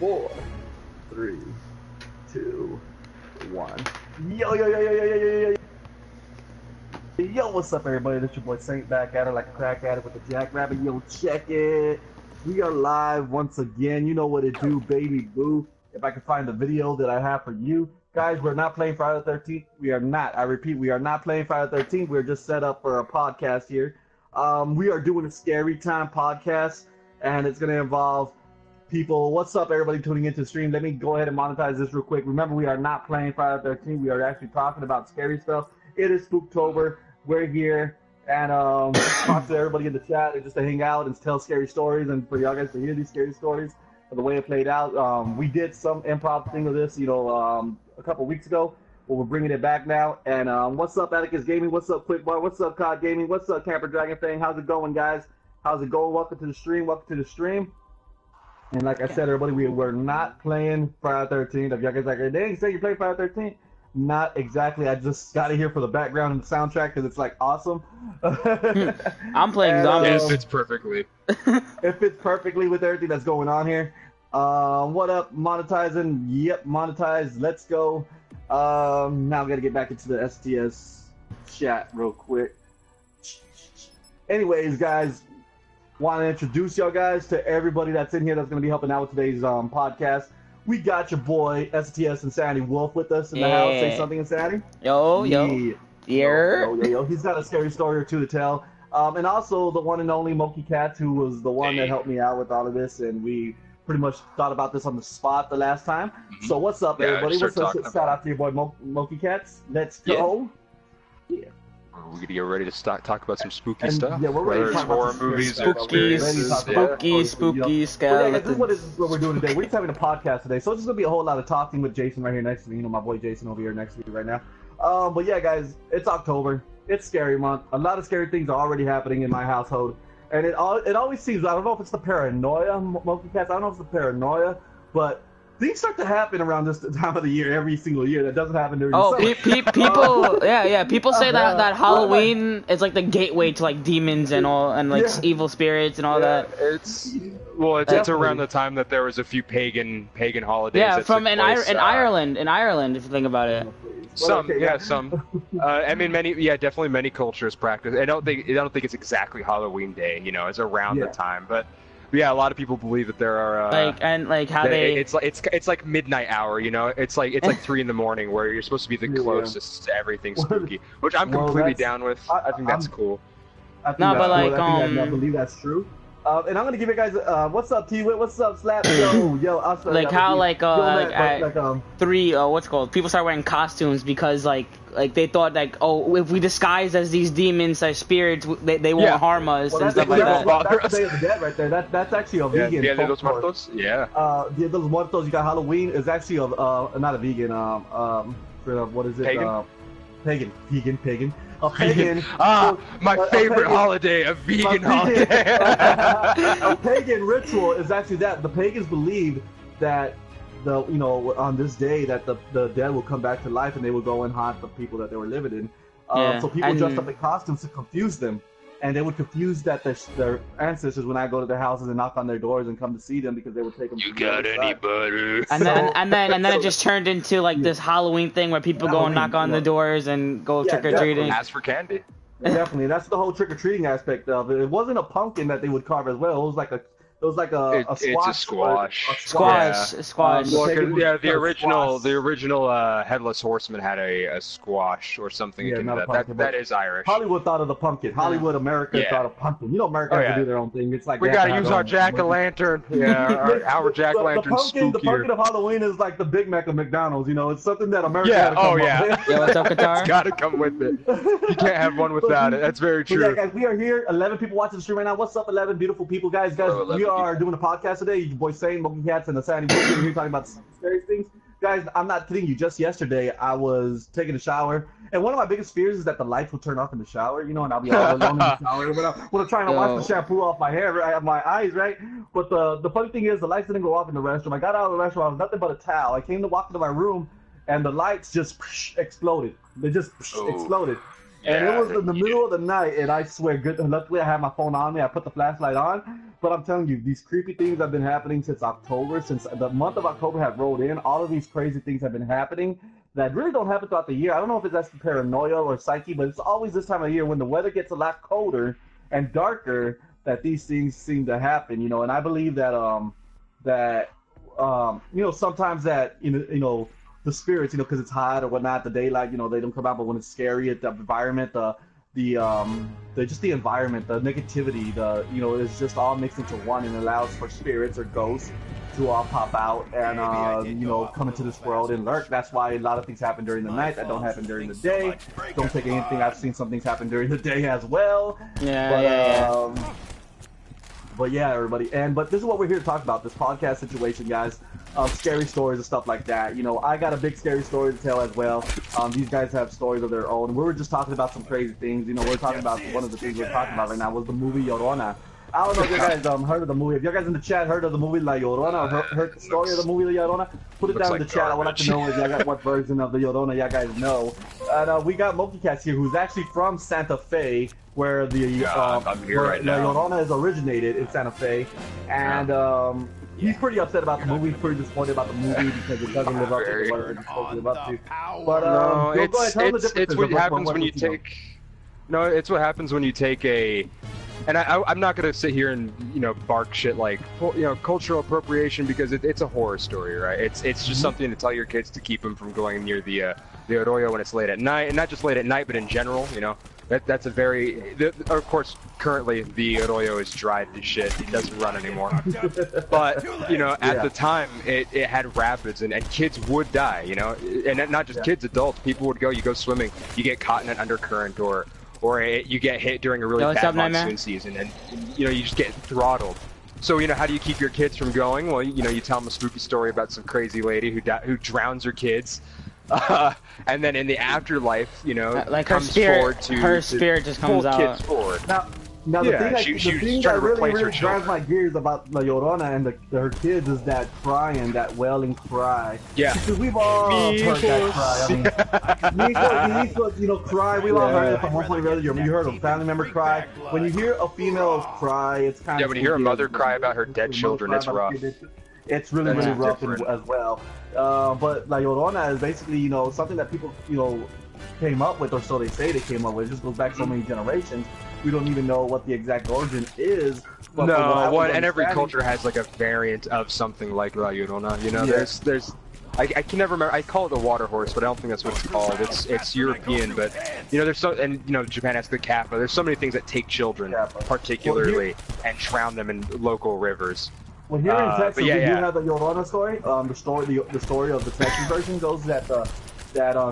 4, 3, 2, 1. Yo, yo, yo, yo, yo, yo, yo, yo. Yo, what's up, everybody? This your boy Saint back at it like a crack addict with the Jackrabbit. Yo, check it. We are live once again. You know what it do, baby boo. If I can find the video that I have for you. Guys, we're not playing Friday the 13th. We are not. I repeat, we are not playing Friday the 13th. We're just set up for a podcast here. We are doing a Scary Time podcast, and it's going to involve people. What's up, everybody tuning into the stream? Let me go ahead and monetize this real quick. Remember, we are not playing Friday the 13th. We are actually talking about scary stuff. It is Spooktober. We're here, and talk to everybody in the chat and just to hang out and tell scary stories, and for y'all guys to hear these scary stories of the way it played out. We did some improv thing of this, a couple weeks ago, but we're bringing it back now. And what's up, Atticus Gaming? What's up, Quickbar? What's up, COD Gaming? What's up, Camper Dragon Thing? How's it going, guys? How's it going? Welcome to the stream. Welcome to the stream. And like I said, everybody, we're not playing Friday the 13th. If y'all guys like, dang, say you play Friday the 13th. Not exactly. I just got it here for the background and the soundtrack because it's like awesome. I'm playing zombies. It fits perfectly. It fits perfectly with everything that's going on here. What up, monetizing? Yep, monetize. Let's go. Now I gotta get back into the STS chat real quick. Anyways, guys, want to introduce y'all guys to everybody that's in here that's gonna be helping out with today's podcast. We got your boy SNTS Insanity Wolf with us in the house. Say something, Insanity. Yo. Yo. He's got a scary story or two to tell. And also the one and only Moki Cats, who was the one that helped me out with all of this, and we pretty much thought about this on the spot the last time. So what's up, everybody? What's up? Shout out to your boy Moki Cats. Let's go. Yeah. We're gonna get ready to talk about some spooky stuff. Yeah, we're ready to talk about horror movies, spooky, skeletons. This is what we're doing today. We're just having a podcast today, so it's just gonna be a whole lot of talking with Jason right here next to me. My boy Jason over here next to me right now. But yeah, guys, it's October. It's scary month. A lot of scary things are already happening in my household, and it always seems, I don't know if it's the paranoia, Monkey Cats. I don't know if it's the paranoia, but things start to happen around this time of the year, every single year. That doesn't happen during the summer. People, people say that Halloween is like the gateway to like demons and all, and like evil spirits and all that. It's around the time that there was a few pagan holidays. Yeah, from in Ireland, if you think about it. Some. I mean, definitely many cultures practice. I don't think it's exactly Halloween Day. It's around the time, but. Yeah, a lot of people believe that there are it's like midnight hour, It's like 3 in the morning where you're supposed to be the closest to everything spooky, which I'm completely down with. I think that's cool. I believe that's true. And I'm gonna give you guys what's up, T-Wit? What's up, Slap? Yo, people start wearing costumes because like they thought if we disguise as these demons as spirits, they won't harm us and stuff like that. That's the Day of the Dead right there. That's actually a vegan. Dia de los Muertos. Yeah. Dia de los Muertos. You got Halloween is actually not a vegan. What is it? Pagan. Pagan. A pagan. My favorite holiday, a vegan holiday. A pagan ritual is actually that. The pagans believed that on this day that the dead will come back to life and they will go and haunt the people that they were living in. So people dressed up in costumes to confuse them. And they would confuse their ancestors when I go to their houses and knock on their doors and come to see them because they would take them. You got any butter? And then it just turned into like this Halloween thing where people go and knock on the doors and go trick or treating. Ask for candy. Definitely, that's the whole trick or treating aspect of it. It wasn't a pumpkin that they would carve as well. It was like a squash. It's a squash. Squash. The original Headless Horseman had a squash or something. That is Irish. Hollywood thought of the pumpkin. Hollywood, America thought of pumpkin. America has to do their own thing. It's like we gotta use our jack-o'-lantern. Our jack-o'-lantern. The pumpkin of Halloween is like the Big Mac of McDonald's. It's something that America had to come up with. Yeah, what's up, Qatar? It's gotta come with it. You can't have one without it. That's very true. Guys, we are here. 11 people watching the stream right now. What's up, 11 beautiful people, guys? We are doing a podcast today. Your boy Sane, Monkey Cats, and the Sandy Wolf here talking about scary things. Guys, I'm not kidding you. Just yesterday, I was taking a shower, and one of my biggest fears is that the lights will turn off in the shower, and I'll be all alone in the shower when I'm trying to wash the shampoo off my hair, my eyes, right? But the funny thing is, the lights didn't go off in the restroom. I got out of the restroom, I was nothing but a towel. I came to walk into my room, and the lights just exploded. They just exploded. And it was in the middle of the night, and I swear, luckily I had my phone on me. I put the flashlight on. But I'm telling you, these creepy things have been happening since October. Since the month of October had rolled in, all of these crazy things have been happening that really don't happen throughout the year. I don't know if it's that's paranoia or psyche, but it's always this time of year when the weather gets a lot colder and darker that these things seem to happen. And I believe that sometimes that the spirits, because it's hot or whatnot, the daylight, they don't come out. But when it's scary, the environment, just the environment, the negativity, it's just all mixed into one, and allows for spirits or ghosts to all pop out and come into this world and lurk. That's why a lot of things happen during the night that don't happen during the day. Don't take anything. I've seen some things happen during the day as well. But yeah, everybody. But this is what we're here to talk about, this podcast situation, guys. Scary stories and stuff like that. I got a big scary story to tell as well. These guys have stories of their own. We were just talking about some crazy things. We're talking about one of the things we're talking about right now was the movie Llorona. I don't know if you guys heard of the movie. If you guys in the chat heard of the movie La Llorona or heard the story of the movie La Llorona, put it down in the chat. I would like to know if y'all got what version of the Llorona y'all guys know. And we got Mokicats here, who's actually from Santa Fe, where the La Llorona is originated in Santa Fe, and he's pretty upset about the movie. He's pretty disappointed about the movie because it doesn't live up to what it's supposed to live up to. But no, it's what happens when you take. No, it's what happens when you take a. And I'm not gonna sit here and bark shit like cultural appropriation, because it's a horror story, right? It's just something to tell your kids to keep them from going near the arroyo when it's late at night, and not just late at night, but in general. That's a very of course currently the arroyo is dried to shit. It doesn't run anymore. But at the time it had rapids, and kids would die. And not just kids, adults. People would you go swimming, you get caught in an undercurrent, or you get hit during a really bad monsoon season, and you just get throttled. So how do you keep your kids from going? Well, you tell them a spooky story about some crazy lady who drowns her kids, and then in the afterlife, like comes forward to her spirit just comes out. Kids forward. Now the thing that really grinds my gears about La Llorona and her kids is that crying, that wailing cry. Yeah. Because we've all heard that cry. I mean, cry. We've all heard it from one point or another. You heard a family member cry. When you hear a female cry, it's kind of when you hear a mother cry about her dead children, it's rough. It's really rough as well. But La Llorona is basically something that people came up with, or so they say they came up with. It just goes back so many generations. We don't even know what the exact origin is. But and every culture has like a variant of something like La Llorona. There's I can never remember. I call it the water horse, but I don't think that's what it's called. It's European, but there's so, and Japan has the kappa. There's so many things that take children particularly and drown them in local rivers. Well, here in Texas, we do have the Llorona story. The story of the Texas version goes that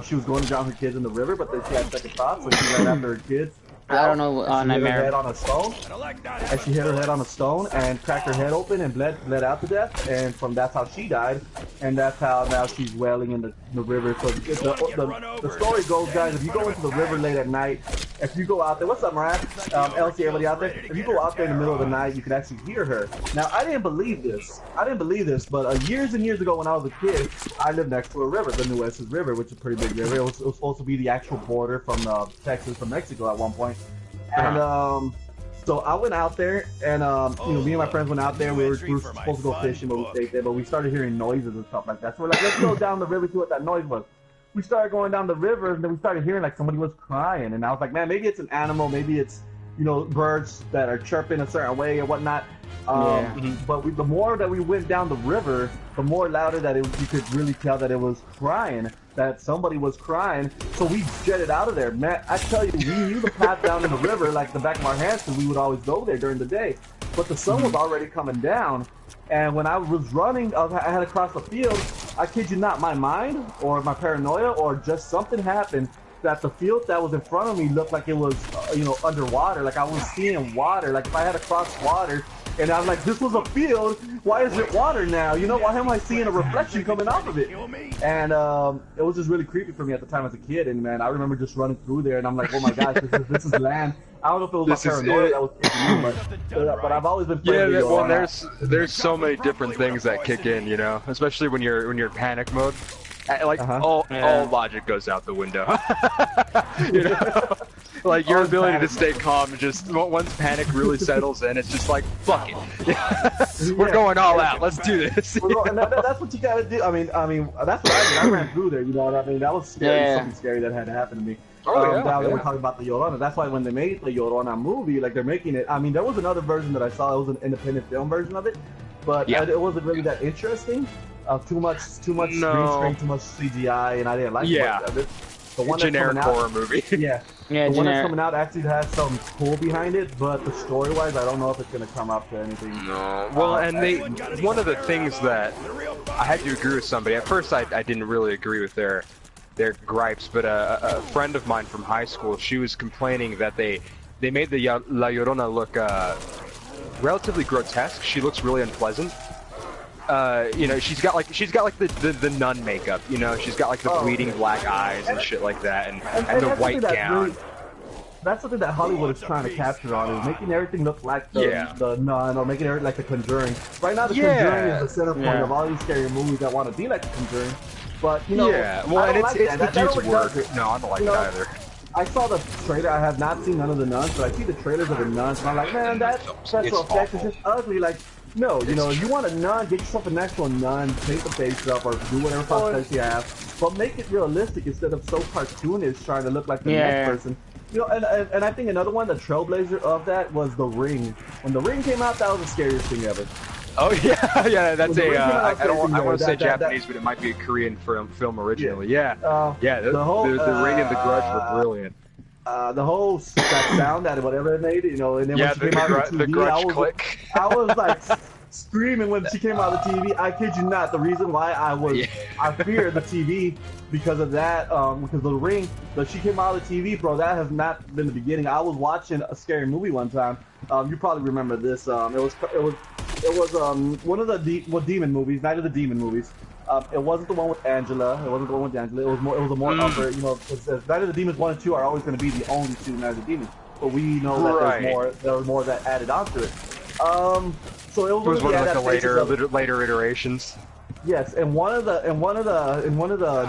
she was going to drown her kids in the river, but then she had second thoughts, so she ran after her kids. I don't know. She hit her head on a stone, and she hit her head on a stone and cracked her head open and bled out to death. And that's how she died, and that's how now she's wailing in the river. So the story goes, guys, if you go into the river late at night, if you go out there, what's up, Mariah? LC, everybody out there? If you go out there in the middle of the night, you can actually hear her. Now, I didn't believe this, but years and years ago when I was a kid, I lived next to a river, the Nueces River, which is a pretty big river. It was supposed to be the actual border from Texas to Mexico at one point. And so I went out there, and me and my friends went out there. We were supposed to go fishing, but we stayed there. But we started hearing noises and stuff like that. So we're like, let's go down the river, see what that noise was. We started going down the river, and then we started hearing like somebody was crying. And I was like, man, maybe it's an animal, maybe it's birds that are chirping a certain way or whatnot. But the more that we went down the river, the more louder that you could really tell that it was crying, that somebody was crying. So we jetted out of there. Man, I tell you, we knew the path down in the river like the back of our hands, because we would always go there during the day. But the sun was already coming down. And when I was running, I had to cross the field. I kid you not, my mind or my paranoia or just something happened that the field that was in front of me looked like it was, underwater. Like I was seeing water. Like if I had to cross water, and I was like, this was a field. Why is it water now? Why am I seeing a reflection coming off of it? And it was just really creepy for me at the time as a kid. And man, I remember just running through there, and I'm like, oh my gosh, this is land. I don't know if it was my paranoia that was kicking me, but I've always been. There's so many different things that kick in, especially when you're in panic mode. Like all logic goes out the window. Like your ability to stay calm, just once panic really settles in, it's just like fuck it. We're going all out. Let's do this. And that's what you gotta do. I mean, that's what I did. I ran through there. You know what I mean? That was scary. Something scary that had to happen to me. They were talking about the Llorona. That's why when they made the Llorona movie, like they're making it. I mean, there was another version that I saw. It was an independent film version of it, but it wasn't really that interesting. Too much green screen, too much CGI, and I didn't like it. The one generic that's coming horror movie. The one that's coming out actually has some pull behind it, but the story-wise, I don't know if it's gonna come up to anything. No. Well, and one of the things that I had to agree with somebody. At first, I didn't really agree with their gripes, but a friend of mine from high school, she was complaining that they made the La Llorona look relatively grotesque. She looks really unpleasant. You know, she's got like the nun makeup. You know, she's got like the bleeding black eyes and shit like that, and the white gown. That's something that Hollywood is trying to capture on, is making everything look like the nun, or making everything like the Conjuring. Right now, the Conjuring is the center point of all these scary movies that want to be like the Conjuring. But you know, well, and it's the dude's work. No, I don't like it either. I saw the trailer. I have not seen none of the nuns, but I see the trailers of the nuns, and I'm like, man, that special effects is just ugly. Like, no, you know, you want a nun, get yourself an actual nun, paint the face up, or do whatever prosthetics you have, but make it realistic instead of so cartoonish, trying to look like the next person. You know, and I think another one, the trailblazer of that was The Ring. When The Ring came out, that was the scariest thing ever. Oh yeah, that's I want to say Japanese, but it might be a Korean film originally. The Ring and The Grudge were brilliant. The whole sound out of whatever it made, you know, and then when she came out of the TV, I was like screaming when she came out of the TV. I kid you not. The reason why I feared the TV because of that, because of The Ring. But she came out of the TV, bro. That has not been the beginning. I was watching a scary movie one time. You probably remember this. It was one of the demon movies, Night of the Demon movies. It wasn't the one with Angela. It wasn't the one with Angela. It was a more upper. You know, Night of the Demons 1 and 2 are always going to be the only two Night of the Demons. But we know that there was more that added onto it. So it was one of like the later iterations. Yes, and one of the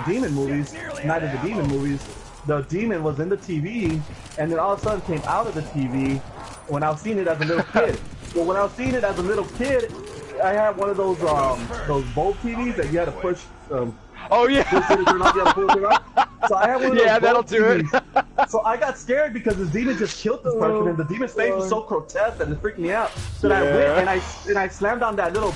demon movies, Night of the Demon movies, the demon was in the TV, and then all of a sudden came out of the TV when I was seeing it as a little kid. Well, when I was seeing it as a little kid, I had one of those bulb TVs that you had to push. Oh yeah. Push it, turn off, you had to pull it up. So I had one of those that'll do TVs. It. So I got scared because the demon just killed this person, and the demon's face was so grotesque that it freaked me out. So I went and I slammed on that little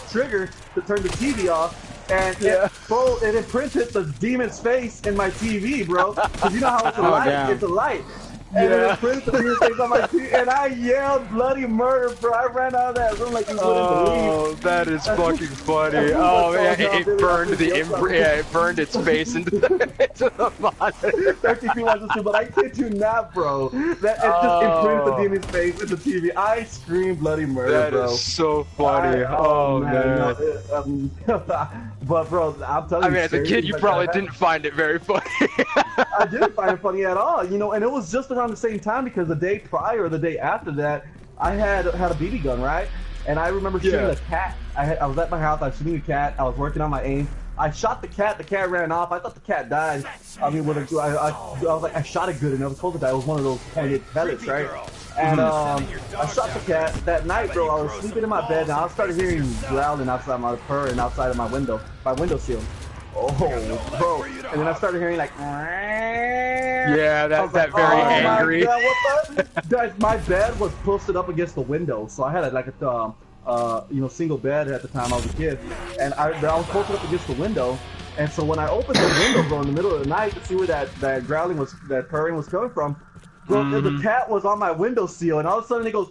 trigger to turn the TV off. And it imprinted the demon's face in my TV, bro. Because you know how it's a light. It's a light. And it imprinted the demon's face on my TV, and I yelled bloody murder, bro. I ran out of that room like you wouldn't believe. Oh, that is fucking funny. Oh man, it burned it burned its face into the monitor. 30 feet watches too, but I kid you not, bro. That it just imprinted the demon's face in the TV. I screamed bloody murder, bro. That is so funny. Man. But bro, I'm telling you. I mean, as a kid, you probably didn't find it very funny. I didn't find it funny at all, you know, and it was just around the same time because the day prior or the day after that, I had a BB gun, right? And I remember shooting a cat. I was at my house, I was shooting a cat, I was working on my aim. I shot the cat ran off. I thought the cat died. I mean, I was like, I shot it good enough. I was supposed to die. It was one of those pointed pellets, right? And I shot the cat that night, bro. I was sleeping in my bed, and I started hearing growling outside my purring outside of my windowsill. Oh, bro! And then I started hearing like, that very angry. My God, what the? My bed was posted up against the window, so I had like a single bed at the time I was a kid, and I was posted up against the window. And so when I opened the window, bro, in the middle of the night to see where that growling was, that purring was coming from, bro, the cat was on my windowsill, and all of a sudden it goes.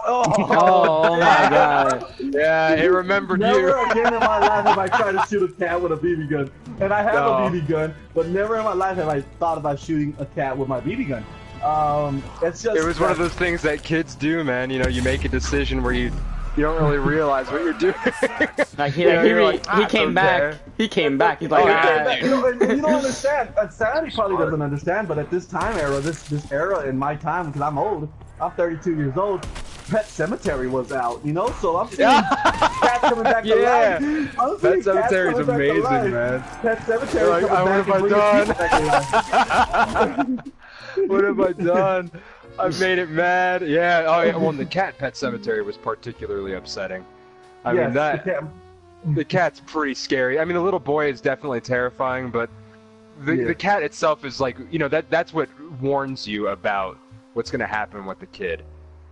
Oh my God! Yeah, it remembered you. Never again in my life have I tried to shoot a cat with a BB gun, and I have a BB gun, but never in my life have I thought about shooting a cat with my BB gun. It's just. It was one of those things that kids do, man. You know, you make a decision where you don't really realize what you're doing. Like he came back. He came back. He's like, you know, and you don't understand. Sandy probably doesn't understand, but at this time era, this era in my time, because I'm old, I'm 32 years old. Pet Cemetery was out, you know, so I'm seeing cats coming back to life. Pet Cemetery is amazing, man. Pet Cemetery like, coming back what have I done? What have I done? I've made it mad. Yeah. Oh yeah. Well, the cat Pet Cemetery was particularly upsetting. I mean the cat's pretty scary. I mean the little boy is definitely terrifying, but the cat itself is like, you know, that's what warns you about what's gonna happen with the kid,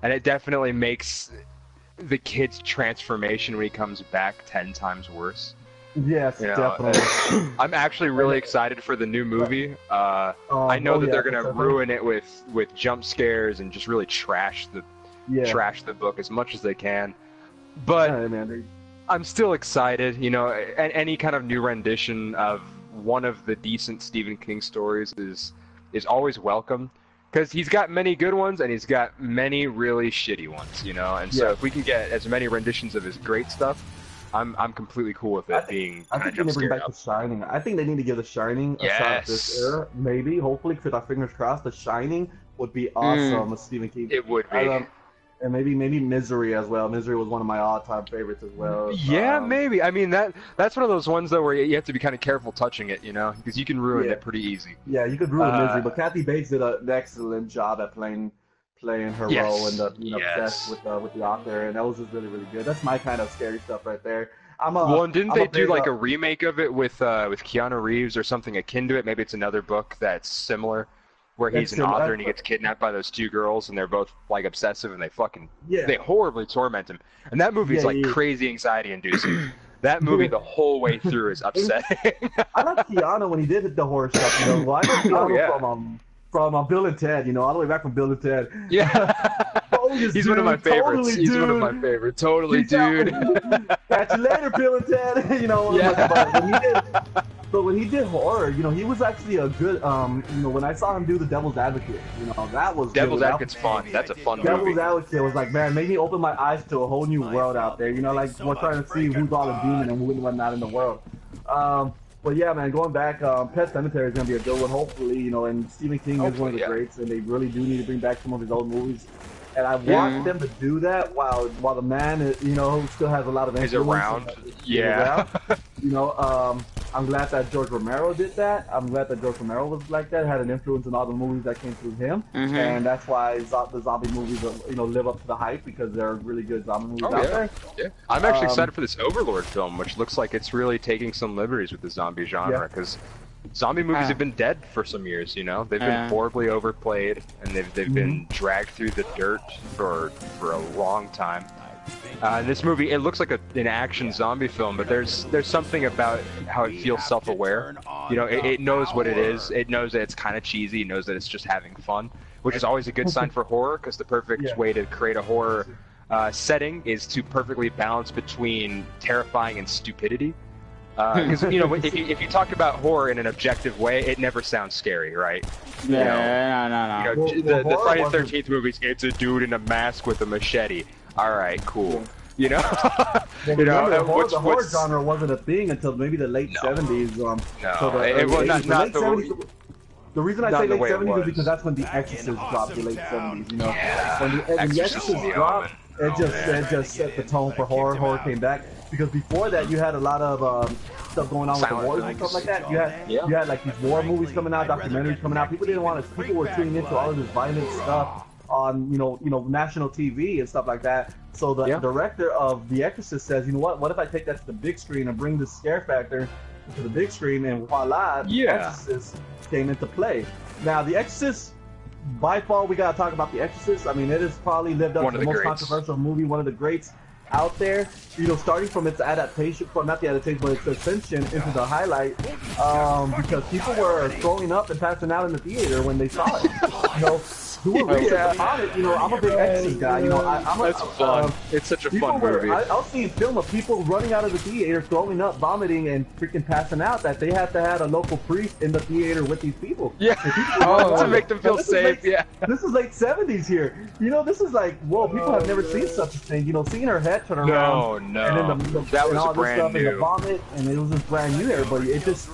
and it definitely makes the kid's transformation when he comes back 10 times worse. Yes, you know, definitely. I'm actually really excited for the new movie. I know that they're gonna ruin it with jump scares and just really trash the book as much as they can. But I'm still excited. You know, any kind of new rendition of one of the decent Stephen King stories is always welcome. Because he's got many good ones and he's got many really shitty ones, you know. And so if we can get as many renditions of his great stuff, I'm completely cool with it being. I think they need to bring back The Shining. I think they need to give The Shining a shot at this era. Maybe, hopefully, with our fingers crossed, The Shining would be awesome with Stephen King. It would be. And maybe Misery as well. Misery was one of my all-time favorites as well. Yeah, maybe. I mean, that's one of those ones, though, where you have to be kind of careful touching it, you know, because you can ruin it pretty easy. Yeah, you could ruin Misery, but Kathy Bates did an excellent job at playing her role and obsessed with the author, and that was just really, really good. That's my kind of scary stuff right there. Well, and didn't they do like a remake of it with Keanu Reeves or something akin to it? Maybe it's another book that's similar. Where he's an author and he gets kidnapped by those two girls and they're both like obsessive and they horribly torment him. And that movie is like crazy anxiety inducing. That movie the whole way through is upsetting. I like Keanu when he did the horror stuff, you know. Well, I know Keanu from Bill and Ted, you know, all the way back from Bill and Ted. Yeah. He's one of my favorites. Totally, He's one of my favorites. Totally, dude. Catch you later, Bill and Ted. You know, but when he did horror, you know, he was actually a good, you know, when I saw him do The Devil's Advocate, you know, that was Devil's Advocate's fun. That's a fun movie. Devil's Advocate was like, man, made me open my eyes to a whole new world out there. You know, like we're trying to see who's all a demon and who's not in the world. But yeah, man, going back, Pet Cemetery is gonna be a good one. Hopefully, you know, and Stephen King is one of the greats, and they really do need to bring back some of his old movies. And I want them to do that while the man, you know, still has a lot of influence. He's around. Yeah. You know, I'm glad that George Romero did that. I'm glad that George Romero was like that, had an influence in all the movies that came through him. And that's why the zombie movies, you know, live up to the hype because they're really good zombie movies out there. Yeah. I'm actually excited for this Overlord film, which looks like it's really taking some liberties with the zombie genre because zombie movies have been dead for some years, you know. They've been horribly overplayed, and they've been dragged through the dirt for a long time. And this movie, it looks like an action zombie film, but there's something about how it feels self-aware. You know, it knows what it is. It knows that it's kind of cheesy. It knows that it's just having fun, which is always a good sign for horror, because the perfect way to create a horror setting is to perfectly balance between terrifying and stupidity. Because you know, if you talk about horror in an objective way, it never sounds scary, right? No. You know, the Friday the 13th movies, it's a dude in a mask with a machete. All right, cool. You know, the horror genre wasn't a thing until maybe the late 70s. It was not the reason I say late 70s is because that's when The Exorcist dropped. The late 70s, you know, when The Exorcist dropped, it just set the tone for horror. Horror came back. Because before that, you had a lot of stuff going on with the wars and stuff like that. You had like these war movies coming out, documentaries coming out. People were tuning into all of this violent stuff on you know national TV and stuff like that. So the director of The Exorcist says, you know what if I take that to the big screen and bring the scare factor to the big screen, and voila, The Exorcist came into play. Now The Exorcist, by far, we gotta talk about The Exorcist. I mean, it has probably lived up to the most controversial movie, one of the greats out there, you know, starting from its adaptation, well, not the adaptation, but its ascension into the highlight, because people were throwing up and passing out in the theater when they saw it. You know, who were really about it? You know, I'm a big Exorcist guy. You know, that's fun. It's such a fun movie. I'll see a film of people running out of the theater, throwing up, vomiting, and freaking passing out. That they had to have a local priest in the theater with these people. Yeah. To make them feel safe. This is late 70s here. You know, this is like, whoa, people have never seen such a thing. You know, seeing her head turn around. No. And then that was brand new. And the vomit, and it was just brand new to everybody. It just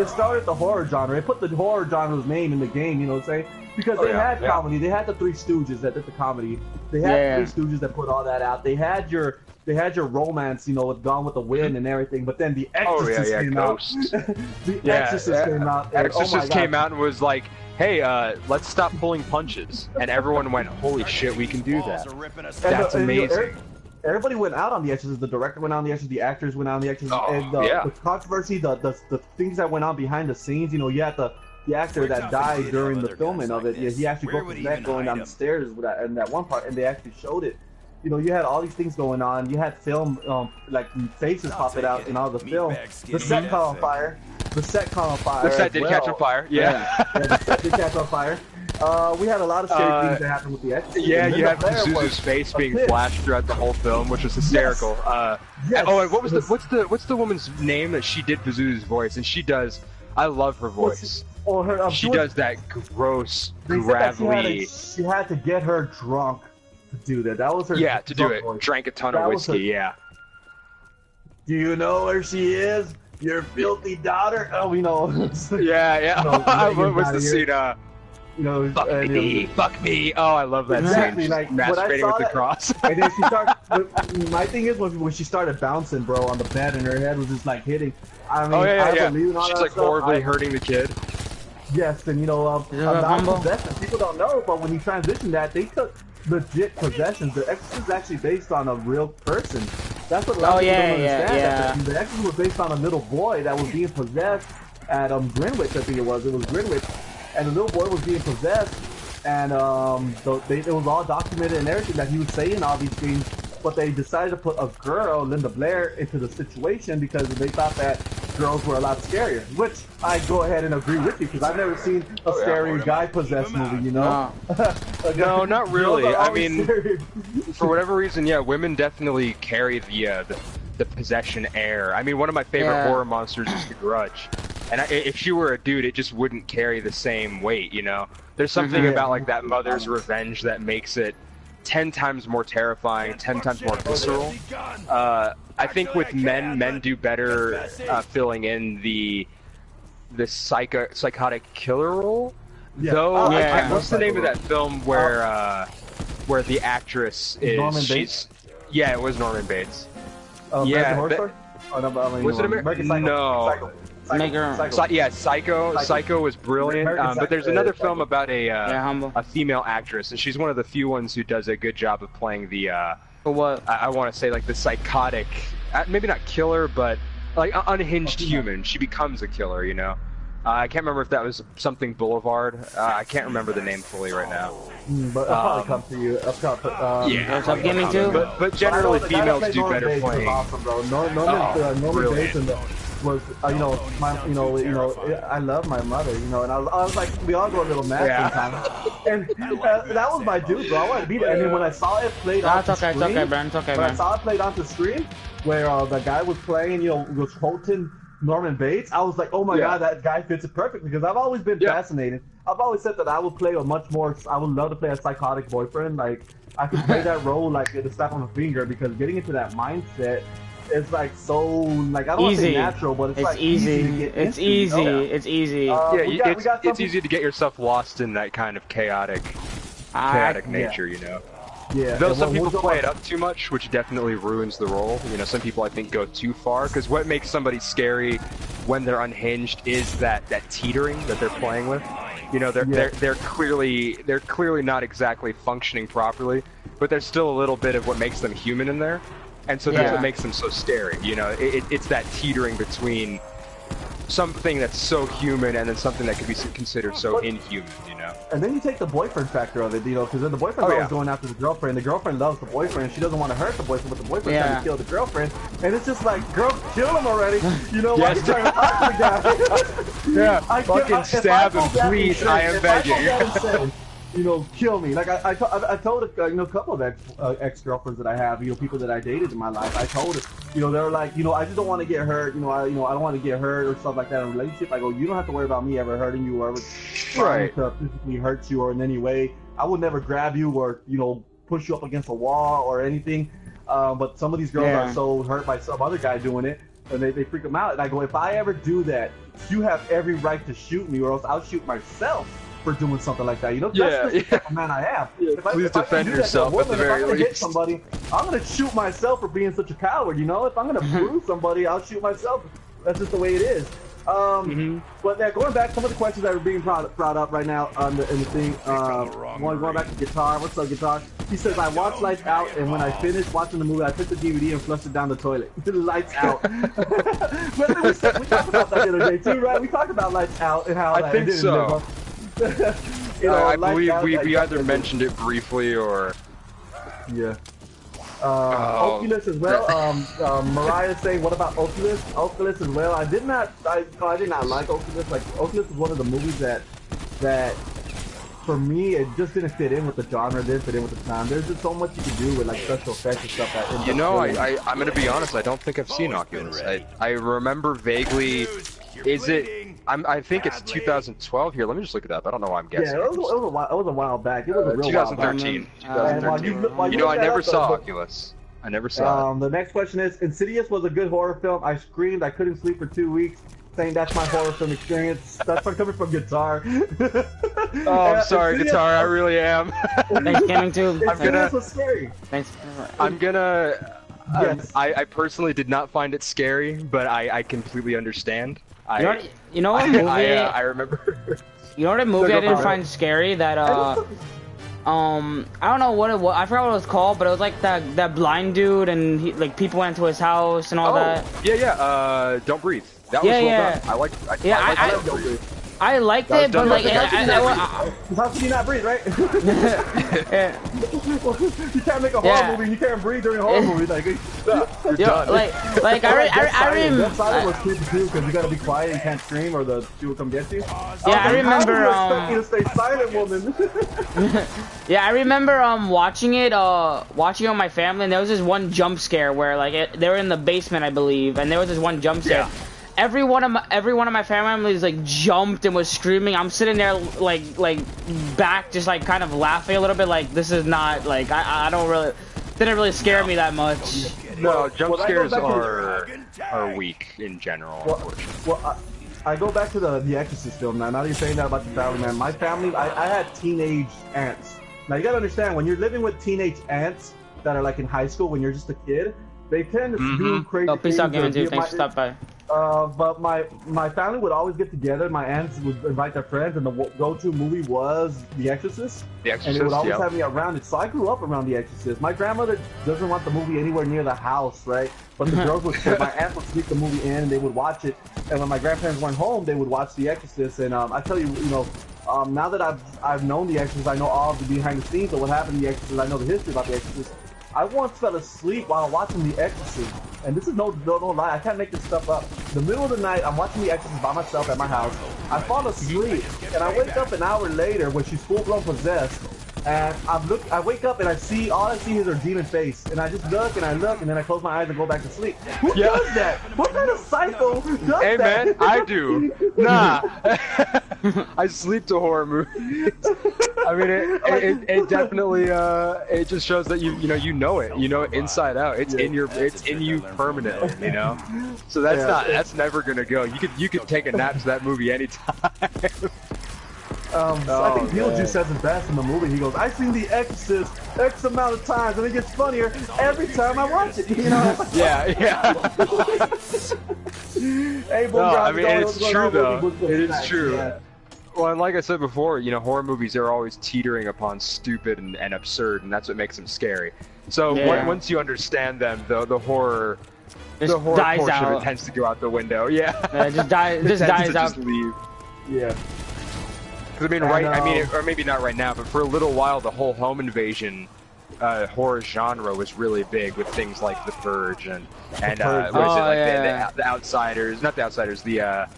started the horror genre. It put the horror genre's name in the game, you know what I'm saying? Because they had comedy. They had the Three Stooges that did the comedy. They had Three Stooges that put all that out. They had your they had your romance, you know, with Gone with the Wind and everything, but then The Exorcist came out. The Exorcist came out. And, Exorcist came out and was like, hey, let's stop pulling punches. And everyone went, holy shit, we can do that. That's amazing. Everybody went out on The Exorcist. The director went on The Exorcist. The actors went on The Exorcist. And the controversy, the things that went on behind the scenes, you know, you had the actor that died during the filming of it. Yeah, he actually broke his neck going down the stairs in that one part, and they actually showed it. You know, you had all these things going on. You had film, like faces popping out in all the film. The set caught on fire. The set caught on fire. The set did catch on fire. Yeah. The set did catch on fire. We had a lot of scary things that happened with The Exorcist. Yeah, you had Pazuzu's face being flashed throughout the whole film, which was hysterical. Yes. Oh, and what's the woman's name that she did Pazuzu's voice? And she does. I love her voice. She does that gross, gravelly. She had to get her drunk to do that. That was her. Yeah, to do it. Voice. Drank a ton of whiskey. Yeah. Do you know where she is? Your filthy daughter. Oh, we know. Yeah. What was the scene? You know, fuck me. Oh, I love that scene. Like masturbating with the cross. And then she started. My thing is when she started bouncing, bro, on the bed, and her head was just like hitting. I mean, She's like horribly hurting the kid. Yes, and you know, possession. People don't know, but when he transitioned that, they took legit possessions. The Exorcist is actually based on a real person. That's what a lot of people don't understand. The Exorcist was based on a little boy that was being possessed at Greenwich, I think it was. It was Greenwich, and the little boy was being possessed, and it was all documented and everything that he was saying all these things. But they decided to put a girl, Linda Blair, into the situation because they thought that girls were a lot scarier. Which I go ahead and agree with you because I've never seen a scary guy possessed movie, you know? No, not really. I mean, for whatever reason, yeah, women definitely carry the possession air. I mean, one of my favorite horror monsters is The Grudge. And if she were a dude, it just wouldn't carry the same weight, you know? There's something about like that mother's revenge that makes it 10 times more terrifying, 10 times more visceral. I think with men do better filling in the psychotic killer role. Though, what's the name of that film where the actress is? Norman Bates? Yeah, it was Norman Bates. Yeah. Was it American Psycho? No. Psycho. Psycho was brilliant. But there's another film about a female actress, and she's one of the few ones who does a good job of playing the. What? I want to say like the psychotic, maybe not killer, but like unhinged human. She becomes a killer, you know. I can't remember if that was something Boulevard. I can't remember the name fully right now. But it'll probably come to you. Up Gaming too. But generally, females do better playing. Awesome, bro. Norman Bates was you know I love my mother, you know, and I was like, we all go a little mad sometimes, and that was my dude, bro. I wanted to beat it, and then when I saw it played on the screen, I saw it played on the screen where the guy was playing, you know, was quoting Norman Bates, I was like, oh my god, that guy fits it perfectly because I've always been fascinated. I've always said that I would play I would love to play a psychotic boyfriend. Like I could play that role like the snap on a finger because getting into that mindset. It's like so, like I don't want to say natural, but it's like easy to get into, you know? It's easy. It's easy to get yourself lost in that kind of chaotic nature, you know. Yeah. Though some people play it up too much, which definitely ruins the role. You know, some people I think go too far because what makes somebody scary when they're unhinged is that teetering that they're playing with. You know, they're clearly not exactly functioning properly, but there's still a little bit of what makes them human in there. And so that's what makes them so scary, you know? It's that teetering between something that's so human and then something that could be considered so inhuman, you know? And then you take the boyfriend factor of it, you know, because then the boyfriend's always going after the girlfriend. The girlfriend loves the boyfriend. She doesn't want to hurt the boyfriend, but the boyfriend's trying to kill the girlfriend. And it's just like, girl, kill him already. You know, why are you trying to talk to the guy? Fucking stab him, please. I am begging. You know, kill me. Like I told you know, a couple of ex-girlfriends that I have, you know, people that I dated in my life. I told it, you know, they were like, you know, I just don't want to get hurt. You know, I don't want to get hurt or stuff like that in a relationship. I go, you don't have to worry about me ever hurting you or ever trying to physically hurt you or in any way. I would never grab you or, you know, push you up against a wall or anything. But some of these girls are so hurt by some other guy doing it, and they freak them out. And I go, if I ever do that, you have every right to shoot me, or else I'll shoot myself. for doing something like that. You know, yeah, that's the type of man I am. Yeah, please defend yourself at the very least. Hit somebody, I'm gonna shoot myself for being such a coward. You know, if I'm gonna bruise somebody, I'll shoot myself. That's just the way it is. But yeah, going back, some of the questions that are being brought up right now in the thing. Going back to guitar. What's up, guitar? He says, I watched Lights Out, and when I finished watching the movie, I took the DVD and flushed it down the toilet. Lights Out. But we talked about that the other day too, right? We talked about Lights Out and how I think so. You know, I believe we either mentioned it briefly or. Yeah. Oculus as well. Mariah saying, "What about Oculus?" Oculus as well. I did not like Oculus. Like Oculus is one of the movies that for me it just didn't fit in with the genre. Didn't fit in with the time. There's just so much you can do with like special effects and stuff. That you know, I'm gonna be honest. I don't think I've seen Oculus. I remember vaguely. Is it? I think it's 2012 here. Let me just look it up. I don't know why I'm guessing. Yeah, it was a while back. It was a real 2013. while back. 2013. You know, I never saw Oculus. I never saw it. The next question is, Insidious was a good horror film. I screamed. I couldn't sleep for 2 weeks. Saying that's my horror film experience. That's coming from Guitar. Oh, I'm sorry, Insidious, Guitar. I really am. Thanks, Gaming Tube. Insidious was scary. Thanks. I'm gonna. Yes. I personally did not find it scary, but I completely understand. You know what movie? I remember. You know what a movie I didn't find scary? That I don't know what it was. I forgot what it was called, but it was like that blind dude, and he, like people went to his house and all that. Yeah. Don't Breathe. That was well done. I liked Don't Breathe. I liked it, but like, how can you not breathe, right? Yeah. You can't make a horror movie. You can't breathe during a horror movie. Like, you're done. Like I remember. Silent was creepy too, because you gotta be quiet and can't scream, or the she will come get you. Yeah, I remember. How do you expect you to stay silent, woman? Yeah, I remember watching it with my family, and there was this one jump scare where like they were in the basement, I believe, and there was this one jump scare. Yeah. Every one of my family members like jumped and was screaming. I'm sitting there like back, just like kind of laughing a little bit. Like this is not like I don't really didn't really scare me that much. No, jump scares are weak in general. I go back to the Exorcist film now. Now that you're saying that about your family, man, my family, I had teenage aunts. Now you gotta understand, when you're living with teenage aunts that are like in high school, when you're just a kid, they tend to do crazy things. Peace out, Gaming Tube. Thanks for stopping by. But my family would always get together. My aunts would invite their friends, and the go-to movie was The Exorcist. The Exorcist, and they would always have me around it. So I grew up around The Exorcist. My grandmother doesn't want the movie anywhere near the house, right? But the girls would, my aunt would sneak the movie in, and they would watch it. And when my grandparents weren't home, they would watch The Exorcist. And I tell you, you know, now that I've known The Exorcist, I know all of the behind the scenes of what happened in The Exorcist. I know the history about The Exorcist. I once fell asleep while watching The Exorcist. And this is no lie, I can't make this stuff up. In the middle of the night, I'm watching The Exorcist by myself at my house. I fall asleep, and I wake up an hour later when she's full-blown possessed. And I wake up and all I see is her demon face. And I just look, and then I close my eyes and go back to sleep. Who does that? What kind of psycho does that? Hey man, I do. Nah. I sleep to horror movies. I mean, it definitely it just shows that you know it inside out. It's in you permanently, you know. So that's never gonna go. You could take a nap to that movie anytime. I think Beetlejuice says it best in the movie. He goes, "I've seen The Exorcist X amount of times, and it gets funnier every time I watch it." You know? Yeah. Hey, no, I mean, it's true though. It is true. Yeah. Well, and like I said before, you know, horror movies are always teetering upon stupid and absurd, and that's what makes them scary. So once you understand them, the horror dies portion out. of it tends to go out the window. Yeah, it just dies out. Just leave. Yeah. Because I mean, or maybe not right now, but for a little while, the whole home invasion horror genre was really big with things like The Purge and the Outsiders, not the Outsiders, the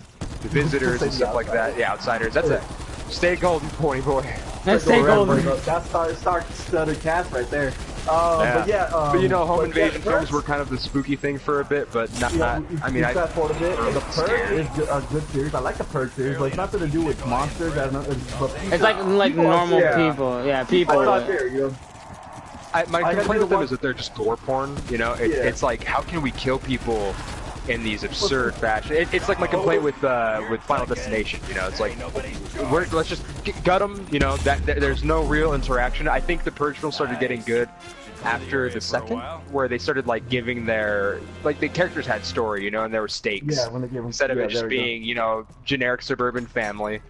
Visitors and stuff like that. Yeah, Outsiders. That's it. Stay golden, pony boy. Stay golden. That's star-studded cast right there. But you know, home invasion films were kind of the spooky thing for a bit, but not. I mean, fast forward a bit. The Purge is a good series. I like the Purge series, but it's nothing to do with monsters. It's like normal people. Yeah, people. My complaint with them is that they're just gore porn. You know, it's like, how can we kill people in these absurd fashion. It's like my complaint with Final Destination. You know, it's like let's just gut them. You know, there's no real interaction. I think the Purge film started getting good after the second, where they started like giving the characters had story, you know, and there were stakes. Yeah, when they give them, instead of it just being, you know, generic suburban family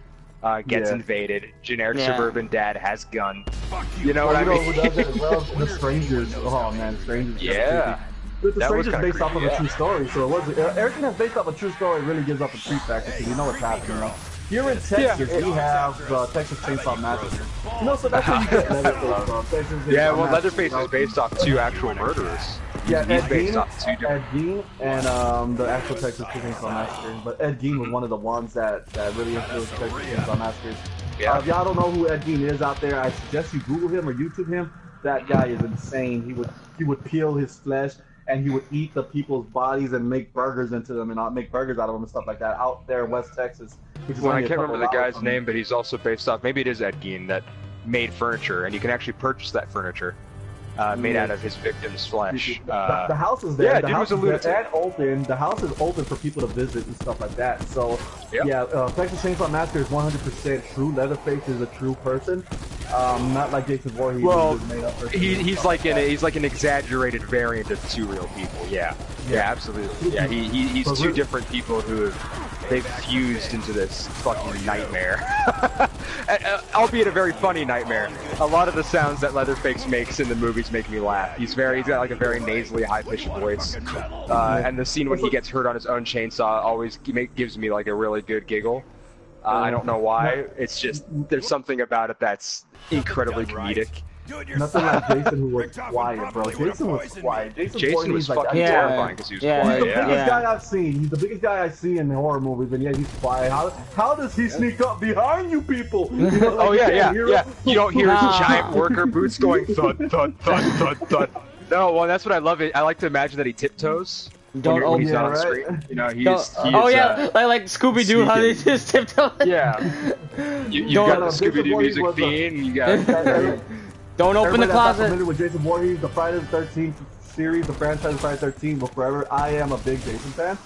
gets invaded, generic suburban dad has gun. You know what I mean? Who does that as well? The Strangers. Oh man, The Strangers. Yeah. The Strangers based off of a true story, so it was everything that's based off a true story really gives up a treat factor because you know what's happening. You know? Here in Texas, we have Texas Chainsaw Massacre. You know, so that's where you get Leatherface from. Well, Leatherface is based off 2 actual murderers. Yeah, he's based off 2 different. Ed Gein and the actual Texas Chainsaw Massacre. But Ed Gein was one of the ones that really influenced Texas Chainsaw Massacre. Yeah. If y'all don't know who Ed Gein is out there, I suggest you Google him or YouTube him. That guy is insane. He would peel his flesh and he would eat the people's bodies and make burgers into them and make burgers out of them and stuff like that out there in West Texas. Well, I can't remember the guy's name, but he's also based off, maybe it is Ed Gein, that made furniture, and you can actually purchase that furniture made out of his victim's flesh. The house is there. Yeah, the house is there and open. The house is open for people to visit and stuff like that. So, Texas Chainsaw Massacre is 100% true. Leatherface is a true person. Not like Jason Voorhees. Well, made up person. he's like an exaggerated variant of 2 real people. Yeah, absolutely. Yeah, he's 2 different people who they've fused into this fucking nightmare. Albeit a very funny nightmare. A lot of the sounds that Leatherface makes in the movies make me laugh. He's got like a very nasally, high-pitched voice. And the scene when he gets hurt on his own chainsaw always gives me like a really good giggle. I don't know why. It's just there's something about it that's incredibly comedic. Nothing like Jason, who was quiet, bro. Jason was quiet. Jason was fucking terrifying because he was quiet. He's the biggest guy I've seen. He's the biggest guy I see in horror movies, and yet he's quiet. How does he sneak up behind you people? You know, like, You don't hear his giant worker boots going thud, thud, thud, thud, thud. No, well, that's what I love. I like to imagine that he tiptoes. When he's not on screen. You know, like Scooby-Doo, how they just tiptoe. Yeah. You've got the Scooby-Doo music theme. You got. Don't open the closet. Familiar with Jason Voorhees, the Friday the 13th series, the franchise of Friday the 13th will forever. I am a big Jason fan.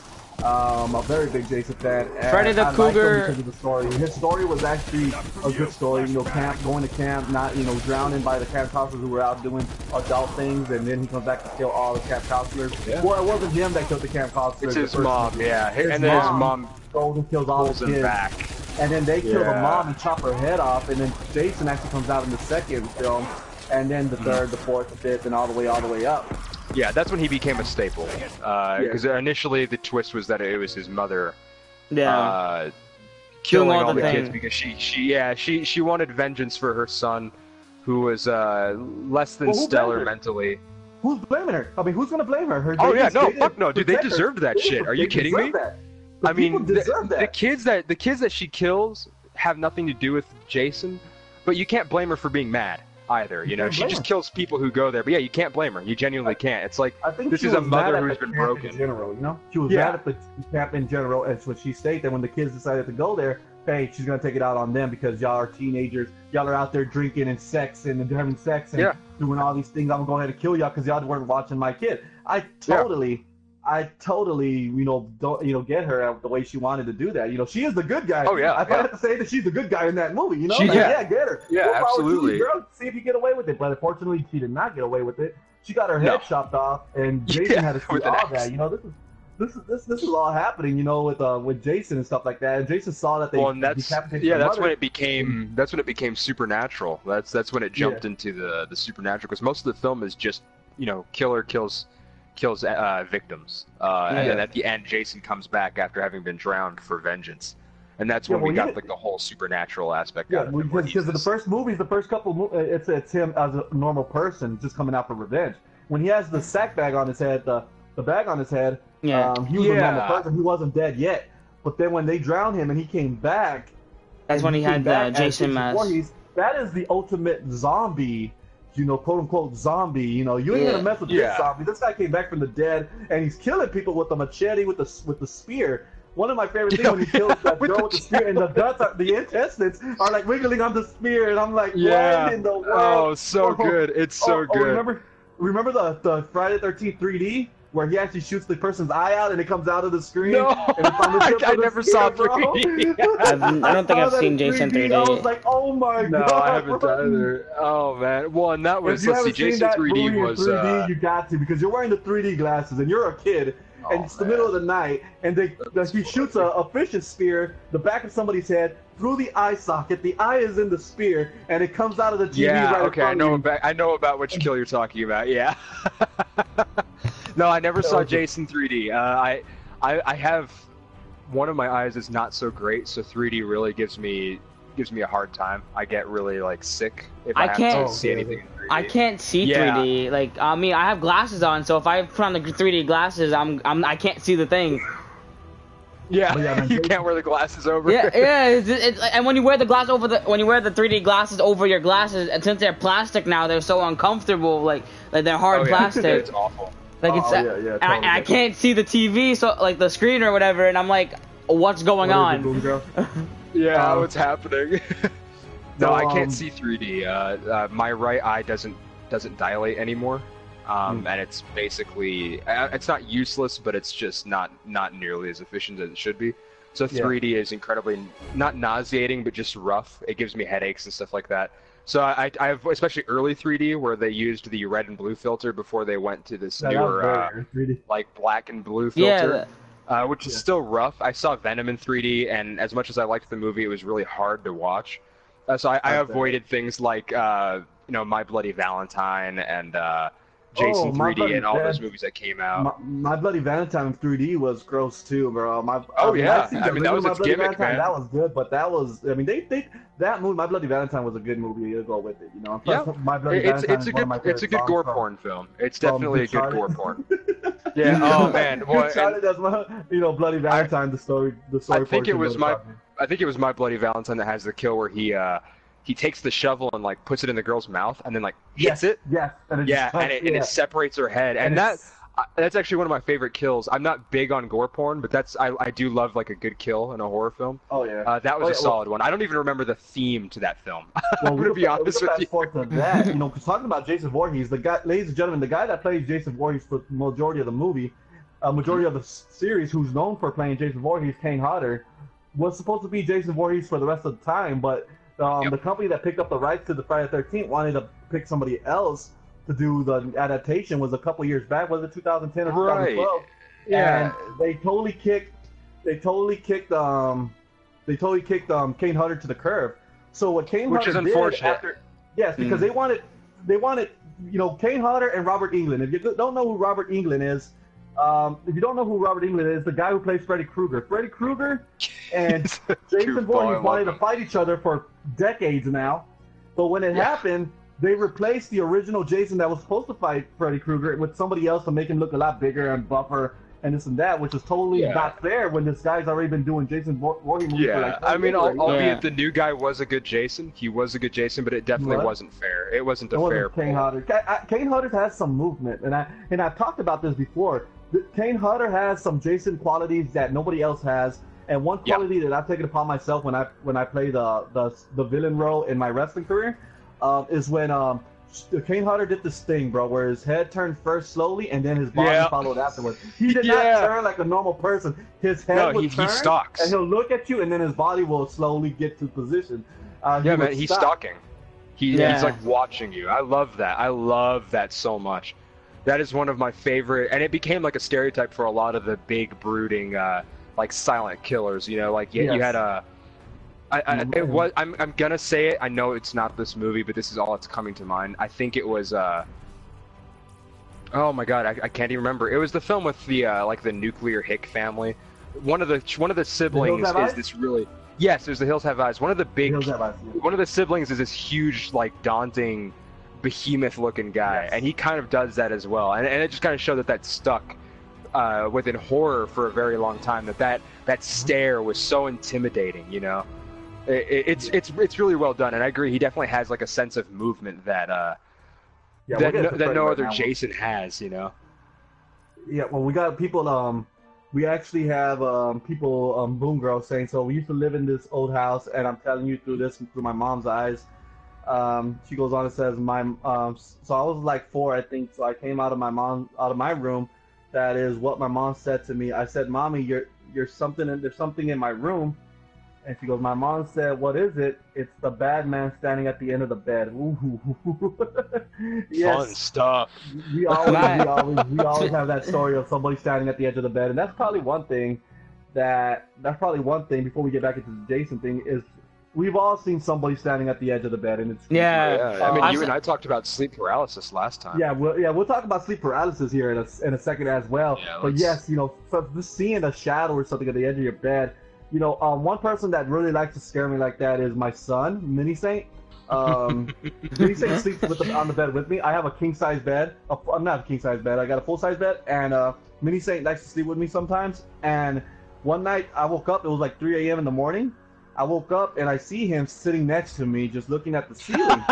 A very big Jason fan. Freddy the Cougar. Because of the story. His story was actually a good story. You know, going to camp, not drowning by the camp counselors who were out doing adult things, and then he comes back to kill all the camp counselors. Yeah. Well, it wasn't him that killed the camp counselors. It's his mom, and then his mom goes and kills all the kids. Back. And then they kill the mom and chop her head off, and then Jason actually comes out in the second film, and then the third, the fourth, the fifth, and all the way up. Yeah, that's when he became a staple. Because initially the twist was that it was his mother. Killing all the kids because she wanted vengeance for her son, who was less than stellar mentally. Who's blaming her? I mean, who's gonna blame her? Fuck no, dude, they deserved that shit. Are you kidding me? I mean, the kids that she kills have nothing to do with Jason, but you can't blame her for being mad either. You know, she just kills people who go there. But yeah, you can't blame her. You genuinely can't. It's like this is a mother who's been broken. In general, you know, she was mad at the camp in general, and so she stated that when the kids decided to go there, hey, she's gonna take it out on them because y'all are teenagers. Y'all are out there drinking and sex and having sex and doing all these things. I'm gonna go ahead and kill y'all because y'all weren't watching my kid. I totally, don't get her the way she wanted to do that. You know, she is the good guy. Oh yeah. I have to say that she's the good guy in that movie. You know, get her. Yeah, absolutely. Girl, see if you get away with it. But unfortunately, she did not get away with it. She got her head chopped off, and Jason had to see all that. You know, this is all happening. You know, with Jason and stuff like that. And Jason saw that they decapitated that's when it became supernatural. That's when it jumped into the supernatural, because most of the film is just killer kills victims, and then at the end Jason comes back after having been drowned for vengeance, and that's when we got like the whole supernatural aspect out of it. Because the first movies, the first couple, it's him as a normal person just coming out for revenge. When he has the sack bag on his head, the bag on his head, he was a normal person. He wasn't dead yet. But then when they drowned him and he came back, that's when he had the Jason mask. That is the ultimate zombie. Quote unquote zombie. You ain't gonna mess with this zombie. This guy came back from the dead, and he's killing people with a machete, with the spear. One of my favorite things when he kills that girl with the spear, and the guts, the intestines are like wiggling on the spear, and I'm like, what in the world? Oh, so good! It's so good. Remember the Friday the 13th 3D where he actually shoots the person's eye out and it comes out of the screen. No, and it's on the tip I of the never screen, saw bro. 3D. I don't think I've seen Jason 3D. I was like, oh my god. No, I haven't either. Oh man. Well, and that was, let's see, Jason 3D was 3D, you got to, because you're wearing the 3D glasses and you're a kid. And it's the middle of the night, and he shoots a fish's spear, the back of somebody's head, through the eye socket. The eye is in the spear, and it comes out of the TV right okay, I know about which kill you're talking about. Yeah. No, I never saw Jason 3D. I have one of my eyes is not so great, so 3D really gives me a hard time. I get really like sick if I have to see anything in 3D. I can't see 3D. Like, I mean, I have glasses on, so if I put on the 3D glasses, I can't see the thing. Yeah, you can't wear the glasses over. Yeah. And when you wear the glass over when you wear the 3D glasses over your glasses, and since they're plastic now, they're so uncomfortable. Like they're hard plastic. It's awful. Like totally. I can't see the TV, so like the screen or whatever, and I'm like, what's going on? What's happening? No, I can't see 3D. My right eye doesn't dilate anymore, and it's basically it's not useless, but it's just not nearly as efficient as it should be. So 3D is incredibly not nauseating, but just rough. It gives me headaches and stuff like that. So I have especially early 3D where they used the red and blue filter before they went to this newer like black and blue filter. Which is still rough. I saw Venom in 3D, and as much as I liked the movie, it was really hard to watch. So I avoided things like, My Bloody Valentine and Jason 3D and all those movies that came out. My Bloody Valentine in 3D was gross too, bro. That was its gimmick, man. That was good, but that was, I mean, that movie, My Bloody Valentine was a good movie to go with it, you know. My Bloody Valentine it's a good gore porn film. It's definitely a good gore porn. Yeah. Oh man. Well, Charlie does Bloody Valentine. The story. I think it was My Bloody Valentine that has the kill where he takes the shovel and like puts it in the girl's mouth and then like hits it. Yes. And it separates her head. And that's actually one of my favorite kills. I'm not big on gore porn, but I do love like a good kill in a horror film. Oh yeah. That was a solid one. I don't even remember the theme to that film. I'm gonna be honest with you. That, because talking about Jason Voorhees, the guy, ladies and gentlemen, the guy that plays Jason Voorhees for the majority of the movie, majority of the series, who's known for playing Jason Voorhees, Kane Hodder, was supposed to be Jason Voorhees for the rest of the time, but the company that picked up the rights to the Friday the 13th wanted to pick somebody else to do the adaptation. Was a couple years back. Was it 2010 or 2012? Yeah. And they totally kicked Kane Hodder to the curb. So what Kane Hodder did, unfortunate. Because they wanted Kane Hodder and Robert Englund. If you don't know who Robert Englund is, the guy who plays Freddy Krueger. Freddy Krueger and Jason Voorhees wanted to fight each other for decades now. But when it happened, they replaced the original Jason that was supposed to fight Freddy Krueger with somebody else to make him look a lot bigger and buffer and this and that, which is totally not fair when this guy's already been doing Jason Voorhees movies for like 20 years. Albeit the new guy was a good Jason. He was a good Jason, but it definitely wasn't fair. It wasn't a fair Kane Hodder. Kane Hodder has some movement, and I've talked about this before. Kane Hodder has some Jason qualities that nobody else has, and one quality that I've taken upon myself when I play the villain role in my wrestling career is when Kane Hodder did this thing, bro, where his head turned first slowly and then his body followed afterwards. He did not turn like a normal person. His head would turn, he stalks, and he'll look at you, and then his body will slowly get to position. He's stalking. He's like watching you. I love that. I love that so much. That is one of my favorite, and it became like a stereotype for a lot of the big, brooding, like silent killers. You had a. I'm gonna say it. I know it's not this movie, but this is all that's coming to mind. I think it was. Oh my god, I can't even remember. It was the film with the the nuclear Hick family. One of the siblings is this really. Yes, there's The Hills Have Eyes. One of the siblings is this huge, like, daunting, behemoth-looking guy, and he kind of does that as well. And it just kind of showed that stuck within horror for a very long time. That stare was so intimidating. It's really well done, and I agree. He definitely has like a sense of movement that no other Jason has. Yeah, well, we got people. We actually have people, Boom Girl, saying, so we used to live in this old house, and I'm telling you through my mom's eyes. She goes on and says, so I was like 4, I think, so I came out of my room, that is what my mom said to me. I said, "Mommy, there's something in my room." And she goes, "My mom said, what is it? It's the bad man standing at the end of the bed." Ooh. Yes. Fun stuff. We always have that story of somebody standing at the edge of the bed, and that's probably one thing before we get back into the Jason thing is we've all seen somebody standing at the edge of the bed, and it's yeah. I mean, you and I talked about sleep paralysis last time. Yeah, we'll talk about sleep paralysis here in a second as well. Yeah, but yes, so just seeing a shadow or something at the edge of your bed. One person that really likes to scare me like that is my son, Mini Saint. Mini Saint sleeps on the bed with me. I have a king size bed. I'm not a king size bed. I got a full size bed, and Mini Saint likes to sleep with me sometimes. And one night I woke up. It was like 3 a.m. in the morning. I woke up and I see him sitting next to me, just looking at the ceiling.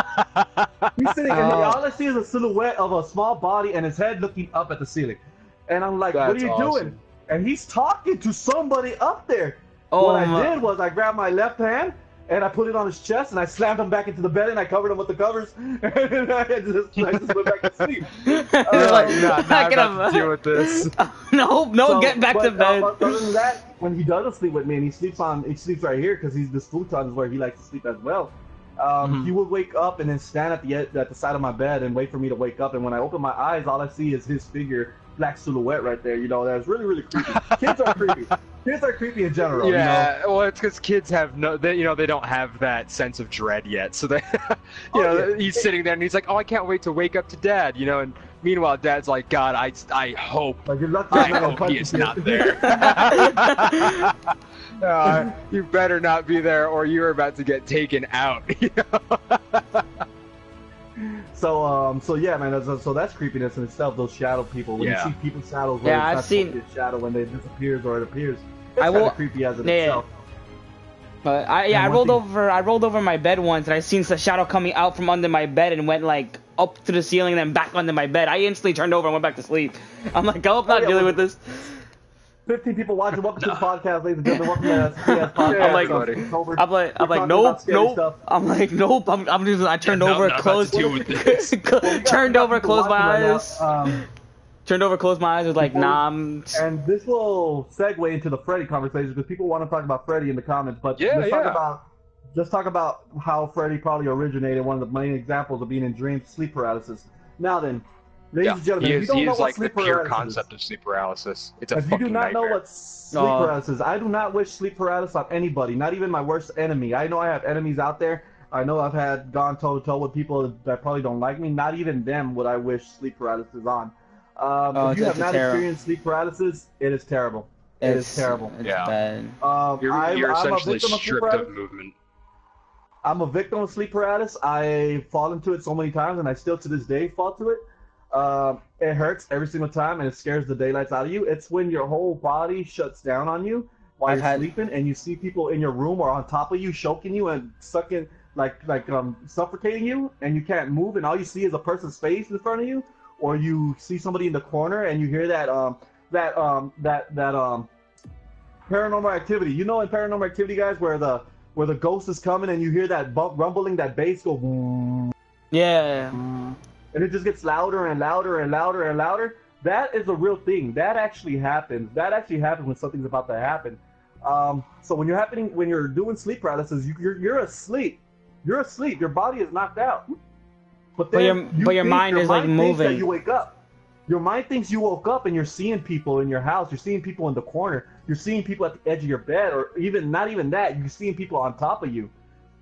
He's sitting, and all I see is a silhouette of a small body and his head looking up at the ceiling. And I'm like, "What are you doing?" And he's talking to somebody up there. What I did was I grabbed my left hand and I put it on his chest and I slammed him back into the bed and I covered him with the covers and I just went back to sleep. Not to deal with this. Get back to bed. Other than that, when he doesn't sleep with me and he sleeps right here because this futon is where he likes to sleep as well. He would wake up and then stand at the side of my bed and wait for me to wake up. And when I open my eyes, all I see is his figure, black silhouette right there. That's really, really creepy. Kids are creepy. Kids are creepy in general. Yeah, well, it's because kids have they don't have that sense of dread yet. So they, he's sitting there and he's like, "Oh, I can't wait to wake up to Dad," And meanwhile, Dad's like, "God, I hope he is not there." You better not be there, or you're about to get taken out. So yeah, man. So that's creepiness in itself. Those shadow people. When you see people's shadows, I've seen a shadow when they disappears or it appears. It's kind of creepy as itself. But I rolled over my bed once and I seen the shadow coming out from under my bed and went like up to the ceiling and then back under my bed. I instantly turned over and went back to sleep. I'm like, I'm not dealing with this. 15 people watching. Welcome to the podcast, ladies and gentlemen. Welcome to the SNTS podcast. I'm like, nope. I'm like, nope. I turned over, closed, turned over, closed my eyes. Turned over, closed my eyes, was like, nah. And this will segue into the Freddy conversation because people want to talk about Freddy in the comments. But let's talk about how Freddy probably originated. One of the main examples of being in dreams, sleep paralysis. Now then, ladies and gentlemen, he is like the pure concept of sleep paralysis. It's a fucking nightmare. If you do not know what sleep paralysis, I do not wish sleep paralysis on anybody, not even my worst enemy. I know I have enemies out there. I know I've gone toe-to-toe with people that probably don't like me. Not even them would I wish sleep paralysis on. If you have not experienced sleep paralysis, it is terrible. It is terrible. It's bad. You're essentially stripped of movement. I'm a victim of sleep paralysis. I fall into it so many times, and I still to this day fall to it. It hurts every single time, and it scares the daylights out of you. It's when your whole body shuts down on you while you're sleeping, and you see people in your room or on top of you, choking you and sucking, suffocating you, and you can't move, and all you see is a person's face in front of you. Or you see somebody in the corner and you hear that paranormal activity. In paranormal activity, guys, where the ghost is coming and you hear that rumbling, that bass go. Yeah. And it just gets louder and louder and louder and louder. That is a real thing. That actually happens. That actually happens when something's about to happen. So when you're doing sleep paralysis, you're asleep. You're asleep. Your body is knocked out. But your mind is like moving. You wake up. Your mind thinks you woke up and you're seeing people in your house. You're seeing people in the corner. You're seeing people at the edge of your bed, or not even that. You're seeing people on top of you.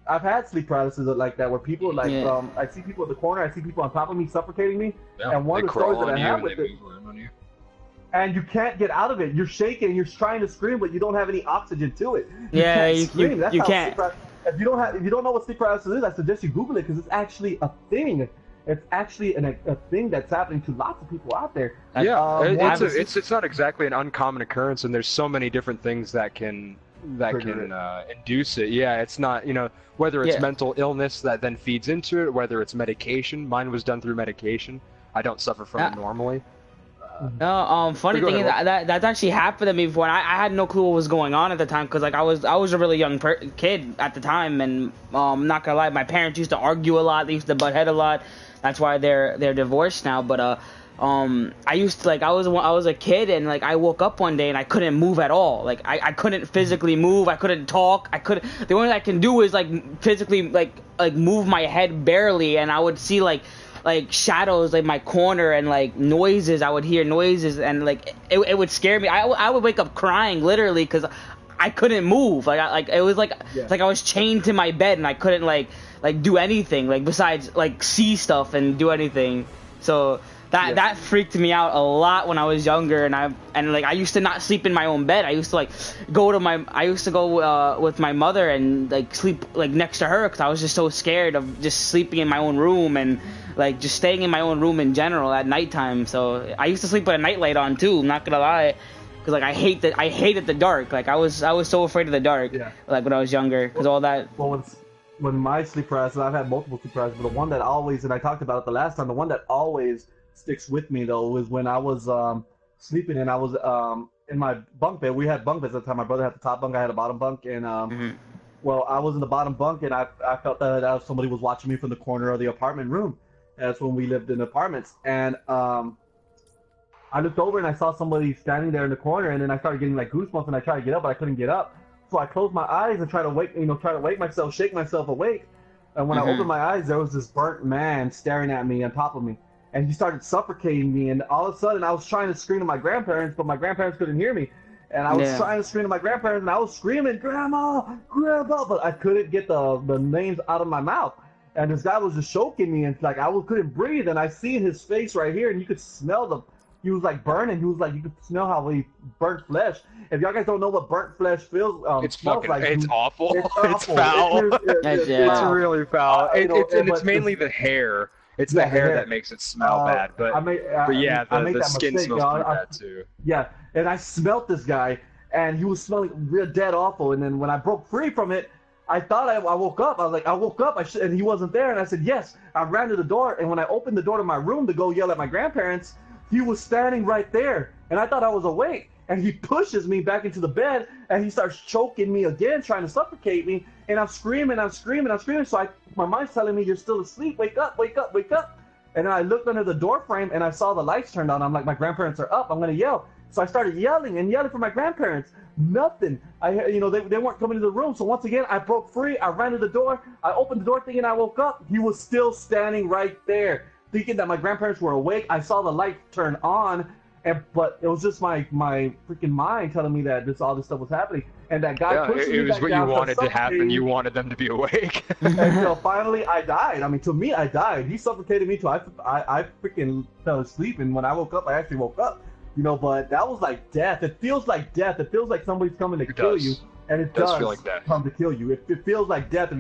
I've had sleep paralysis like that, where people I see people in the corner. I see people on top of me suffocating me. Yeah, and one of the stories that I have with it, and you can't get out of it. You're shaking. You're trying to scream, but you don't have any oxygen to it. You can't. If you don't know what sleep paralysis is, I suggest you Google it because it's actually a thing. It's actually a thing that's happening to lots of people out there. Yeah, it's not exactly an uncommon occurrence, and there's so many different things that can induce it. Yeah, it's not whether it's mental illness that then feeds into it, whether it's medication. Mine was done through medication. I don't suffer from it normally. No, funny thing is that actually happened to me before, and I had no clue what was going on at the time because I was a really young kid at the time, and I'm not gonna lie, my parents used to argue a lot, they used to butt head a lot. That's why they're divorced now. But I used to, like, I was a kid, and like I woke up one day and I couldn't move at all. Like I couldn't physically move. I couldn't talk. The only thing I can do is like physically like move my head barely, and I would see like shadows like my corner, and like noises. I would hear noises, and like it would scare me. I would wake up crying literally because I couldn't move. It was like I was chained to my bed and I couldn't like do anything like besides like see stuff and do anything. So that freaked me out a lot when I was younger, and I used to not sleep in my own bed. I used to go with my mother and like sleep like next to her because I was just so scared of just sleeping in my own room and like just staying in my own room in general at nighttime. So I used to sleep with a nightlight on too. I'm not gonna lie. Cause like I hated the dark. Like I was so afraid of the dark. Yeah. Like when I was younger, cause all that. Well, when my sleep paralysis, I've had multiple sleep paralysis, but the one that always, and I talked about it the last time, the one that always sticks with me though was when I was sleeping and I was in my bunk bed. We had bunk beds at the time. My brother had the top bunk, I had a bottom bunk, and well, I was in the bottom bunk, and I felt that somebody was watching me from the corner of the apartment room. That's when we lived in apartments, and I looked over and I saw somebody standing there in the corner, and then I started getting like goosebumps, and I tried to get up, but I couldn't get up. So I closed my eyes and tried to wake myself, shake myself awake. And when I opened my eyes, there was this burnt man staring at me on top of me, and he started suffocating me. And all of a sudden, I was trying to scream to my grandparents, but my grandparents couldn't hear me. And I was trying to scream to my grandparents, and I was screaming, "Grandma, Grandpa!" But I couldn't get the names out of my mouth. And this guy was just choking me, and like I couldn't breathe. And I see his face right here, and you could smell he was like burning. He was like, you could smell how he burnt flesh. If y'all guys don't know what burnt flesh feels, it's fucking, like, it's awful. It's foul. It's really foul. It's mainly the hair. It's the hair that makes it smell bad. But yeah, the skin smells pretty bad too. Yeah, and I smelt this guy, and he was smelling real dead awful. And then when I broke free from it, I thought I woke up. I was like, I woke up, and he wasn't there. And I said, yes. I ran to the door, and when I opened the door to my room to go yell at my grandparents, he was standing right there, and I thought I was awake. And he pushes me back into the bed, and he starts choking me again, trying to suffocate me. And I'm screaming. So my mind's telling me, you're still asleep. Wake up, wake up, wake up. And then I looked under the door frame, and I saw the lights turned on. I'm like, my grandparents are up. I'm going to yell. So I started yelling for my grandparents. Nothing. They weren't coming to the room. So once again, I broke free. I ran to the door. I opened the door thinking I woke up. He was still standing right there, thinking that my grandparents were awake. I saw the light turn on, but it was just my freaking mind telling me that all this stuff was happening. And that guy pushed me. It was what you wanted to happen. You wanted them to be awake. Until finally I died. I mean, to me, I died. He suffocated me too. I freaking fell asleep, and when I woke up, I actually woke up. But that was like death. It feels like death. It feels like somebody's coming to kill you, and it does feel like death. Come to kill you. It feels like death.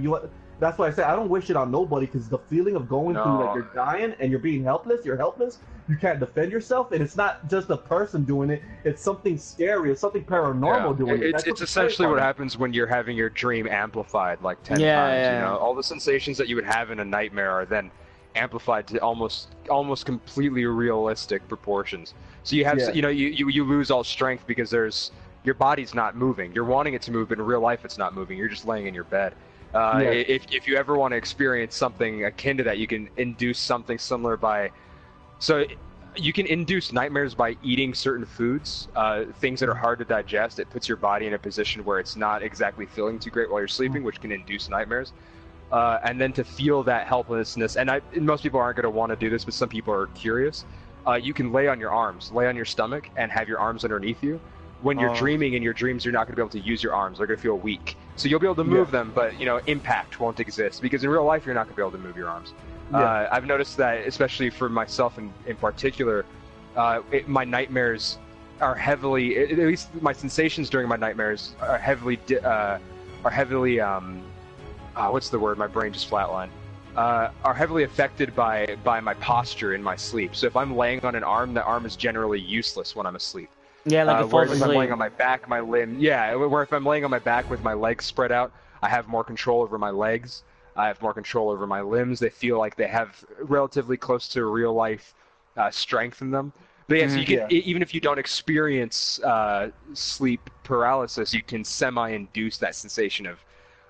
That's why I say I don't wish it on nobody, because the feeling of going through, like, you're dying and you're being helpless, you're helpless, you can't defend yourself, and it's not just a person doing it, it's something scary, it's something paranormal doing it. It's essentially what happens when you're having your dream amplified like 10 times. All the sensations that you would have in a nightmare are then amplified to almost completely realistic proportions. So you have you lose all strength because your body's not moving. You're wanting it to move, but in real life it's not moving. You're just laying in your bed. If you ever want to experience something akin to that, you can induce something similar you can induce nightmares by eating certain foods, things that are hard to digest. It puts your body in a position where it's not exactly feeling too great while you're sleeping, which can induce nightmares. And then to feel that helplessness, and most people aren't going to want to do this, but some people are curious. You can lay on your stomach, and have your arms underneath you. When you're dreaming in your dreams, you're not going to be able to use your arms. They're going to feel weak. So you'll be able to move them, but impact won't exist, because in real life you're not going to be able to move your arms. I've noticed that, especially for myself in particular, my nightmares are heavily, at least my sensations during my nightmares are heavily, what's the word? My brain just flatlined. Are heavily affected by my posture in my sleep. So if I'm laying on an arm, the arm is generally useless when I'm asleep. Yeah, like if I'm laying on my back, my limb. Yeah, where if I'm laying on my back with my legs spread out, I have more control over my legs. I have more control over my limbs. They feel like they have relatively close to real life strength in them. But yeah, so you can, even if you don't experience sleep paralysis, you can semi-induce that sensation of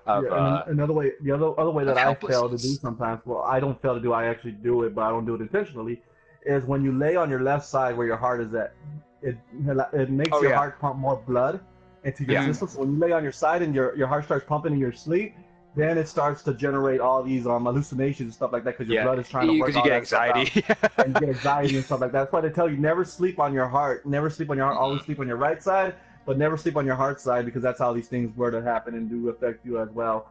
another way. The other way that I fail to do sometimes. Well, I don't fail to do. I actually do it, but I don't do it intentionally. is when you lay on your left side where your heart is at. It makes your heart pump more blood into your system. So when you lay on your side and your heart starts pumping in your sleep, then it starts to generate all these hallucinations and stuff like that because your blood is trying to work. Because you get anxiety. And you get anxiety and stuff like that. That's why they tell you never sleep on your heart. Never sleep on your heart. Always sleep on your right side, but never sleep on your heart side because that's how these things were to happen and do affect you as well.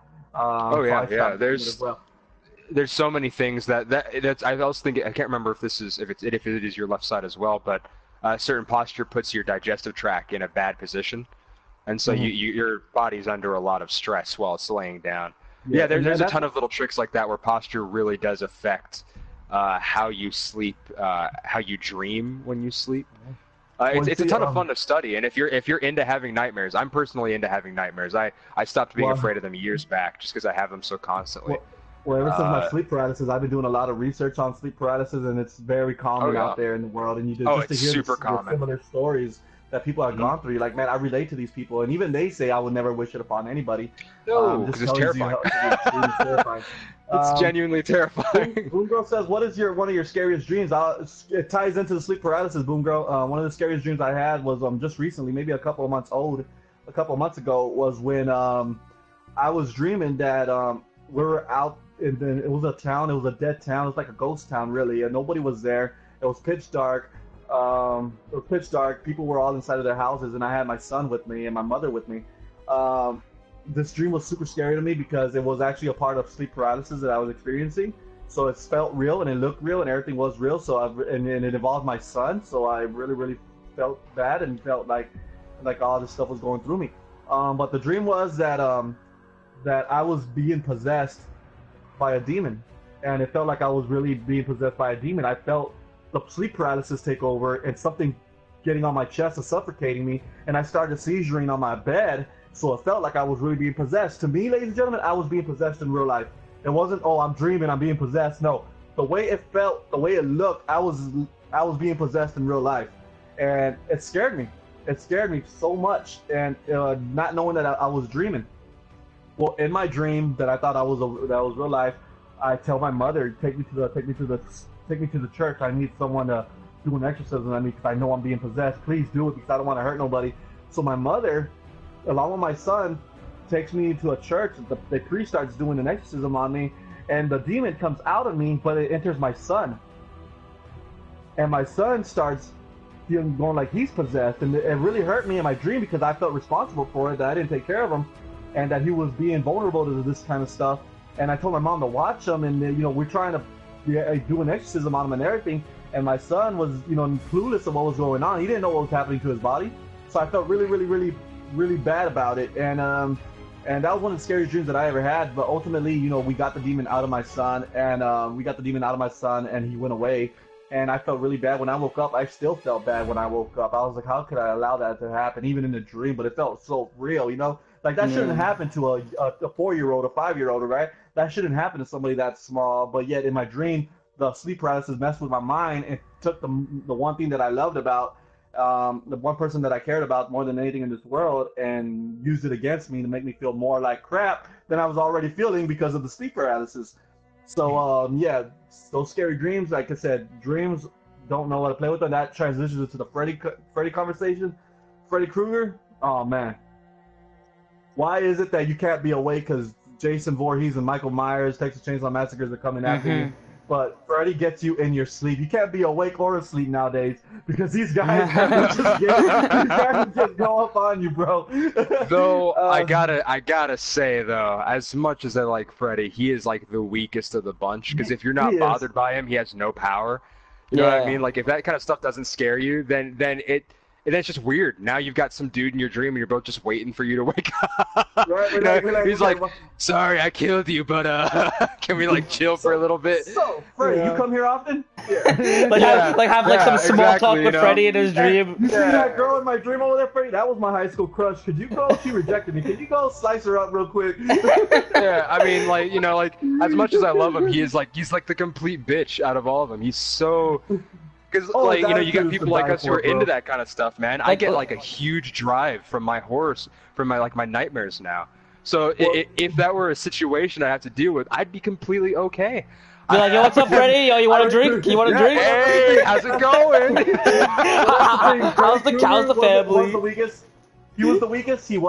There's so many things that's. I was thinking. I can't remember if it is your left side as well, but a certain posture puts your digestive tract in a bad position, and so your body's under a lot of stress while it's laying down. There's a ton of little tricks like that where posture really does affect how you sleep, how you dream when you sleep. It's a ton of fun to study, and if you're into having nightmares, I'm personally into having nightmares. I stopped being afraid of them years back just because I have them so constantly. Well, ever since my sleep paralysis, I've been doing a lot of research on sleep paralysis, and it's very common out there in the world. And you just to hear the similar stories that people have gone through, you're like, man, I relate to these people, and even they say I would never wish it upon anybody. No, because it's terrifying. It's genuinely terrifying. Boom Girl says, "What is one of your scariest dreams?" It ties into the sleep paralysis. Boom Girl, one of the scariest dreams I had was just recently, maybe a couple of months ago, was when I was dreaming that we were out. It was a town. It was a dead town. It was like a ghost town, really, and nobody was there. It was pitch dark. People were all inside of their houses, and I had my son with me and my mother with me. This dream was super scary to me because it was actually a part of sleep paralysis that I was experiencing. So it felt real and it looked real and everything was real. So and it involved my son. So I really, really felt bad and felt like all this stuff was going through me. But the dream was that I was being possessed by a demon, and it felt like I was really being possessed by a demon. I felt the sleep paralysis take over and something getting on my chest and suffocating me, and I started seizuring on my bed, so it felt like I was really being possessed. To me, ladies and gentlemen, I was being possessed in real life. It wasn't, oh, I'm dreaming, I'm being possessed. No, the way it felt, the way it looked, I was being possessed in real life, and it scared me. It scared me so much, and not knowing that I was dreaming. Well, in my dream that I thought that was real life, I tell my mother, take me to the church. I need someone to do an exorcism on me because I know I'm being possessed. Please do it because I don't want to hurt nobody. So my mother, along with my son, takes me to a church. The priest starts doing an exorcism on me, and the demon comes out of me, but it enters my son. And my son starts going like he's possessed, and it really hurt me in my dream because I felt responsible for it, that I didn't take care of him, and that he was being vulnerable to this kind of stuff. And I told my mom to watch him, and we're trying to do an exorcism on him and everything. And my son was, clueless of what was going on. He didn't know what was happening to his body. So I felt really, really, really, really bad about it. And that was one of the scariest dreams that I ever had. But ultimately, we got the demon out of my son, and he went away. And I felt really bad when I woke up. I still felt bad when I woke up. I was like, how could I allow that to happen, even in a dream? But it felt so real, Like, that shouldn't happen to a 4-year-old, a 5-year-old, right? That shouldn't happen to somebody that small. But yet, in my dream, the sleep paralysis messed with my mind and took the one thing that I loved about, the one person that I cared about more than anything in this world, and used it against me to make me feel more like crap than I was already feeling because of the sleep paralysis. So, those scary dreams, like I said, dreams don't know how to play with them. That transitions into the Freddy conversation. Freddy Krueger, oh, man. Why is it that you can't be awake because Jason Voorhees and Michael Myers, Texas Chainsaw Massacres are coming after you, but Freddy gets you in your sleep? You can't be awake or asleep nowadays because these guys just go up on you, bro. Though I gotta say though, as much as I like Freddy, he is like the weakest of the bunch. Because if you're not bothered by him, he has no power. You know what I mean? Like if that kind of stuff doesn't scare you, then it's just weird. Now you've got some dude in your dream and you're both just waiting for you to wake up. Right, he's like, sorry, I killed you, but can we chill for a little bit? So, Freddy, you come here often? Yeah. have some small talk with Freddy in his dream. You see that girl in my dream over there, Freddy? That was my high school crush. Could you go? She rejected me. Could you go slice her up real quick? Yeah, I mean, as much as I love him, he's like the complete bitch out of all of them. He's so... Because, you got people like us who are into that kind of stuff, man. I get, a huge drive from my my nightmares now. So if that were a situation I have to deal with, I'd be completely okay. Be like, yo, what's up, Freddy? Yo, you want a drink? You want a drink? Hey, how's it going? how's the family? He was the weakest. He was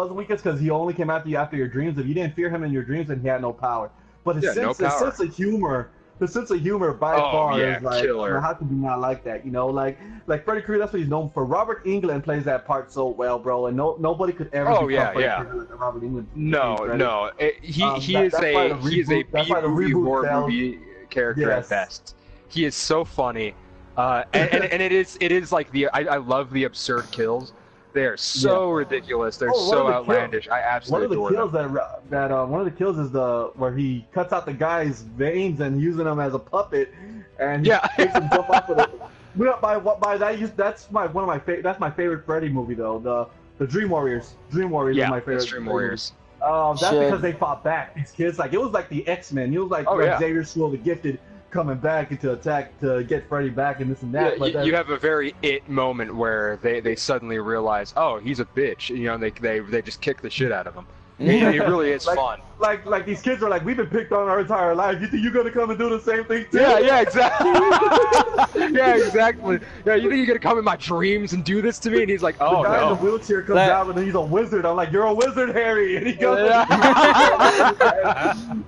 the weakest because he only came after you after your dreams. If you didn't fear him in your dreams, then he had no power. But his sense of humor. The sense of humor by far is like, killer. How could you not like that? You know, like Freddy Krueger, that's what he's known for. Robert Englund plays that part so well, bro, and nobody could ever become Freddy Krueger like Robert Englund. No. He is a B-horror movie character at best. He is so funny, and it is like I love the absurd kills. They are so ridiculous. They're so outlandish. I absolutely adore them. One of the kills is where he cuts out the guy's veins and using them as a puppet, and he makes him jump off of it. That's my favorite Freddy movie though. The Dream Warriors. Dream Warriors is my favorite. Dream Warriors. That's because they fought back. These kids, like it was like the X-Men. It was like Xavier School, the Gifted, coming back to attack to get Freddy back and this and that. Yeah, you have a very It moment where they suddenly realize, oh, he's a bitch. You know, and they just kick the shit out of him. It really is fun. Like these kids are like, we've been picked on our entire life. You think you're gonna come and do the same thing too? Yeah, exactly. Exactly. Yeah, you think you're gonna come in my dreams and do this to me? And he's like, oh, the guy in the wheelchair comes out and he's a wizard. I'm like, you're a wizard, Harry. And he goes.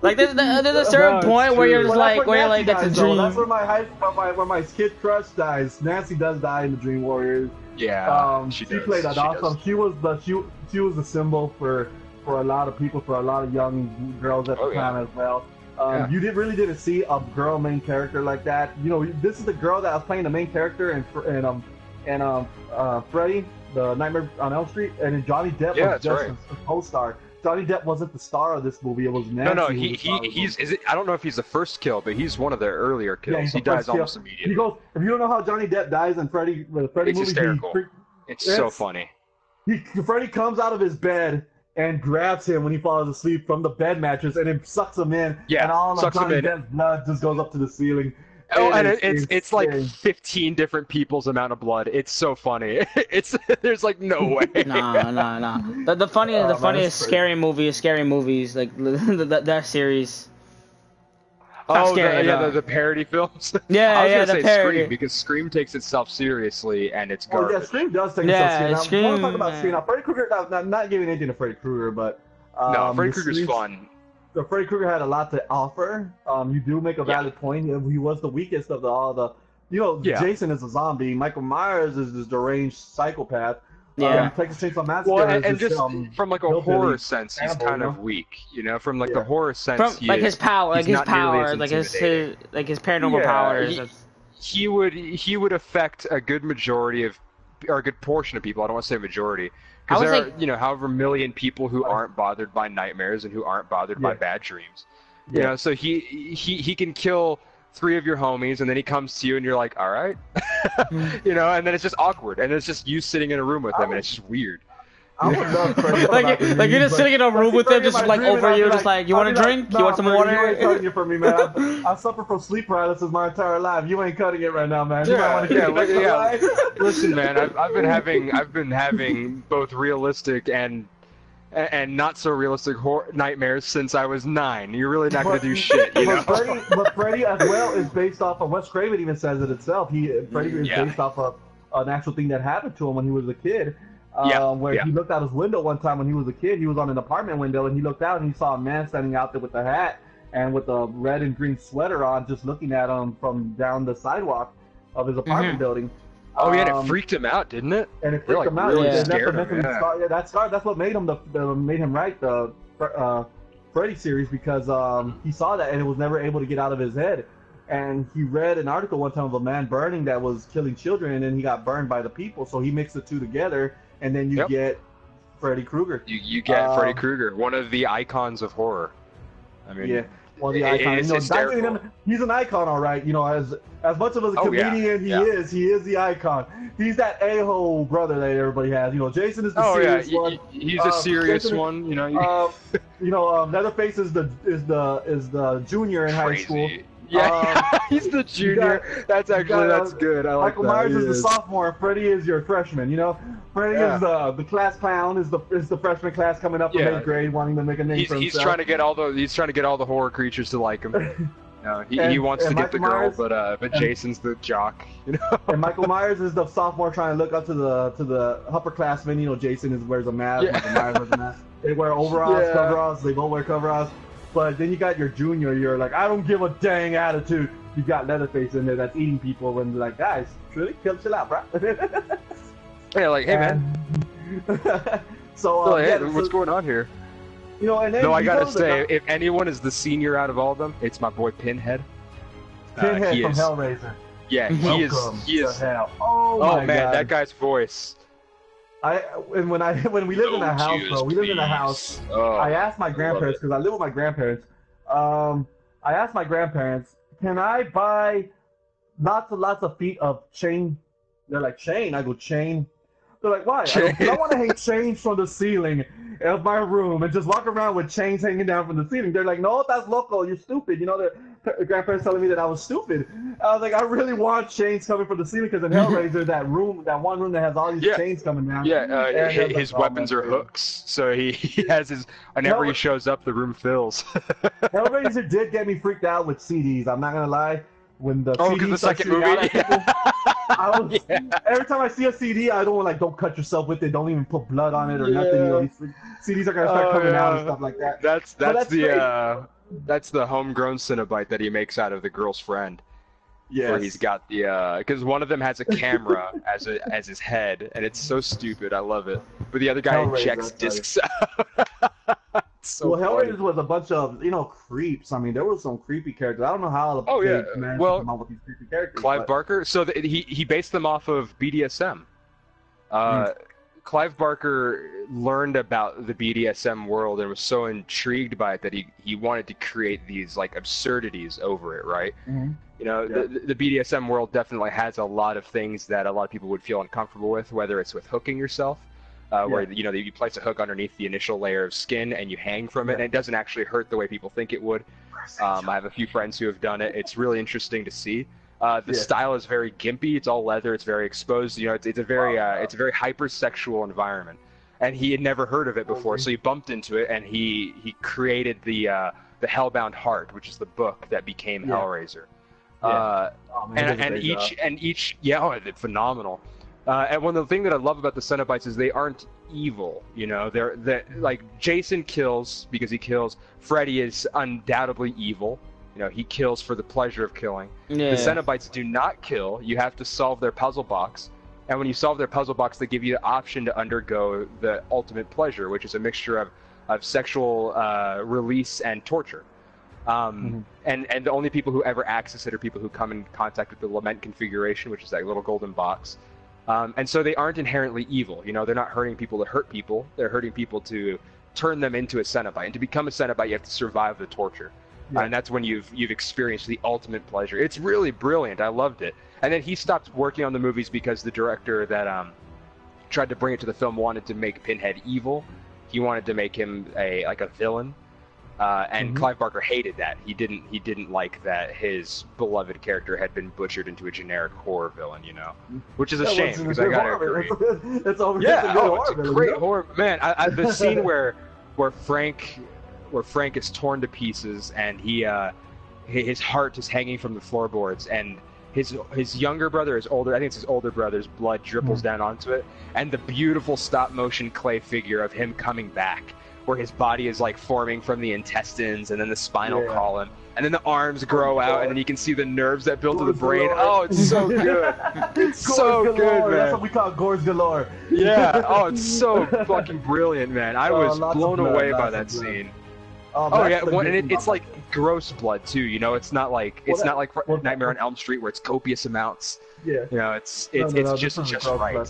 Like there's a certain point where you're just like, that's a dream. That's where my kid crush dies. Nancy does die in the Dream Warriors. Yeah. She played that awesome. She was the symbol for a lot of people, for a lot of young girls at the time as well. You didn't see a girl main character like that. You know, this is the girl that was playing the main character in Freddy, the Nightmare on Elm Street, and then Johnny Depp was just a co-star. Johnny Depp wasn't the star of this movie. It was Nancy. No, he's. I don't know if he's the first kill, but he's one of the earlier kills. Yeah, he dies almost immediately. He goes. If you don't know how Johnny Depp dies in Freddy movie, hysterical. It's so funny. Freddy comes out of his bed and grabs him when he falls asleep from the bed mattress, and then sucks him in. Yeah, and all of Johnny Depp's blood just goes up to the ceiling. Oh, and it's like 15 different people's amount of blood. It's so funny. There's like no way. Nah. The funniest scary movies like that series. The parody films. Yeah, I was gonna the say parody. Scream, because Scream takes itself seriously and it's garbage. Oh yeah, Scream does take itself seriously. Scream. I want to talk about Scream. Now, Freddy Krueger, not giving anything to Freddy Krueger, but no, Freddy Krueger's fun. So Freddy Krueger had a lot to offer. You do make a valid point. He was the weakest of all the. Jason is a zombie. Michael Myers is this deranged psychopath. Texas Chainsaw Massacre. And just from like a horror sense, he's kind of weak. You know, from like the horror sense, his power, like his paranormal powers. He would affect a good majority of, or a good portion of people. I don't want to say majority. Because there are, however million people who aren't bothered by nightmares and who aren't bothered by bad dreams. You know, so he can kill 3 of your homies, and then he comes to you, and you're like, all right, and then it's just awkward, and it's just you sitting in a room with him, and it's just weird. I would love Freddy. like you're just sitting in a room with him, just like over you, just like, you want a drink? You want some water? You ain't cutting it for me, man. I suffer from sleep paralysis my entire life. You ain't cutting it right now, man. Listen, man, I've been having both realistic and not so realistic nightmares since I was 9. You're really not gonna do shit, But Freddy as well is based off of Wes Craven even says it itself. Freddy is based off of an actual thing that happened to him when he was a kid. He looked out his window one time when he was a kid. He was on an apartment window, and he looked out and he saw a man standing out there with a hat and with a red and green sweater on, just looking at him from down the sidewalk of his apartment building. Oh yeah, and it freaked him out, didn't it? And it freaked him out. Really That's what made him write the Freddy series, because he saw that and it was never able to get out of his head. And he read an article one time of a man burning that was killing children, and then he got burned by the people. So he mixed the two together, and then you get Freddy Krueger. You get Freddy Krueger, one of the icons of horror. I mean, the icon. He's an icon, all right. As much of a comedian he is the icon. He's that a-hole brother that everybody has. Jason is the serious one. He's a serious one. Leatherface is the junior in high school. Yeah, he's the junior. That's good. I like Michael Myers is the sophomore, and Freddy is your freshman. Freddy is the class clown. Is the freshman class coming up from 8th grade, wanting to make a name for himself. He's trying to get all the horror creatures to like him. No, he wants to get the girl, Myers, but Jason's the jock, you know. And Michael Myers is the sophomore trying to look up to the upperclassmen. You know, Jason wears a mask. Yeah. Michael Myers wears a mask. They wear overalls, coveralls. They both wear coveralls. But then you got your junior. You're like, I don't give a dang attitude. You got Leatherface in there that's eating people. When they're like, guys, really chill out, bro. Yeah, like, hey man. So hey, what's going on here? You know, and then I gotta say, if anyone is the senior out of all of them, it's my boy Pinhead. Pinhead from Hellraiser. Yeah, he is. Hell. Oh my man, God. that guy's voice. When we lived in a house, bro, we lived in a house. I asked my grandparents, because I live with my grandparents. I asked my grandparents, can I buy lots of feet of chain? They're like, chain? I go, chain? They're like, why? I want to hang chains from the ceiling of my room and just walk around with chains hanging down from the ceiling. They're like, no, that's local. You're stupid. You know, the grandparents telling me that I was stupid. I was like, I really want chains coming from the ceiling because in Hellraiser, that one room that has all these chains coming down. Yeah, his weapons are hooks. So he has his. Whenever he shows up, the room fills. Hellraiser did get me freaked out with CDs. I'm not gonna lie. When the because the second movie. Every time I see a CD, I don't cut yourself with it. Don't even put blood on it or nothing. You know, these CDs are gonna start coming out and stuff like that. That's the homegrown Cenobite that he makes out of the girl's friend. Yeah, where he's got the because one of them has a camera as his head, and it's so stupid. I love it. But the other guy injects discs out. So Hellraiser was a bunch of creeps. I mean, there was some creepy characters. I don't know how they managed to come up with these creepy characters. Clive Barker. So he based them off of BDSM. Clive Barker learned about the BDSM world and was so intrigued by it that he wanted to create these like absurdities over it, right? Mm-hmm. You know, the BDSM world definitely has a lot of things that a lot of people would feel uncomfortable with, whether it's with hooking yourself. Where you place a hook underneath the initial layer of skin and you hang from it, and it doesn't actually hurt the way people think it would. I have a few friends who have done it. It's really interesting to see. The style is very gimpy. It's all leather. It's very exposed. You know, it's a very hypersexual environment, and he had never heard of it before. So he bumped into it, and he created the Hellbound Heart, which is the book that became Hellraiser. It's phenomenal. And one of the things that I love about the Cenobites is they aren't evil. You know, they're like Jason kills because he kills. Freddy is undoubtedly evil. You know, he kills for the pleasure of killing. The Cenobites do not kill. You have to solve their puzzle box, and when you solve their puzzle box, they give you the option to undergo the ultimate pleasure, which is a mixture of sexual release and torture. And the only people who ever access it are people who come in contact with the lament configuration, which is that little golden box. And so they aren't inherently evil. You know, they're not hurting people to hurt people. They're hurting people to turn them into a Cenobite. And to become a Cenobite, you have to survive the torture. And that's when you've experienced the ultimate pleasure. It's really brilliant. I loved it. And then he stopped working on the movies because the director that tried to bring it to the film wanted to make Pinhead evil. He wanted to make him a villain. And Clive Barker hated that. He didn't like that his beloved character had been butchered into a generic horror villain, you know, which is a shame because I gotta agree. It's a great horror. Man, the scene where Frank is torn to pieces and his heart is hanging from the floorboards and his younger brother, I think it's his older brother's blood dripples down onto it, and the beautiful stop motion clay figure of him coming back, where his body is like forming from the intestines and then the spinal column, and then the arms grow out, and then you can see the nerves that build to the brain. Oh, it's so good. It's so good, man. That's what we call Gores Galore. Yeah. Oh, it's so fucking brilliant, man. I was blown away by that scene. It's like gross blood too. You know, it's not like Nightmare on Elm Street where it's copious amounts. Yeah. You know, it's just right.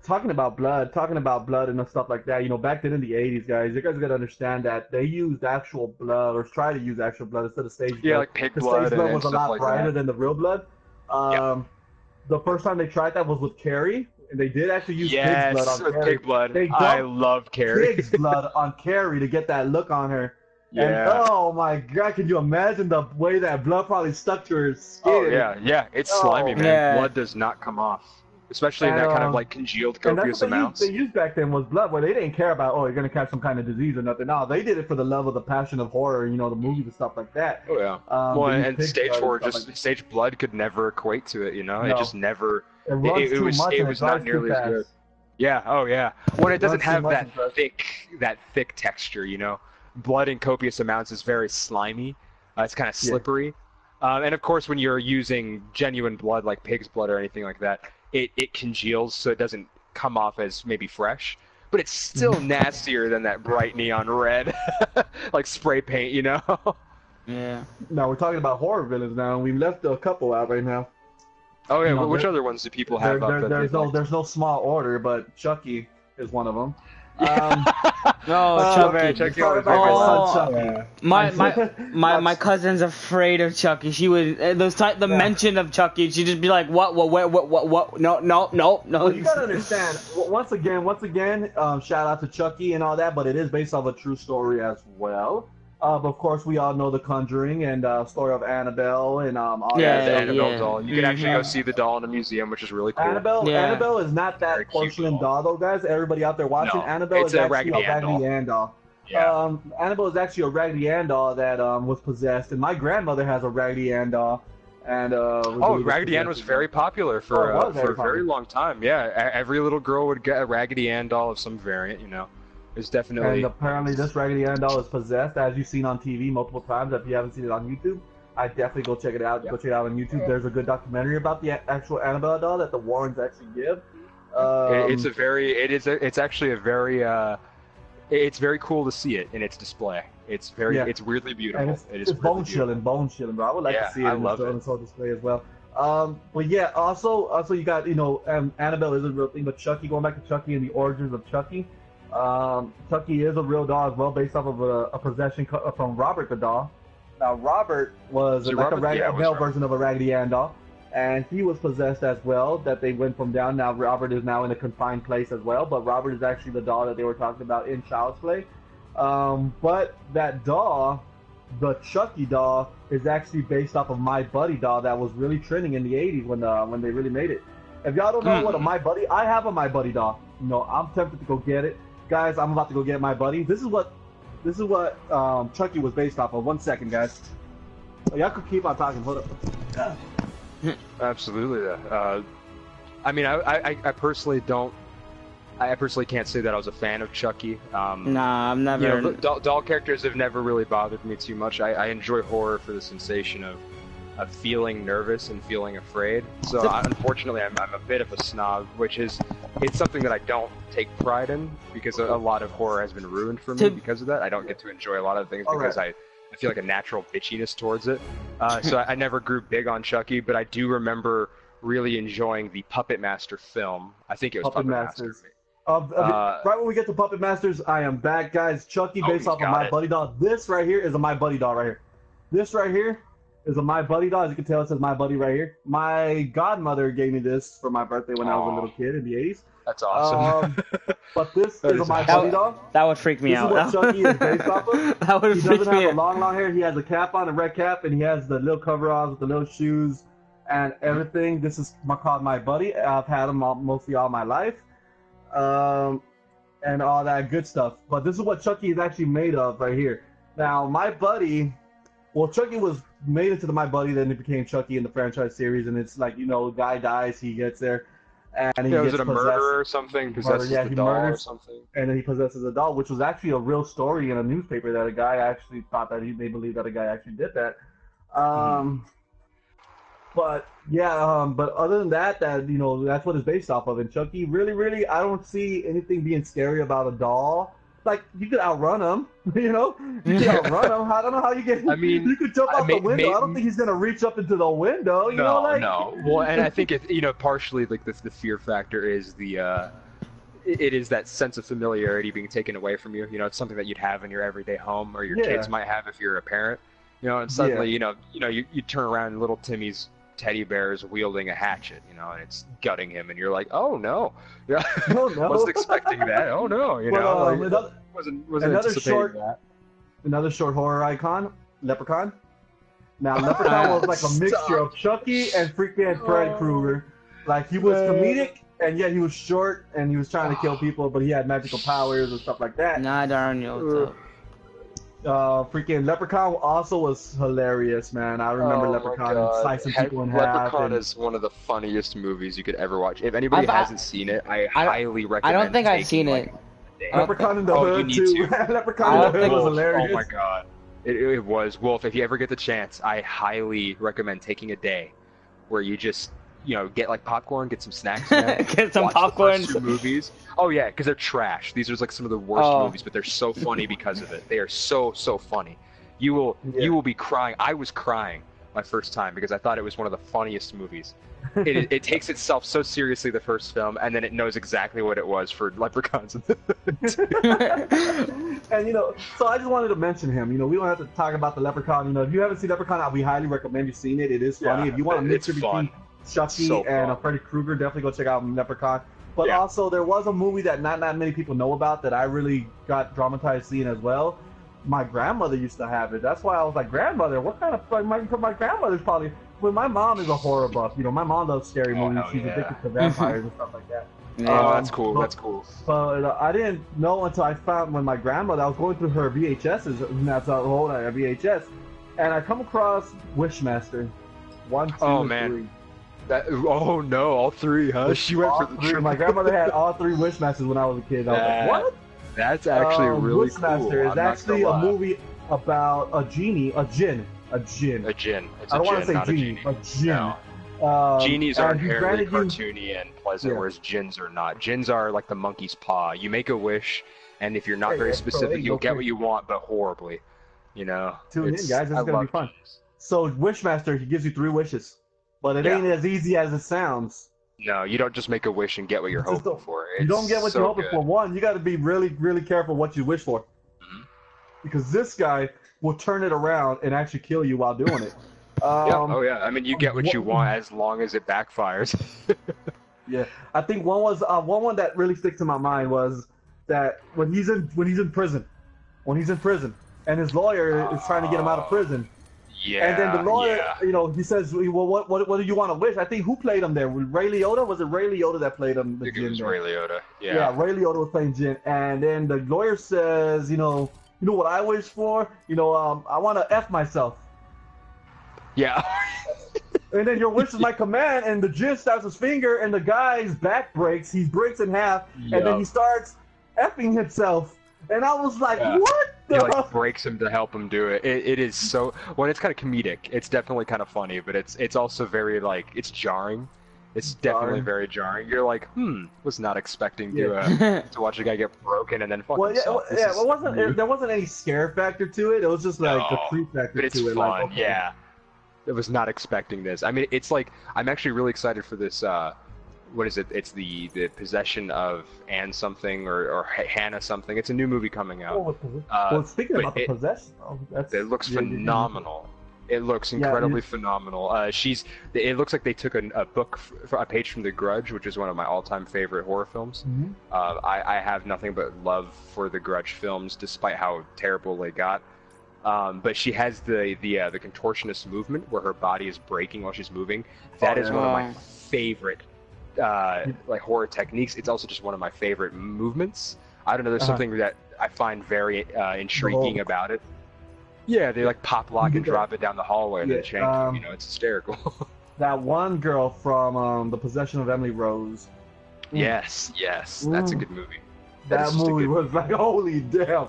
Talking about blood and stuff like that, you know, back then in the 80s, guys, you guys got to understand that they used actual blood, or try to use actual blood instead of stage blood. Yeah, like pig blood. Stage blood was a lot brighter than the real blood. The first time they tried that was with Carrie, and they did actually use pig's blood on Carrie. Pig blood. I love Carrie. Pig's blood on Carrie to get that look on her. Yeah. And, oh my God, can you imagine the way that blood probably stuck to her skin? Oh, yeah. It's slimy, man. Blood does not come off. especially in that kind of like congealed copious amounts. They used back then was blood, where they didn't care about, oh, you're gonna catch some kind of disease or nothing. No, they did it for the love of the passion of horror, the movies and stuff like that. Oh yeah. Well, and stage horror, stage blood could never equate to it. No. It just never. It was not nearly as good. Yeah. Oh yeah. When it doesn't have that thick texture, blood in copious amounts is very slimy. It's kind of slippery. And of course, when you're using genuine blood like pig's blood or anything like that, it congeals, so it doesn't come off as maybe fresh, but it's still nastier than that bright neon red, like spray paint, Yeah. Now we're talking about horror villains now, and we left a couple out right now. Oh yeah, which other ones do people have up? There's no small order, but Chucky is one of them. Chucky. My cousin's afraid of Chucky. She would the mention of Chucky, she'd just be like, what, no. Well, you gotta understand. Once again, shout out to Chucky and all that, but it is based off a true story as well. But of course, we all know The Conjuring and story of Annabelle and all that. Yeah, the Annabelle doll. You can actually go see the doll in a museum, which is really cool. Annabelle is not that porcelain doll, though, guys. Everybody out there watching, Annabelle is actually a Raggedy Ann doll. Yeah. Annabelle is actually a Raggedy Ann doll that was possessed, and my grandmother has a Raggedy Ann doll. And Raggedy Ann was very popular for a very long time. Yeah, every little girl would get a Raggedy Ann doll of some variant, It's definitely. And apparently, this Raggedy Ann doll is possessed, as you've seen on TV multiple times. If you haven't seen it on YouTube, I definitely go check it out. Go check it out on YouTube. There's a good documentary about the actual Annabelle doll that the Warrens actually give. It's very cool to see it in its display. It's weirdly beautiful. It's bone chilling, bro. I would like to see it in its whole display as well. But yeah, also you got Annabelle is a real thing, but Chucky, going back to Chucky and the origins of Chucky. Chucky is a real doll as well, based off of a possession from Robert the doll. Now Robert was a male version of a Raggedy Ann doll, and he was possessed as well. That they went from down. Now Robert is now in a confined place as well, but Robert is actually the doll that they were talking about in Child's Play. But that doll, the Chucky doll, is actually based off of My Buddy doll that was really trending in the 80s when they really made it. If y'all don't know what a My Buddy, I have a My Buddy doll. I'm tempted to go get it. Guys, I'm about to go get My Buddy. This is what Chucky was based off of. 1 second, guys. Y'all could keep on talking. Hold up. Absolutely. I mean, I personally don't. I personally can't say that I was a fan of Chucky. Nah, I'm never. Doll characters have never really bothered me too much. I enjoy horror for the sensation of feeling nervous and feeling afraid. So unfortunately, I'm a bit of a snob, it's something that I don't take pride in, because a lot of horror has been ruined for me because of that. I don't get to enjoy a lot of things because I feel like a natural bitchiness towards it. So I never grew big on Chucky, but I do remember really enjoying the Puppet Master film. I think it was Puppet Master. Right when we get to Puppet Masters, I am back, guys. Chucky, based off of My Buddy doll. This right here is a My Buddy doll right here. This right here is a My Buddy doll. As you can tell, it says My Buddy right here. My godmother gave me this for my birthday when I was a little kid in the 80s. That's awesome. But this is a My Buddy doll. That would freak me out. This is what Chucky is based off of. That would freak me out. He doesn't have a long hair. He has a cap on, a red cap, and he has the little coveralls with the little shoes and everything. This is called My Buddy. I've had him mostly all my life. And all that good stuff. But this is what Chucky is actually made of right here. Now, My Buddy, Chucky was made into the My Buddy, then it became Chucky in the franchise series, and it's like, guy dies, he gets there, and he gets was it a murderer or something? Possesses the doll or something? And then he possesses a doll, which was actually a real story in a newspaper that a guy actually thought that they believed that a guy actually did that. But yeah, but other than that, that's what it's based off of. And Chucky, really, I don't see anything being scary about a doll. Like, you could outrun him, you could outrun him. I don't know how you get. I mean, you could jump out the window. I don't think he's gonna reach up into the window. No. Well, and I think partially like the fear factor is it is that sense of familiarity being taken away from you. It's something that you'd have in your everyday home, or your kids might have if you're a parent. And suddenly, you turn around and little Timmy's teddy bear is wielding a hatchet, and it's gutting him, and you're like, oh no, wasn't expecting that. Oh no, wasn't anticipating that. Another short horror icon, Leprechaun. Now Leprechaun was like a mixture of Chucky and freaking Fred Krueger. Like he was comedic, and yet he was short, and he was trying to kill people, but he had magical powers and stuff like that. Nah, darn you. Freaking Leprechaun also was hilarious, man. I remember Leprechaun slicing people in half. Leprechaun is one of the funniest movies you could ever watch. If anybody hasn't seen it, I highly recommend. I don't think I've seen it. Leprechaun in the Hood too. Leprechaun in the Hood was hilarious. Oh my god, it was. Wolf, if you ever get the chance, I highly recommend taking a day where you just get like popcorn, get some snacks, get some popcorn. The first 2 movies. Oh yeah, because they're trash. These are like some of the worst movies, but they're so funny because of it. They are so funny. You will be crying. I was crying my first time because I thought it was one of the funniest movies. It takes itself so seriously the first film, and then it knows exactly what it was for Leprechauns. And so I just wanted to mention him. We don't have to talk about the Leprechaun. If you haven't seen Leprechaun, we highly recommend you seeing it. It is funny. If you want a mixture between Chucky and Freddy Krueger, definitely go check out Leprechaun. But also, there was a movie that not many people know about that I really got traumatized seeing as well. My grandmother used to have it. That's why I was like, grandmother, what kind of... My grandmother's probably... Well, my mom is a horror buff. My mom loves scary movies. She's addicted to vampires and stuff like that. Oh, that's cool. That's cool. But I didn't know until I found when my grandmother... I was going through her VHSs, and that's how old I have VHS. And I come across Wishmaster. 1, 2, and 3. Oh no, all 3, huh? She went for the 3. My grandmother had all 3 Wishmasters when I was a kid. I was like, what? That's actually really cool. Wishmaster is actually a movie about a genie, a djinn. It's a djinn, I don't want to say genie, a djinn. No. Genies are inherently cartoony and pleasant, whereas djinns are not. Djinns are like the monkey's paw. You make a wish, and if you're not very specific, you'll get what you want, but horribly. Tune in, guys. This is gonna be fun. So Wishmaster, he gives you 3 wishes. But it ain't as easy as it sounds. No, you don't just make a wish and get what you're hoping for. You don't get what you're hoping for. One, you got to be really, really careful what you wish for. Mm-hmm. Because this guy will turn it around and actually kill you while doing it. I mean, you get what you want as long as it backfires. Yeah, I think one that really sticks in my mind was that when he's in prison, and his lawyer is trying to get him out of prison. Yeah. And then the lawyer, he says, "Well, what do you want to wish?" I think who played him there? Was Ray Liotta? Was it Ray Liotta that played him? I think it was Ray Liotta. Yeah. Yeah, Ray Liotta was playing Jin, and then the lawyer says, "You know what I wish for? I want to F myself." Yeah. And then your wish is my command, and the Jin stabs his finger, and the guy's back breaks. He breaks in half, and then he starts effing himself. And I was like, what the? He breaks him to help him do it. It is so... Well, it's kind of comedic. It's definitely kind of funny, but it's also very, it's jarring. It's definitely very jarring. You're like, was not expecting to watch a guy get broken and then fuck himself. There wasn't any scare factor to it. It was just like a creep factor to it. But it's fun, yeah. I was not expecting this. I mean, it's like, I'm actually really excited for this, what is it? It's the possession of Anne something or Hannah something. It's a new movie coming out. Speaking about the possession, it looks phenomenal. It looks incredibly phenomenal. It looks like they took a page from The Grudge, which is one of my all-time favorite horror films. Mm-hmm. I have nothing but love for the Grudge films, despite how terrible they got. But she has the contortionist movement where her body is breaking while she's moving. That is one of my favorite horror techniques. It's also just one of my favorite movements. I don't know. There's something that I find very intriguing about it. Yeah, they pop lock and drop it down the hallway and then shank you. It's hysterical. That one girl from The Possession of Emily Rose. Yes, that's a good movie. That movie was like, holy damn.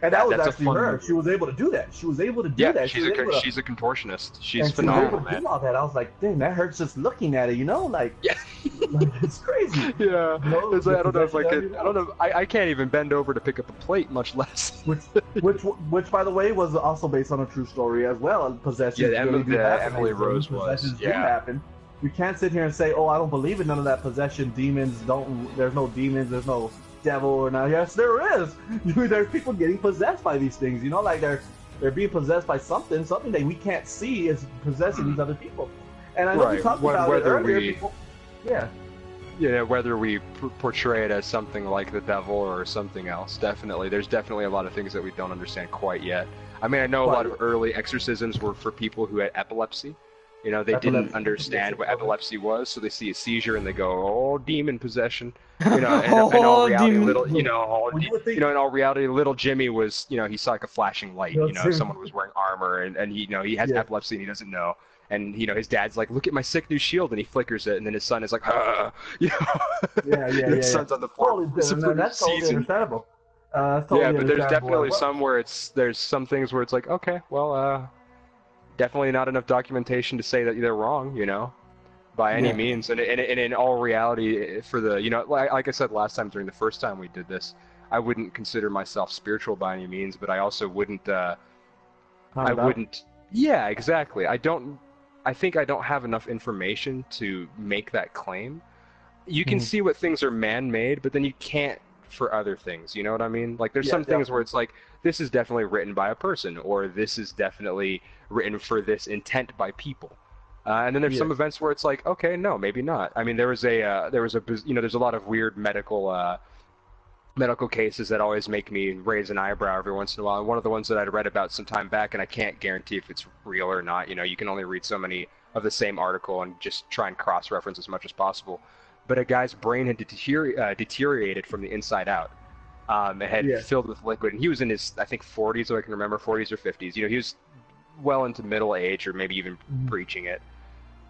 And that was actually her. Movie. She was able to do that. She was able to do that. She's a contortionist. She's phenomenal, man. All that. I was like, dang, that hurts just looking at it, it's crazy. Yeah. It's like, I don't know. I can't even bend over to pick up a plate, much less. which, by the way, was also based on a true story as well. Possession. Yeah, Emily Rose was. Possessions did happen. We can't sit here and say, "Oh, I don't believe in none of that possession. Demons don't. There's no demons. There's no devil or not." Yes, there is. There's people getting possessed by these things. They're being possessed by something that we can't see is possessing these other people. And I know we talked about it earlier. Whether we portray it as something like the devil or something else, there's definitely a lot of things that we don't understand quite yet. I mean, I know a lot of early exorcisms were for people who had epilepsy. You know, they didn't understand what epilepsy was, so they see a seizure and they go, "Oh, demon possession." You know, in all reality, in all reality, little Jimmy was, you know, he saw like a flashing light. You know, someone was wearing armor, and he, you know, he has epilepsy and he doesn't know. And you know, his dad's like, "Look at my sick new shield," and he flickers it, and then his son is like, you know, his son's on the floor. That's totally understandable. Totally but there's definitely some where there's some things where it's like, okay, well, definitely not enough documentation to say that they're wrong, you know, by any means. And in all reality, for the, you know, like I said last time during the first time we did this, I wouldn't consider myself spiritual by any means, but I also wouldn't, yeah, exactly. I think I don't have enough information to make that claim. You can see what things are man-made, but then you can't for other things, you know what I mean? Like there's some things where it's like, this is definitely written by a person, or this is definitely written for this intent by people. And then there's some events where it's like, okay, no, maybe not. I mean, you know, there's a lot of weird medical cases that always make me raise an eyebrow every once in a while. And one of the ones that I'd read about some time back, and I can't guarantee if it's real or not, you know, you can only read so many of the same article and just try and cross-reference as much as possible. But a guy's brain had deteriorated from the inside out. It had filled with liquid, and he was in his, I think, 40s, so I can remember, 40s or 50s. You know, he was well into middle age, or maybe even preaching it.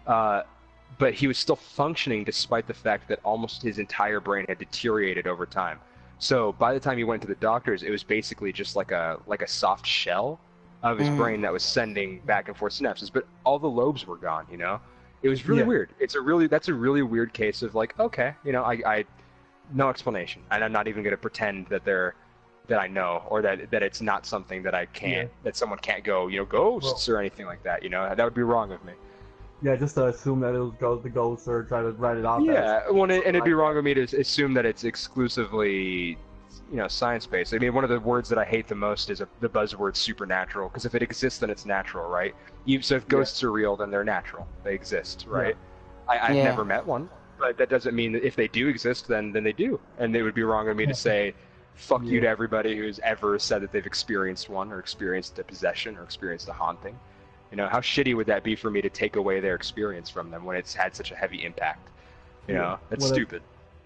But he was still functioning despite the fact that almost his entire brain had deteriorated over time. So by the time he went to the doctors, it was basically just like a soft shell of his brain that was sending back and forth synapses, but all the lobes were gone, you know? It was really weird. That's a really weird case of like, okay, you know, I no explanation, and I'm not even going to pretend that I know, or that it's not something that I can't, that someone can't go, you know, ghosts or anything like that, you know? That would be wrong of me. Yeah, just to assume that it was the ghosts, or try to write it off. Yeah, and it'd be wrong of me to assume that it's exclusively, you know, science-based. I mean, one of the words that I hate the most is the buzzword supernatural, because if it exists, then it's natural, right? So if ghosts are real, then they're natural. They exist, right? I've never met one, but that doesn't mean that if they do exist, then they do. And it would be wrong of me to say, fuck you to everybody who's ever said that they've experienced one, or experienced a possession, or experienced a haunting. You know, how shitty would that be for me to take away their experience from them when it's had such a heavy impact? You know, that's stupid.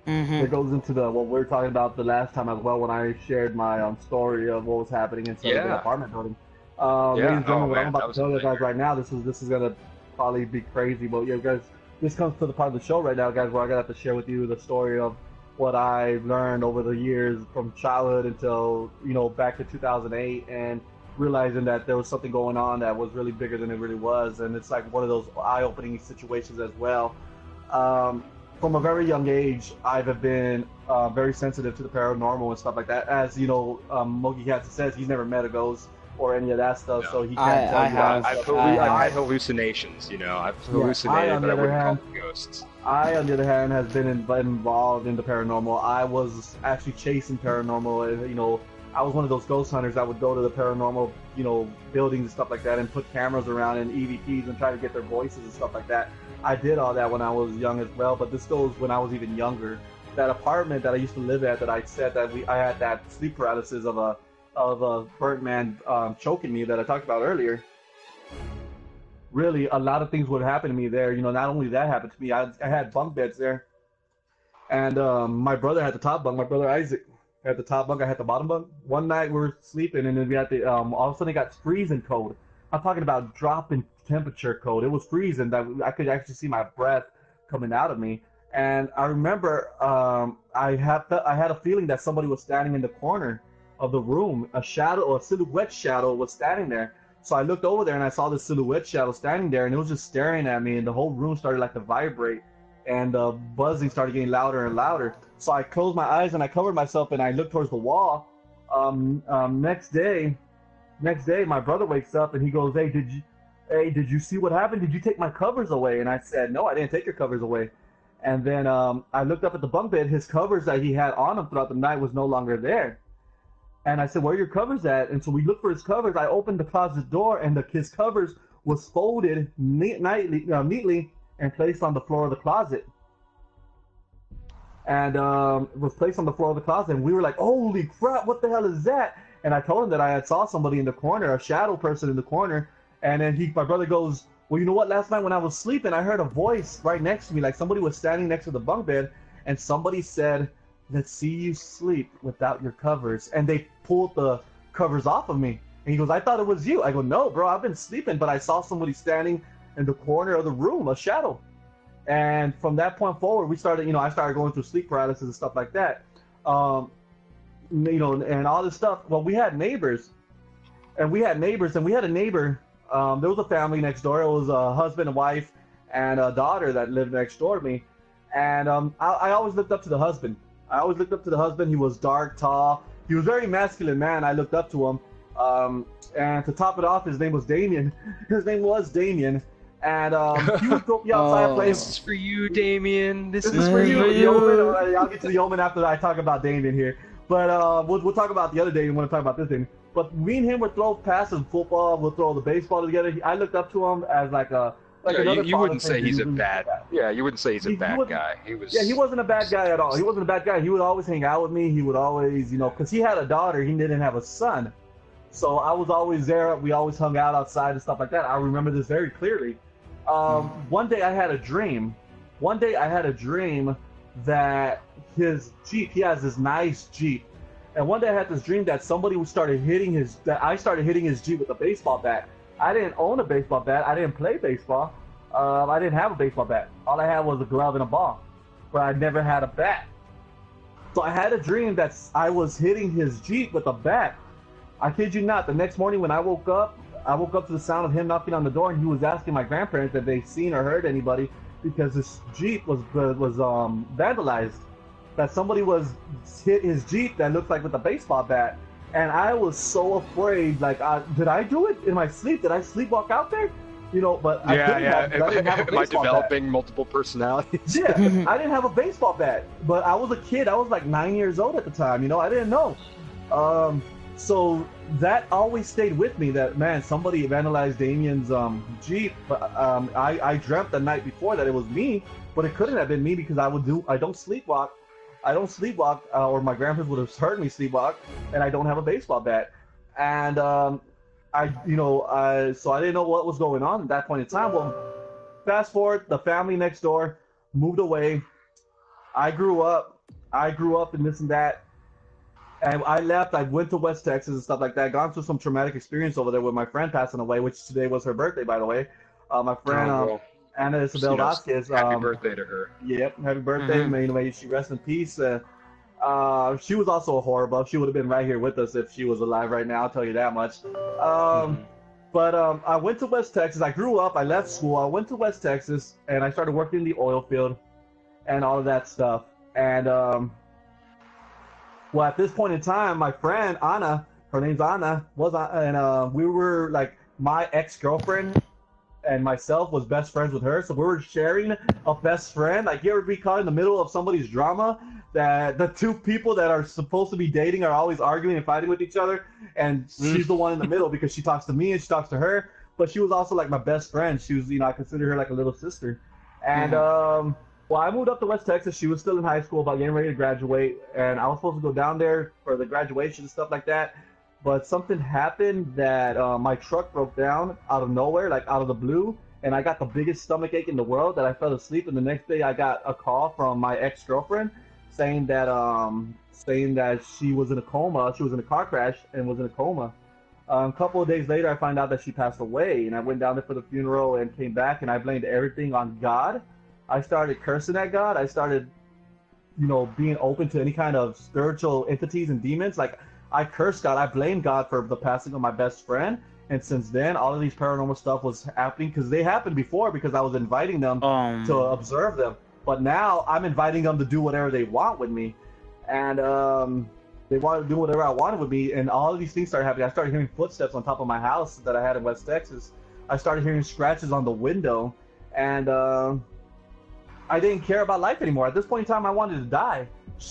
It goes into what we were talking about the last time as well, when I shared my story of what was happening inside the apartment building. Ladies and gentlemen, what I'm about to tell you guys right now, this is gonna probably be crazy, but yeah, guys, this comes to the part of the show right now, guys, where I'm gonna have to share with you the story of what I learned over the years from childhood until, you know, back to 2008, and realizing that there was something going on that was really bigger than it really was. And it's like one of those eye-opening situations as well. From a very young age, I've been very sensitive to the paranormal and stuff like that. As you know, Mogi Katsu says, he's never met a ghost or any of that stuff, so he can't tell you. I've had hallucinations, you know. I've hallucinated, but I wouldn't call them ghosts. I, on the other hand, has been involved in the paranormal. I was actually chasing paranormal, you know. I was one of those ghost hunters that would go to the paranormal, you know, buildings and stuff like that, and put cameras around and EVPs and try to get their voices and stuff like that. I did all that when I was young as well, but this goes when I was even younger. That apartment that I used to live at, that I said that I had that sleep paralysis of a burnt man choking me that I talked about earlier. Really, a lot of things would happen to me there. You know, not only that happened to me, I had bunk beds there, and my brother had the top bunk. My brother Isaac had the top bunk. I had the bottom bunk. One night we were sleeping, and then we had the all of a sudden it got freezing cold. I'm talking about dropping temperature cold. It was freezing that I could actually see my breath coming out of me. And I remember I had a feeling that somebody was standing in the corner of the room. A shadow, or a silhouette shadow, was standing there. So I looked over there and I saw this silhouette shadow standing there, and it was just staring at me, and the whole room started like to vibrate, and the buzzing started getting louder and louder. So I closed my eyes and I covered myself, and I looked towards the wall. Next day, my brother wakes up and he goes, "Hey, did you see what happened? Did you take my covers away?" And I said, "No, I didn't take your covers away." And then I looked up at the bunk bed. His covers that he had on him throughout the night was no longer there. And I said, "Where are your covers at?" And so we looked for his covers. I opened the closet door, and his covers was folded neatly and placed on the floor of the closet. And it was placed on the floor of the closet, and we were like, "Holy crap, what the hell is that?" And I told him that I had saw somebody in the corner, a shadow person in the corner. And then my brother goes, Well, you know what? Last night when I was sleeping, I heard a voice right next to me, like somebody was standing next to the bunk bed, and somebody said, "Let's see you sleep without your covers." And they pulled the covers off of me. And he goes, "I thought it was you." I go, "No, bro, I've been sleeping, but I saw somebody standing in the corner of the room, a shadow." And from that point forward, we started, I started going through sleep paralysis and stuff like that. And all this stuff. Well, we had neighbors, and we had a neighbor. There was a family next door. It was a husband and wife and a daughter that lived next door to me. And I always looked up to the husband. He was dark, tall. He was a very masculine man. I looked up to him. And to top it off, his name was Damien. And he would go outside playing. This is for you, Damien. This is for you. I'll get to the omen after I talk about Damien here. But we'll talk about the other Damien. I want to talk about this Damien. But me and him would throw passes of football. We'll throw the baseball together. I looked up to him as like another. You wouldn't say he's a bad. Yeah, you wouldn't say he's a bad guy. He was. Yeah, he wasn't a bad guy at all. He wasn't a bad guy. He would always hang out with me. He would always, because he had a daughter. He didn't have a son. So I was always there. We always hung out outside and stuff like that. I remember this very clearly. One day I had a dream. That his Jeep, he has this nice Jeep. And one day I had this dream that I started hitting his Jeep with a baseball bat. I didn't own a baseball bat. I didn't play baseball. I didn't have a baseball bat. All I had was a glove and a ball. But I never had a bat. So I had a dream that I was hitting his Jeep with a bat. I kid you not, the next morning when I woke up to the sound of him knocking on the door, and he was asking my grandparents if they'd seen or heard anybody because his Jeep was vandalized. That somebody was hit his Jeep that looked like with a baseball bat. And I was so afraid, like, did I do it in my sleep? Did I sleepwalk out there? But I didn't have a baseball Am I developing multiple personalities? Yeah, I didn't have a baseball bat, but I was a kid. I was like 9 years old at the time. I didn't know. So that always stayed with me. That man, somebody vandalized Damien's Jeep. But I dreamt the night before that it was me, but it couldn't have been me because I don't sleepwalk. Or my grandparents would have heard me sleepwalk, and I don't have a baseball bat. And so I didn't know what was going on at that point in time. Well, fast forward, the family next door moved away. I grew up and this and that. And I left. I went to West Texas and stuff like that. Gone through some traumatic experience over there with my friend passing away, which today was her birthday, by the way. My friend Anna Isabel Vasquez. Happy birthday to her. Yep, happy birthday. May she rest in peace. She was also a horror buff. She would have been right here with us if she was alive right now. I'll tell you that much. But I went to West Texas. I grew up. I left school. I went to West Texas, and I started working in the oil field and all of that stuff. And well, at this point in time, my friend Anna, her name's Anna, and we were like, my ex-girlfriend and myself was best friends with her, so we were sharing a best friend. Like, you ever be caught in the middle of somebody's drama that the two people that are supposed to be dating are always arguing and fighting with each other, and she's the one in the middle because she talks to me and she talks to her, but she was also like my best friend. She was, I consider her like a little sister. And well, I moved up to West Texas. She was still in high school, about getting ready to graduate, and I was supposed to go down there for the graduation and stuff like that. But something happened that my truck broke down out of nowhere, like out of the blue, and I got the biggest stomach ache in the world that I fell asleep. And the next day, I got a call from my ex-girlfriend saying that she was in a coma. She was in a car crash and was in a coma. A couple of days later, I found out that she passed away, and I went down there for the funeral and came back, and I blamed everything on God. I started cursing at God. I started, being open to any kind of spiritual entities and demons. Like, I cursed God. I blamed God for the passing of my best friend. And since then, all of these paranormal stuff was happening because they happened before because I was inviting them to observe them. But now I'm inviting them to do whatever they want with me. And they wanted to do whatever I wanted with me. And all of these things started happening. I started hearing footsteps on top of my house that I had in West Texas. I started hearing scratches on the window. And I didn't care about life anymore. At this point in time, I wanted to die.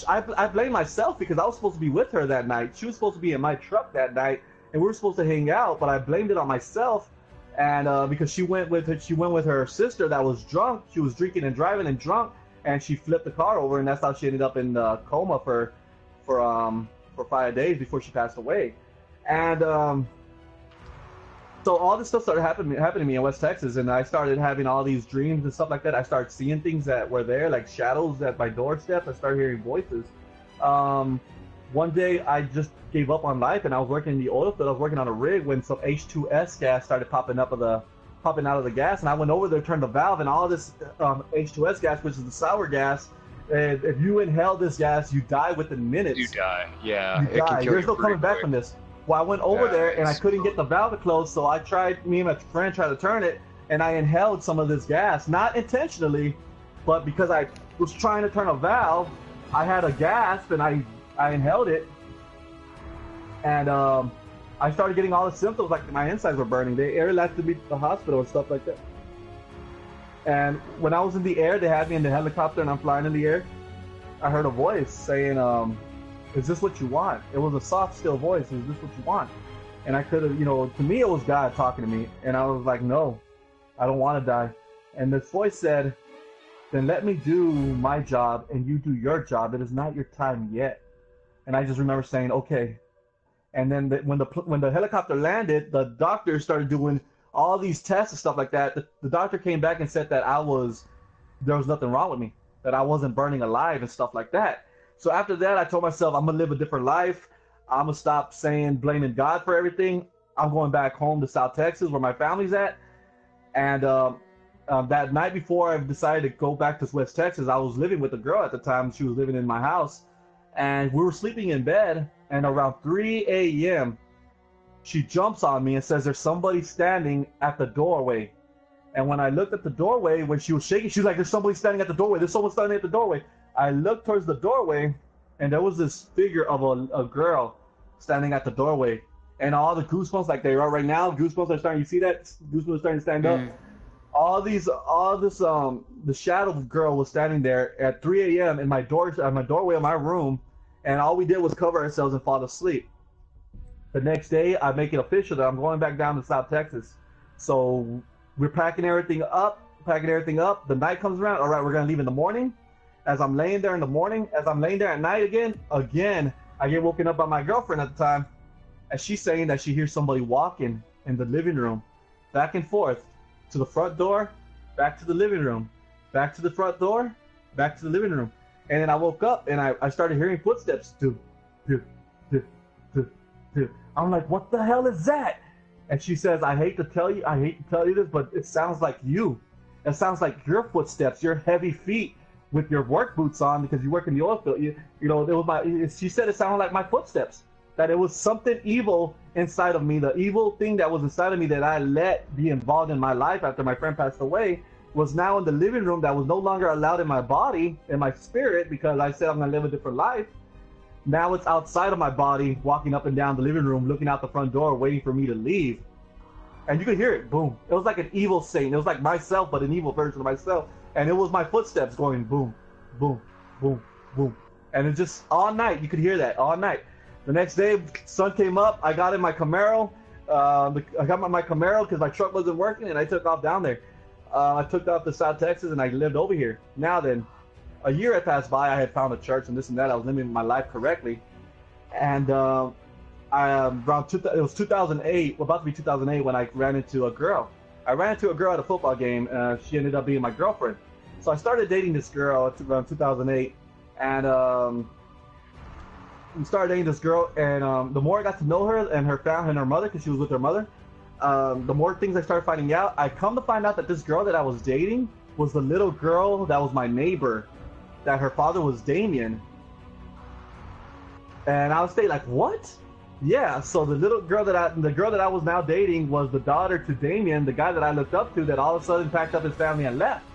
I blamed myself because I was supposed to be with her that night. She was supposed to be in my truck that night, and we were supposed to hang out. But I blamed it on myself, and because she went with her sister that was drunk. She was drinking and driving and drunk, and she flipped the car over, and that's how she ended up in coma for 5 days before she passed away. And So all this stuff started happening to me in West Texas, and I started having all these dreams and stuff like that. I started seeing things that were there, like shadows at my doorstep. I started hearing voices. One day I just gave up on life, and I was working in the oil field. I was working on a rig when some H2S gas started popping out of the gas, and I went over there, turned the valve, and all this H2S gas, which is the sour gas. And if you inhale this gas, you die within minutes. You die, yeah. You die. There's no coming back from this. Well, I went over there and I couldn't get the valve to close, so I tried. Me and my friend tried to turn it, and I inhaled some of this gas, not intentionally, but because I was trying to turn a valve, I had a gasp and I inhaled it, and I started getting all the symptoms, like my insides were burning. They airlifted me to the hospital and stuff like that. And when I was in the air, they had me in the helicopter and I'm flying in the air. I heard a voice saying, is this what you want? It was a soft, still voice. Is this what you want? And I could have, to me it was God talking to me. And I was like, no, I don't want to die. And this voice said, then let me do my job and you do your job. It is not your time yet. And I just remember saying, okay. And then when the helicopter landed, the doctor started doing all these tests and stuff like that. The doctor came back and said that there was nothing wrong with me, that I wasn't burning alive and stuff like that. So after that, I told myself I'm gonna live a different life. I'm gonna stop blaming God for everything. I'm going back home to South Texas where my family's at. And that night before I decided to go back to West Texas, I was living with a girl at the time. She was living in my house, and we were sleeping in bed. And around 3 a.m., she jumps on me and says, there's somebody standing at the doorway. And when I looked at the doorway, when she was shaking, she was like, there's somebody standing at the doorway. There's someone standing at the doorway. I looked towards the doorway, and there was this figure of a girl standing at the doorway. And all the goosebumps, like they are right now, goosebumps are starting, you see that? Goosebumps are starting to stand up. The shadow girl was standing there at 3 a.m. in my doorway of my room, and all we did was cover ourselves and fall asleep. The next day, I make it official that I'm going back down to South Texas. So we're packing everything up. The night comes around. All right, we're going to leave in the morning. As I'm laying there in the morning, as I'm laying there at night again, I get woken up by my girlfriend at the time. And she's saying that she hears somebody walking in the living room, back and forth, to the front door, back to the living room, back to the front door, back to the living room. And then I woke up and I started hearing footsteps. I'm like, what the hell is that? And she says, I hate to tell you this, but it sounds like you. It sounds like your footsteps, your heavy feet with your work boots on because you work in the oil field. She said it sounded like my footsteps, that it was something evil inside of me. The evil thing that was inside of me that I let be involved in my life after my friend passed away was now in the living room, that was no longer allowed in my body, in my spirit, because I said I'm going to live a different life. Now it's outside of my body, walking up and down the living room, looking out the front door, waiting for me to leave. And you could hear it, boom. It was like an evil Satan. It was like myself, but an evil version of myself. And it was my footsteps going boom, boom, boom, boom. And it just, all night, you could hear that, all night. The next day, sun came up, I got in my Camaro. I got my Camaro because my truck wasn't working, and I took off down there. I took off to South Texas, and I lived over here. Now then, a year had passed by. I had found a church and this and that. I was living my life correctly, and it was 2008, about to be 2008, when I ran into a girl. I ran into a girl at a football game. She ended up being my girlfriend. So I started dating this girl around 2008, and we started dating this girl. And the more I got to know her and her family and her mother, because she was with her mother, the more things I started finding out. I come to find out that this girl that I was dating was the little girl that was my neighbor, that her father was Damien. And I would say, like, what? Yeah, so the girl that I was now dating was the daughter to Damien, the guy that I looked up to, that all of a sudden packed up his family and left.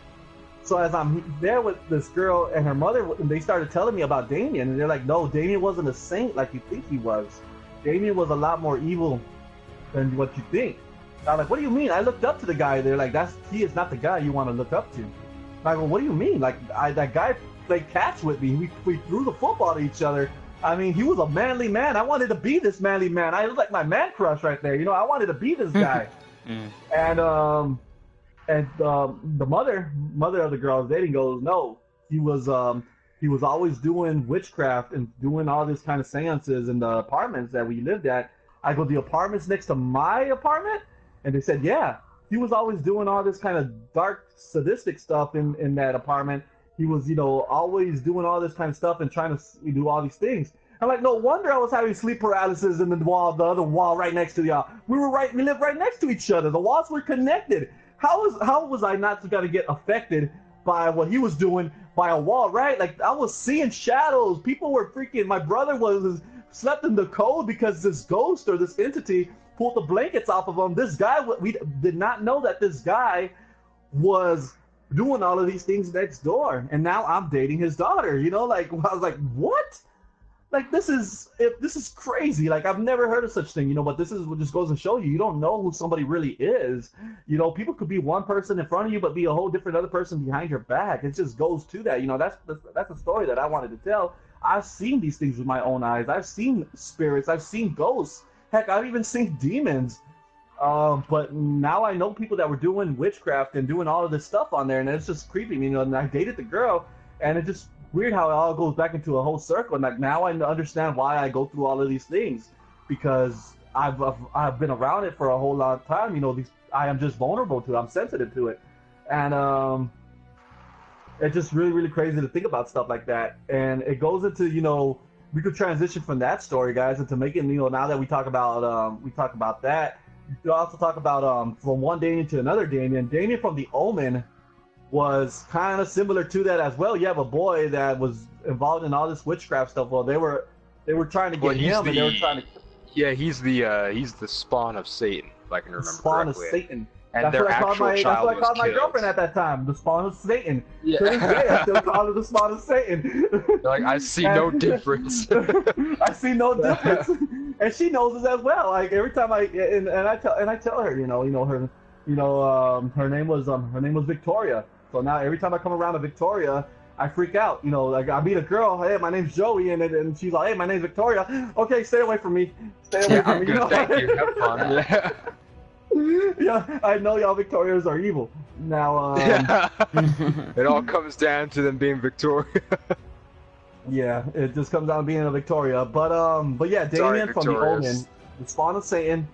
So as I'm there with this girl and her mother, they started telling me about Damien, and they're like, no, Damien wasn't a saint like you think he was. Damien was a lot more evil than what you think. I'm like, what do you mean? I looked up to the guy. They're like, he is not the guy you want to look up to. I go, what do you mean? Like, that guy played catch with me. We threw the football to each other. I mean, he was a manly man. I wanted to be this manly man. I was like my man crush right there. I wanted to be this guy. And the mother of the girl I was dating goes, no, he was always doing witchcraft and doing all this kind of seances in the apartments that we lived at. I go, the apartments next to my apartment? And they said, yeah, he was always doing all this kind of dark, sadistic stuff in that apartment. He was, always doing all this kind of stuff and trying to do all these things. I'm like, no wonder I was having sleep paralysis in the other wall right next to y'all. We lived right next to each other. The walls were connected. How was I not going to get affected by what he was doing by a wall, right? Like, I was seeing shadows. People were freaking. My brother slept in the cold because this ghost or this entity pulled the blankets off of him. This guy, we did not know that this guy was doing all of these things next door, and now I'm dating his daughter. Like, I was like, what? Like, this is crazy. Like, I've never heard of such thing, but this is what just goes to show you don't know who somebody really is. People could be one person in front of you, but be a whole different other person behind your back. It just goes to that. That's a story that I wanted to tell. I've seen these things with my own eyes. I've seen spirits. I've seen ghosts. Heck, I've even seen demons. But now I know people that were doing witchcraft and doing all of this stuff on there, and it's just creepy. And I dated the girl, and it just weird how it all goes back into a whole circle. And like, now I understand why I go through all of these things, because I've been around it for a whole long time. I am just vulnerable to it. I'm sensitive to it, and it's just really, really crazy to think about stuff like that. And it goes into we could transition from that story, guys, into making now that we talk about that. You could also talk about from one Damien to another Damien. Damien from The Omen was kind of similar to that as well. You have a boy that was involved in all this witchcraft stuff. Well, they were trying to get him, and they were trying to. Yeah, he's the spawn of Satan, if I can remember spawn correctly. Of Satan. And that's what I called my girlfriend at that time, the spawn of Satan. Yeah. To this day, I still call her the spawn of Satan. You're like, I see no difference. I see no difference, and she knows it as well. Like, every time I tell her, her name was Victoria. So now every time I come around to Victoria, I freak out. Like, I meet a girl, hey, my name's Joey, and she's like, hey, my name's Victoria. Okay, stay away from me. Stay away from me. Good, thank you. Have fun. Yeah. Yeah, I know y'all Victorias are evil. Now, it all comes down to them being Victoria. Yeah, it just comes down to being a Victoria. But yeah, Damien from The Omen, the spawn of Satan.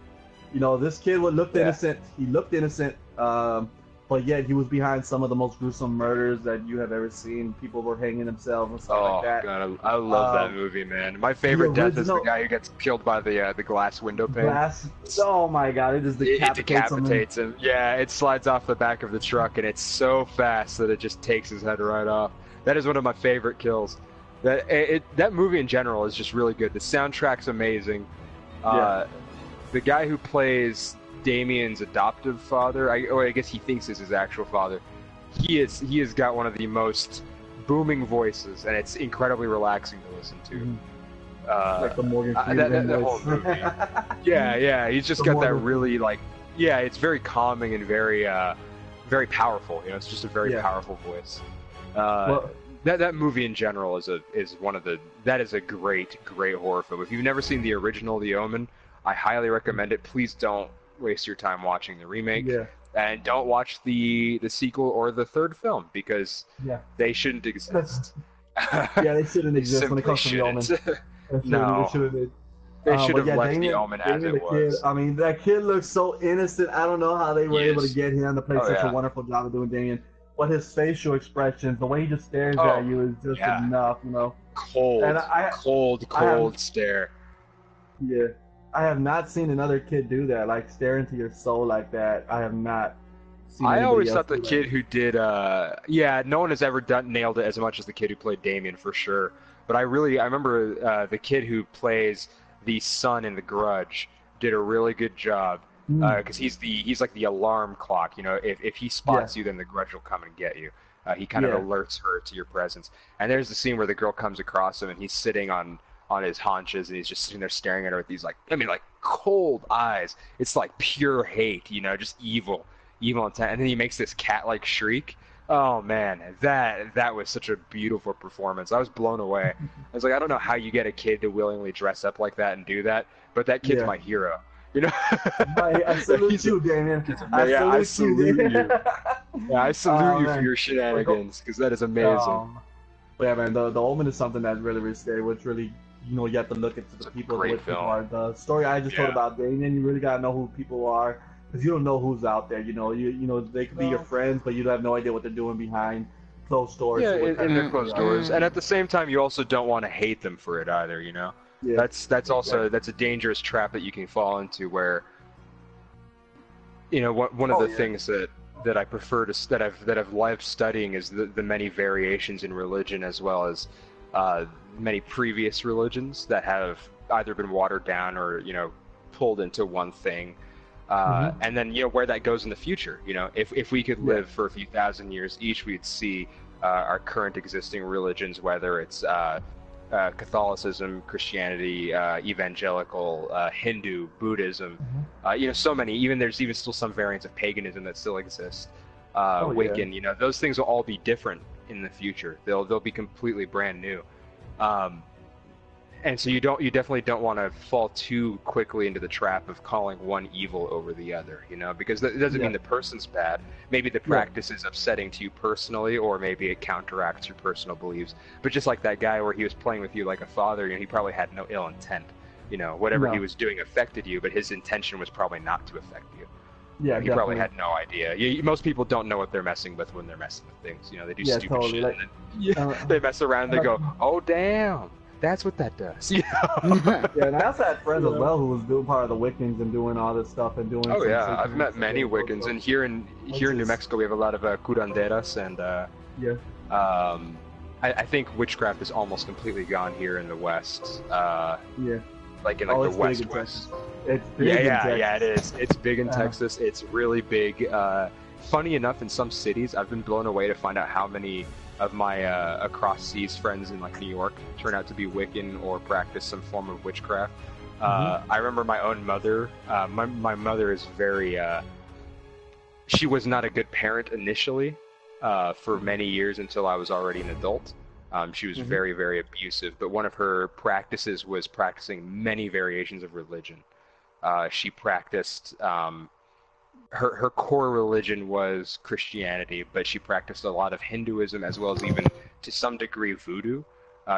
This kid looked innocent. He looked innocent. But yet he was behind some of the most gruesome murders that you have ever seen. People were hanging themselves and stuff like that. Oh god, I love that movie, man. My favorite death is the guy who gets killed by the glass window pane. Oh my god, it just decapitates him. Yeah, it slides off the back of the truck, and it's so fast that it just takes his head right off. That is one of my favorite kills. That movie in general is just really good. The soundtrack's amazing. The guy who plays Damien's adoptive father, I guess he thinks is his actual father. He has got one of the most booming voices, and it's incredibly relaxing to listen to. Like the Morgan Freeman that whole movie. Yeah, he's just got that really it's very calming and very very powerful. It's just a very powerful voice. That movie in general is a great horror film. If you've never seen the original The Omen, I highly recommend it. Please don't waste your time watching the remake, and don't watch the sequel or the third film, because they shouldn't exist. They shouldn't exist when it comes to The Omen. They should have left The Omen as it was. I mean, that kid looks so innocent. I don't know how they were able to get him to play such a wonderful job of doing Damien. But his facial expressions, the way he just stares at you, is just enough, Cold stare. Yeah. I have not seen another kid do that, like stare into your soul like that. I have not seen. I always thought the kid who did, no one has ever nailed it as much as the kid who played Damien, for sure. But I remember the kid who plays the son in The Grudge did a really good job, because he's like the alarm clock. If he spots you, then the Grudge will come and get you. He kind of alerts her to your presence. And there's the scene where the girl comes across him, and he's sitting on his haunches, and he's just sitting there staring at her with these cold eyes. It's like pure hate, just evil intent. And then he makes this cat-like shriek. Oh man, that was such a beautiful performance. I was blown away. I was like, I don't know how you get a kid to willingly dress up like that and do that, but that kid's my hero. I salute you, Damien. I salute you. Yeah, I salute you for your shenanigans, because that is amazing. Yeah, man, the Omen is something that's really, really scary. Which really, you have to look into the people. Great film. The story I just told about Damien, you really gotta know who people are, because you don't know who's out there. You know they could be your friends, but you have no idea what they're doing behind closed doors. Yeah, in their closed doors, and at the same time, you also don't want to hate them for it either. You know, that's also that's a dangerous trap that you can fall into where, you know, one of the things that I prefer to that I've loved studying is the many variations in religion, as well as many previous religions that have either been watered down or, you know, pulled into one thing, and then, you know, where that goes in the future. You know, if we could live for a few thousand years each, we'd see our current existing religions, whether it's Catholicism, Christianity, evangelical, Hindu, Buddhism, you know, so many. There's even still some variants of paganism that still exist. Wiccan, you know, those things will all be different in the future. They'll be completely brand new. And so you definitely don't want to fall too quickly into the trap of calling one evil over the other, you know, because that doesn't mean the person's bad. Maybe the practice is upsetting to you personally, or maybe it counteracts your personal beliefs. But just like that guy where he was playing with you like a father, you know, he probably had no ill intent. You know, whatever he was doing affected you, but his intention was probably not to affect you. Yeah, he probably had no idea. Most people don't know what they're messing with when they're messing with things. You know, they do stupid shit, and then they mess around and they go, "Oh damn, that's what that does." You know? And I also had friends as well who was doing part of the Wiccans and doing all this stuff and doing. Oh yeah, I've met many Wiccans, and here in New Mexico we have a lot of curanderas, and I think witchcraft is almost completely gone here in the West. Like in the West. It's big in Texas. Yeah, it is. It's big in Texas. It's really big. Funny enough, in some cities, I've been blown away to find out how many of my across seas friends in like New York turn out to be Wiccan or practice some form of witchcraft. I remember my own mother. My mother is very. She was not a good parent initially, for many years until I was already an adult. She was very, very abusive, but one of her practices was practicing many variations of religion. She practiced, her core religion was Christianity, but she practiced a lot of Hinduism as well as even to some degree voodoo,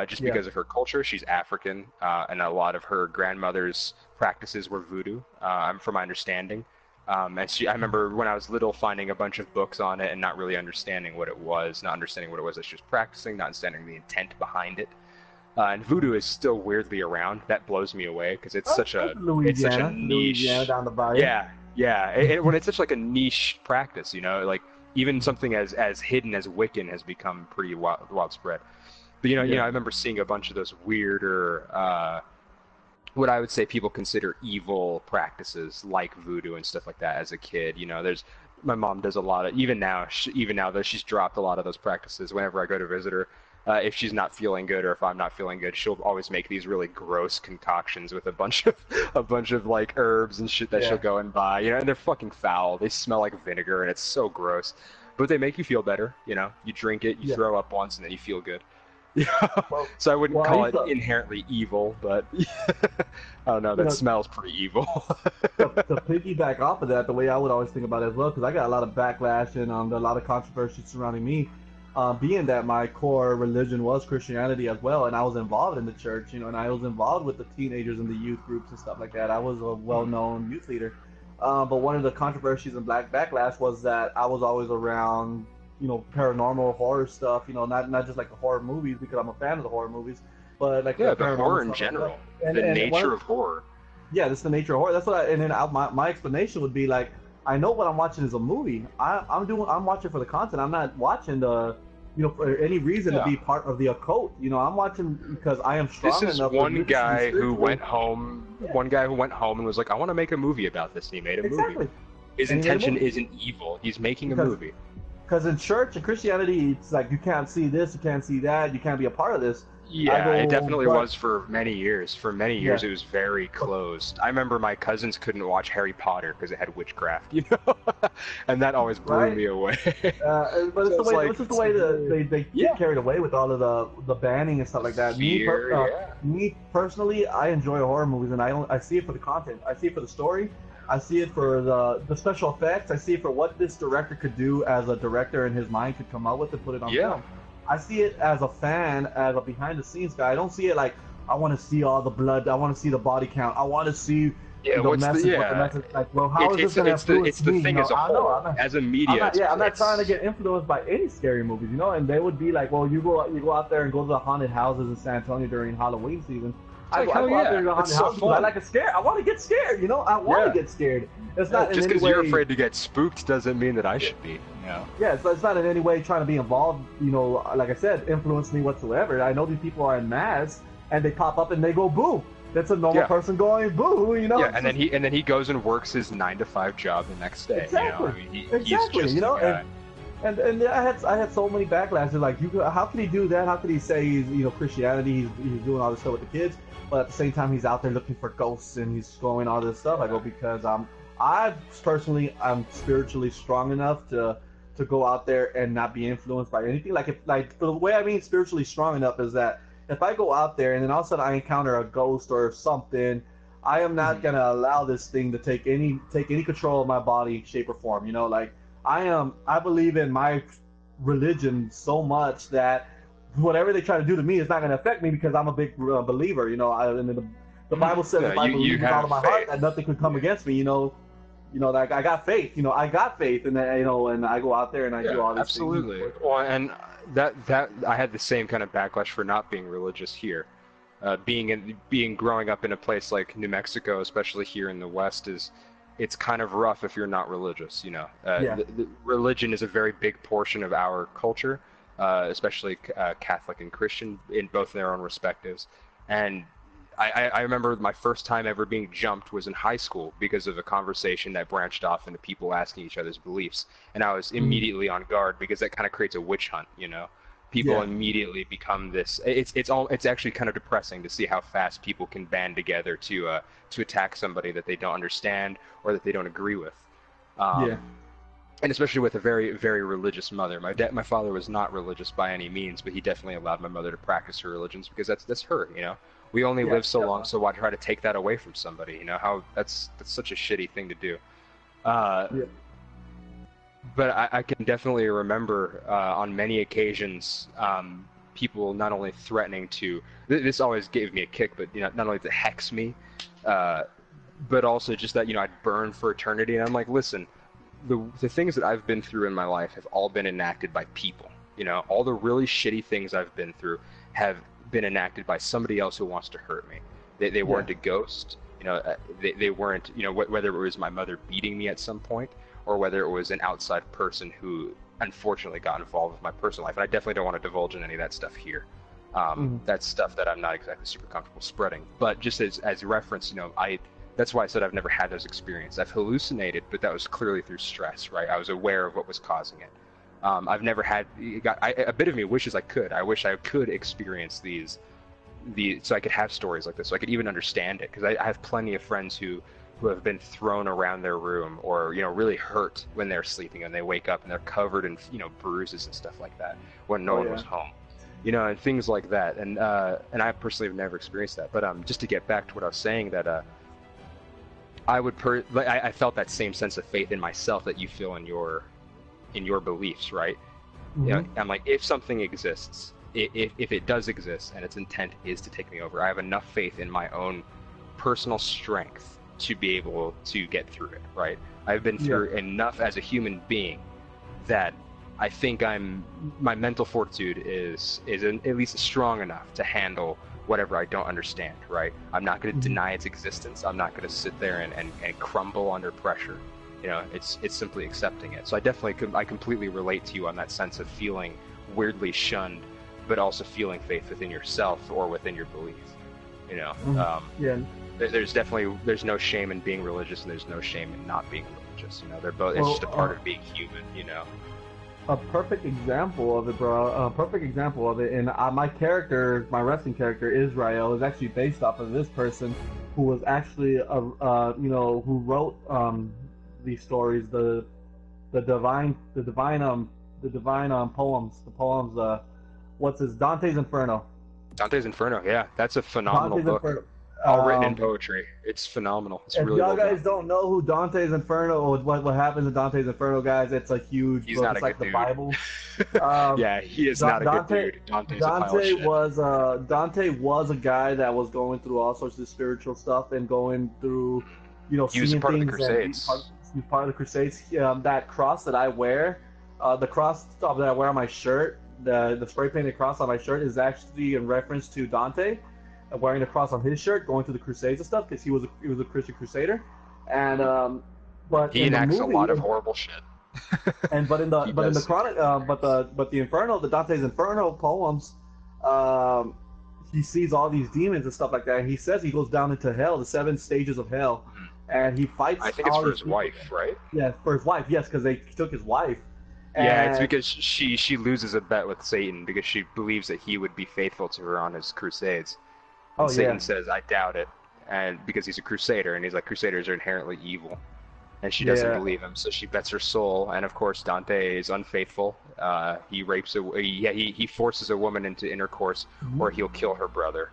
just because of her culture. She's African, and a lot of her grandmother's practices were voodoo, from my understanding. And I remember when I was little finding a bunch of books on it and not really understanding what it was, that she was practicing, not understanding the intent behind it. And voodoo is still weirdly around. That blows me away because it's such a niche. Down the bayou. When it's such like a niche practice, you know, like even something as hidden as Wiccan has become pretty widespread. But you know, I remember seeing a bunch of those weirder. What I would say people consider evil practices like voodoo and stuff like that as a kid. You know, my mom does a lot of, even now though she's dropped a lot of those practices. Whenever I go to visit her, if she's not feeling good or if I'm not feeling good, she'll always make these really gross concoctions with a bunch of like herbs and shit that she'll go and buy, you know, and they're fucking foul. They smell like vinegar and it's so gross, but they make you feel better. You know, you drink it, you throw up once and then you feel good. So I wouldn't call it inherently evil, but I don't know, that smells pretty evil. to piggyback off of that, the way I would always think about it as well, because I got a lot of backlash and a lot of controversy surrounding me, being that my core religion was Christianity as well, and I was involved in the church, you know, and I was involved with the teenagers and the youth groups and stuff like that. I was a well-known youth leader. But one of the controversies and backlash was that I was always around, you know, paranormal horror stuff, you know, not just like the horror movies, because I'm a fan of the horror movies, but like the horror in general, the nature of horror. Yeah, that's the nature of horror. That's what and then my explanation would be like, I know what I'm watching is a movie. I'm watching for the content. I'm not watching for any reason to be part of the occult. You know, I'm watching because I am strong enough. This is one guy who went home. One guy who went home and was like, I want to make a movie about this. And he made a movie. His intention isn't evil. He's making a movie. Because in church and Christianity, it's like you can't see this, you can't see that, you can't be a part of this. Yeah, it definitely was for many years. For many years, it was very closed. I remember my cousins couldn't watch Harry Potter because it had witchcraft, you know, and that always blew me away. But it's just the way they get carried away with all of the banning and stuff like that. Me personally, I enjoy horror movies, and I see it for the content. I see it for the story. I see it for the special effects. I see it for what this director could do as a director in his mind could come out with and put it on film. I see it as a fan, as a behind-the-scenes guy. I don't see it like, I want to see all the blood. I want to see the body count. I want to see Yeah, the message, what the message, like, well, how is this going to influence me? It's the thing as a whole, as a media. I'm not trying to get influenced by any scary movies, you know. And they would be like, well, you go out there and go to the haunted houses in San Antonio during Halloween season. I go out there to the haunted houses. I like a scare. I want to get scared, you know. I want to get scared. It's not just because you're afraid to get spooked doesn't mean that I should be. Yeah, so it's not in any way trying to be involved, you know, like I said, influence me whatsoever. I know these people are in mass, and they pop up and they go boo. That's a normal person going boo, you know. Yeah, and then he goes and works his 9-to-5 job the next day. Exactly. You know? I mean, exactly. He's just you know, a guy. and I had so many backlashes. Like, how can he do that? How can he say he's Christianity? He's doing all this stuff with the kids, but at the same time he's out there looking for ghosts and he's going all this stuff. I go because I'm spiritually strong enough to go out there and not be influenced by anything. Like the way I mean spiritually strong enough is that if I go out there and then all of a sudden I encounter a ghost or something, I am not gonna allow this thing to take any control of my body, shape, or form. You know, like I believe in my religion so much that whatever they try to do to me is not gonna affect me because I'm a big believer. You know, and the Bible says if I believe with all of my heart that nothing could come against me. You know, like I got faith. You know, I got faith, and and I go out there and I do all these things. Absolutely. Well, and that I had the same kind of backlash for not being religious here. Growing up in a place like New Mexico, especially here in the West, it's kind of rough if you're not religious. You know, the religion is a very big portion of our culture, especially Catholic and Christian in both their own respectives, and. I remember my first time ever being jumped was in high school because of a conversation that branched off into people asking each other's beliefs. And I was immediately on guard because that kind of creates a witch hunt, you know? People immediately become this. It's actually kind of depressing to see how fast people can band together to attack somebody that they don't understand or that they don't agree with. And especially with a very, very religious mother. My father was not religious by any means, but he definitely allowed my mother to practice her religions because that's her, you know? We only live so long, so why try to take that away from somebody? You know how that's such a shitty thing to do. But I can definitely remember on many occasions people not only threatening to. This always gave me a kick, but not only to hex me, but also just that I'd burn for eternity. And I'm like, listen, the things that I've been through in my life have all been enacted by people. All the really shitty things I've been through have been enacted by somebody else who wants to hurt me. They weren't a ghost. They weren't. Whether it was my mother beating me at some point, or whether it was an outside person who unfortunately got involved with my personal life. And I definitely don't want to divulge in any of that stuff here. That's stuff that I'm not exactly super comfortable spreading. But just as reference, that's why I said I've never had those experiences. I've hallucinated, but that was clearly through stress, right? I was aware of what was causing it. I've never had. A bit of me wishes I could. I wish I could experience these, so I could have stories like this, so I could even understand it. Because I have plenty of friends who have been thrown around their room, or really hurt when they're sleeping, and they wake up and they're covered in bruises and stuff like that when no one was home, and things like that. And I personally have never experienced that. But just to get back to what I was saying, that I felt that same sense of faith in myself that you feel in your beliefs, right? I'm like, if something exists, if it does exist and its intent is to take me over, I have enough faith in my own personal strength to be able to get through it, right? I've been through enough as a human being that I think my mental fortitude is at least strong enough to handle whatever I don't understand, right? I'm not going to deny its existence. I'm not going to sit there and crumble under pressure. It's simply accepting it. So I completely relate to you on that sense of feeling weirdly shunned, but also feeling faith within yourself or within your beliefs. There's no shame in being religious, and there's no shame in not being religious. They're both. It's just a part of being human. A perfect example of it, bro. A perfect example of it. And my wrestling character Israel, is actually based off of this person who was actually who wrote these stories, the divine poems, what's his Dante's Inferno. Dante's Inferno, yeah, that's a phenomenal book. All written in poetry. It's phenomenal. It's really y'all guys don't know who Dante's Inferno or what happens in Dante's Inferno, guys, it's a huge He's book. Not it's a like good the dude. Bible. Yeah, he is not a good dude. Dante's a pile of shit. Dante was a guy that was going through all sorts of spiritual stuff and going through you know, he was seeing part of the things. Crusades. He's part of the Crusades. That cross that I wear, the cross that I wear on my shirt, the spray painted cross on my shirt is actually in reference to Dante wearing the cross on his shirt, going to the Crusades and stuff, because he was a Christian Crusader, and but he enacts a lot of horrible shit. But in the chronic, but the Inferno, the Dante's Inferno poems, he sees all these demons and stuff like that. And he says he goes down into hell, the 7 stages of hell, and he fights. I think it's for his wife, right? Yeah, for his wife. Yes, because they took his wife. Yeah, it's because she loses a bet with Satan because she believes that he would be faithful to her on his crusades. And Satan says, "I doubt it," and because he's a crusader, and he's like, crusaders are inherently evil, and she doesn't believe him, so she bets her soul. And of course, Dante is unfaithful. He rapes he forces a woman into intercourse, or he'll kill her brother.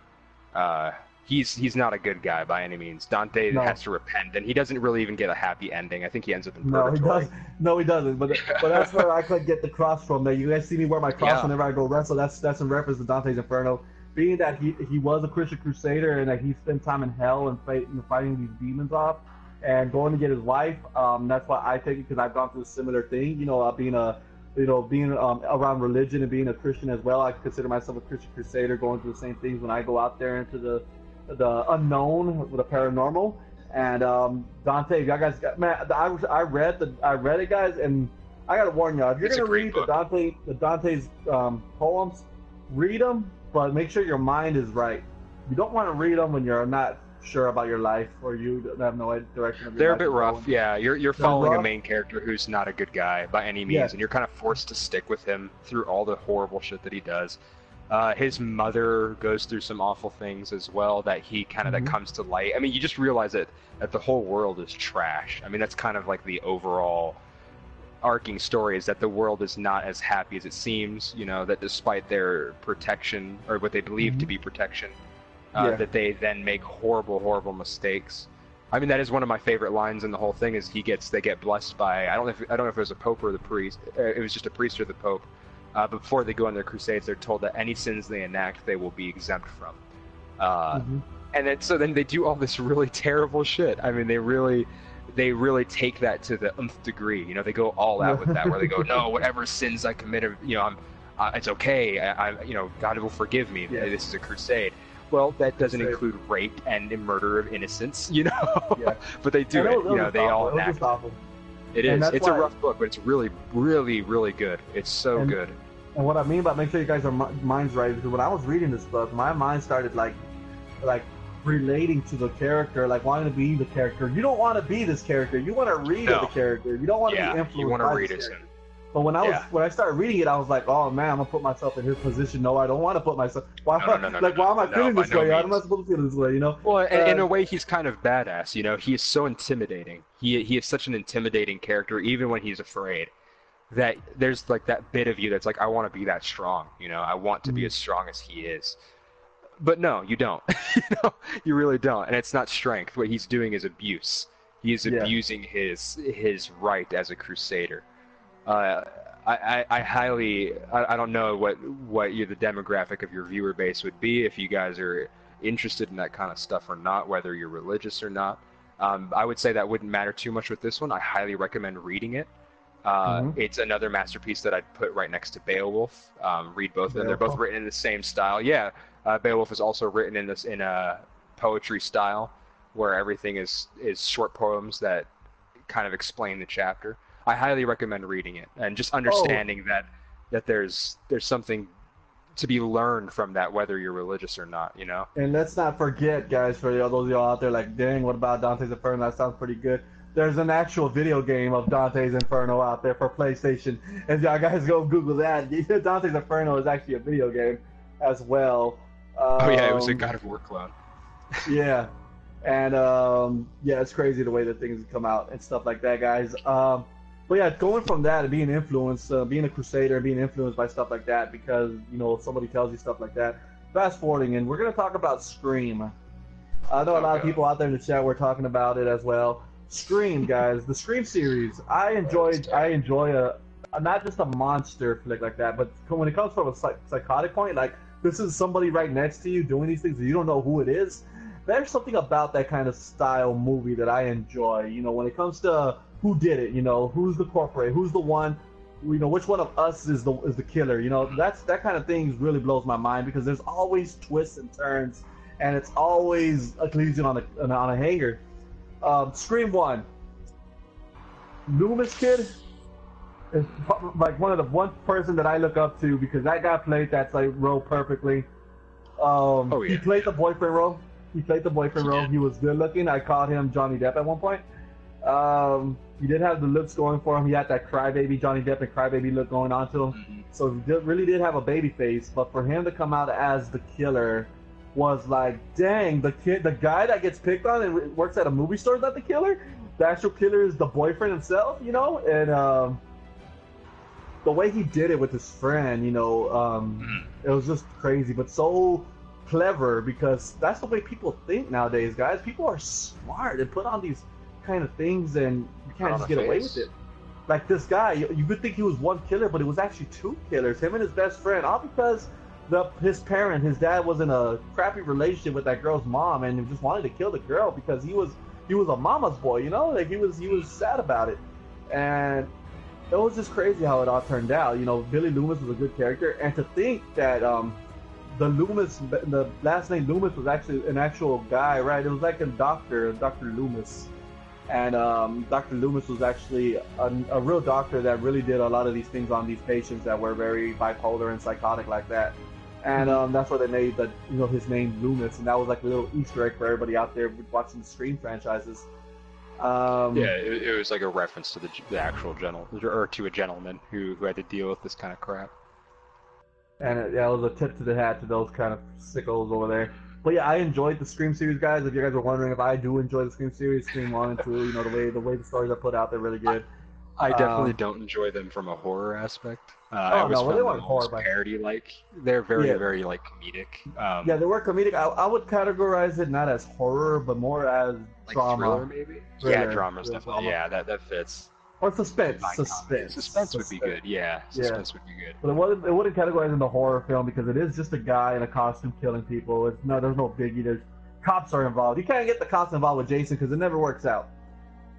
He's not a good guy by any means. Dante has to repent, and he doesn't really even get a happy ending. I think he ends up in purgatory. No, he doesn't. But that's where I could get the cross from. There, you guys see me wear my cross whenever I go wrestle. That's in reference to Dante's Inferno, being that he was a Christian Crusader and that he spent time in hell and fighting these demons off, and going to get his wife. That's why I take it, because I've gone through a similar thing. You know, being around religion and being a Christian as well. I consider myself a Christian Crusader, going through the same things when I go out there into the unknown with the paranormal. And Dante, if y'all guys got, man, I read it, guys, and I gotta warn y'all, if you're gonna read the Dante's poems, read them, but make sure your mind is right. You don't want to read them when you're not sure about your life, or you have no direction of your life. They're a bit rough, yeah. You're following a main character who's not a good guy by any means, and you're kind of forced to stick with him through all the horrible shit that he does. His mother goes through some awful things as well that he kind of that comes to light. I mean, you just realize that the whole world is trash. I mean, that's kind of like the overall arcing story, is that the world is not as happy as it seems. You know, that despite their protection, or what they believe to be protection, that they then make horrible mistakes. I mean, that is one of my favorite lines in the whole thing. Is they get blessed by, I don't know if it was a pope or the priest. It was just a priest or the pope. But before they go on their crusades, they're told that any sins they enact, they will be exempt from. And then they do all this really terrible shit. I mean, they really take that to the nth degree. You know, they go all out with that, where they go, no, whatever sins I committed, you know, it's okay. You know, God will forgive me. Yeah. This is a crusade. Well, that doesn't include rape and murder of innocents, you know. Yeah. But they do it. You know, they all enact. It is. It's a rough book, but it's really, really, really good. It's so good. And what I mean by make sure you guys are minds right, because when I was reading this book, my mind started like relating to the character, like wanting to be the character. You don't want to be this character. You want to read the character. You don't want to be influenced. You want to read it. But when I started reading it, I was like, oh man, I'm gonna put myself in his position. No, I don't want to put myself. Why am I feeling this way? I'm not supposed to feel this way, you know? Well, in a way, he's kind of badass. You know, he is so intimidating. He is such an intimidating character, even when he's afraid. That there's like that bit of you that's like, I want to be that strong. You know, I want to be as strong as he is. But no, you don't. You know, you really don't. And it's not strength. What he's doing is abuse. He is abusing his right as a crusader. I highly, I don't know what the demographic of your viewer base would be, if you guys are interested in that kind of stuff or not, whether you're religious or not. I would say that wouldn't matter too much with this one. I highly recommend reading it. It's another masterpiece that I'd put right next to Beowulf. Read both of them. They're both written in the same style. Yeah, Beowulf is also written in a poetry style, where everything is short poems that kind of explain the chapter. I highly recommend reading it and just understanding that there's something to be learned from that, whether you're religious or not, you know. And let's not forget, guys, for those of y'all out there like, dang, what about Dante's Inferno? That sounds pretty good. There's an actual video game of Dante's Inferno out there for PlayStation. If y'all guys go Google that, Dante's Inferno is actually a video game as well. It was a God of War clone. Yeah. And it's crazy the way that things come out and stuff like that, guys. But yeah, going from that and being influenced, being a crusader, being influenced by stuff like that, because, you know, somebody tells you stuff like that. Fast forwarding, and we're going to talk about Scream. I know a lot of people out there in the chat were talking about it as well. Scream, guys, the Scream series. I enjoy not just a monster flick like that, but when it comes from a psychotic point, like this is somebody right next to you doing these things, and you don't know who it is, there's something about that kind of style movie that I enjoy. You know, when it comes to who did it, you know, who's the corporate, who's the one, you know, which one of us is the killer. You know, that kind of thing really blows my mind because there's always twists and turns, and it's always a collision on a hanger. Scream 1. Loomis kid is like one person that I look up to because that guy played that like role perfectly. He played the boyfriend role. He was good looking. I called him Johnny Depp at one point. He did have the looks going for him. He had that crybaby Johnny Depp and crybaby look going on to him. So he really did have a baby face. But for him to come out as the killer was like, dang, the guy that gets picked on and works at a movie store is not the killer. The actual killer is the boyfriend himself, you know? And the way he did it with his friend, you know, it was just crazy, but so clever because that's the way people think nowadays, guys. People are smart and put on these kind of things and you can't just get away with it. Like this guy, you would think he was one killer, but it was actually 2 killers, him and his best friend, all because his dad was in a crappy relationship with that girl's mom and he just wanted to kill the girl because he was a mama's boy, you know, like he was sad about it. And it was just crazy how it all turned out. You know, Billy Loomis was a good character, and to think that the last name Loomis was actually an actual guy, right? It was like a Dr. Loomis, and Dr. Loomis was actually a real doctor that really did a lot of these things on these patients that were very bipolar and psychotic like that. And that's where they made his name Loomis, and that was like a little Easter egg for everybody out there watching the Scream franchises. It was like a reference to the actual to a gentleman who had to deal with this kind of crap. And it was a tip to the hat to those kind of sickos over there. But yeah, I enjoyed the Scream series, guys. If you guys are wondering if I do enjoy the Scream series, Scream 1 and 2, you know, the way the stories are put out, they're really good. I definitely don't enjoy them from a horror aspect. They weren't horror, parody-like. They're very like comedic. Yeah, they were comedic. I would categorize it not as horror, but more as like drama. Thriller, maybe? Yeah, drama's definitely. Drama. Yeah, that fits. Or suspense. Suspense would be good. Yeah, suspense would be good. But it wouldn't categorize in the horror film because it is just a guy in a costume killing people. There's no biggie. There's cops are involved. You can't get the cops involved with Jason because it never works out.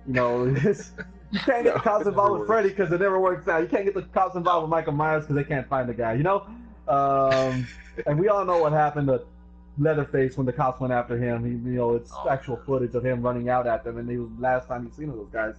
You know, you can't get the cops involved with Freddy because it never works out. You can't get the cops involved with Michael Myers because they can't find the guy. You know, and we all know what happened to Leatherface when the cops went after him. It's actual footage of him running out at them, and it was the last time you've seen those guys.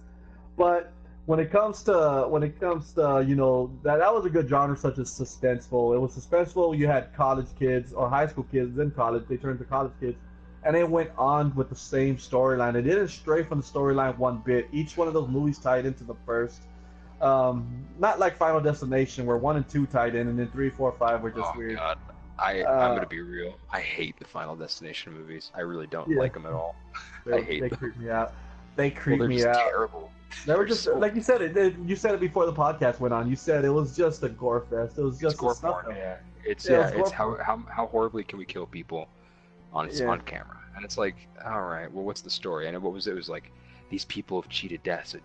But when it comes to you know, that was a good genre such as suspenseful. It was suspenseful. You had college kids or high school kids in college. They turned to college kids. And it went on with the same storyline. It didn't stray from the storyline one bit. Each one of those movies tied into the first. Not like Final Destination, where 1 and 2 tied in, and then 3, 4, 5 were just weird. God. I'm gonna be real. I hate the Final Destination movies. I really don't like them at all. I hate them. They creep me out. They creep me out. Terrible. They were just like you said it. You said it before the podcast went on. You said it was just a gore fest. It was just gore porn. Yeah. It's how horribly can we kill people on camera? And it's like, all right, well, what's the story? And it was like, these people have cheated death, so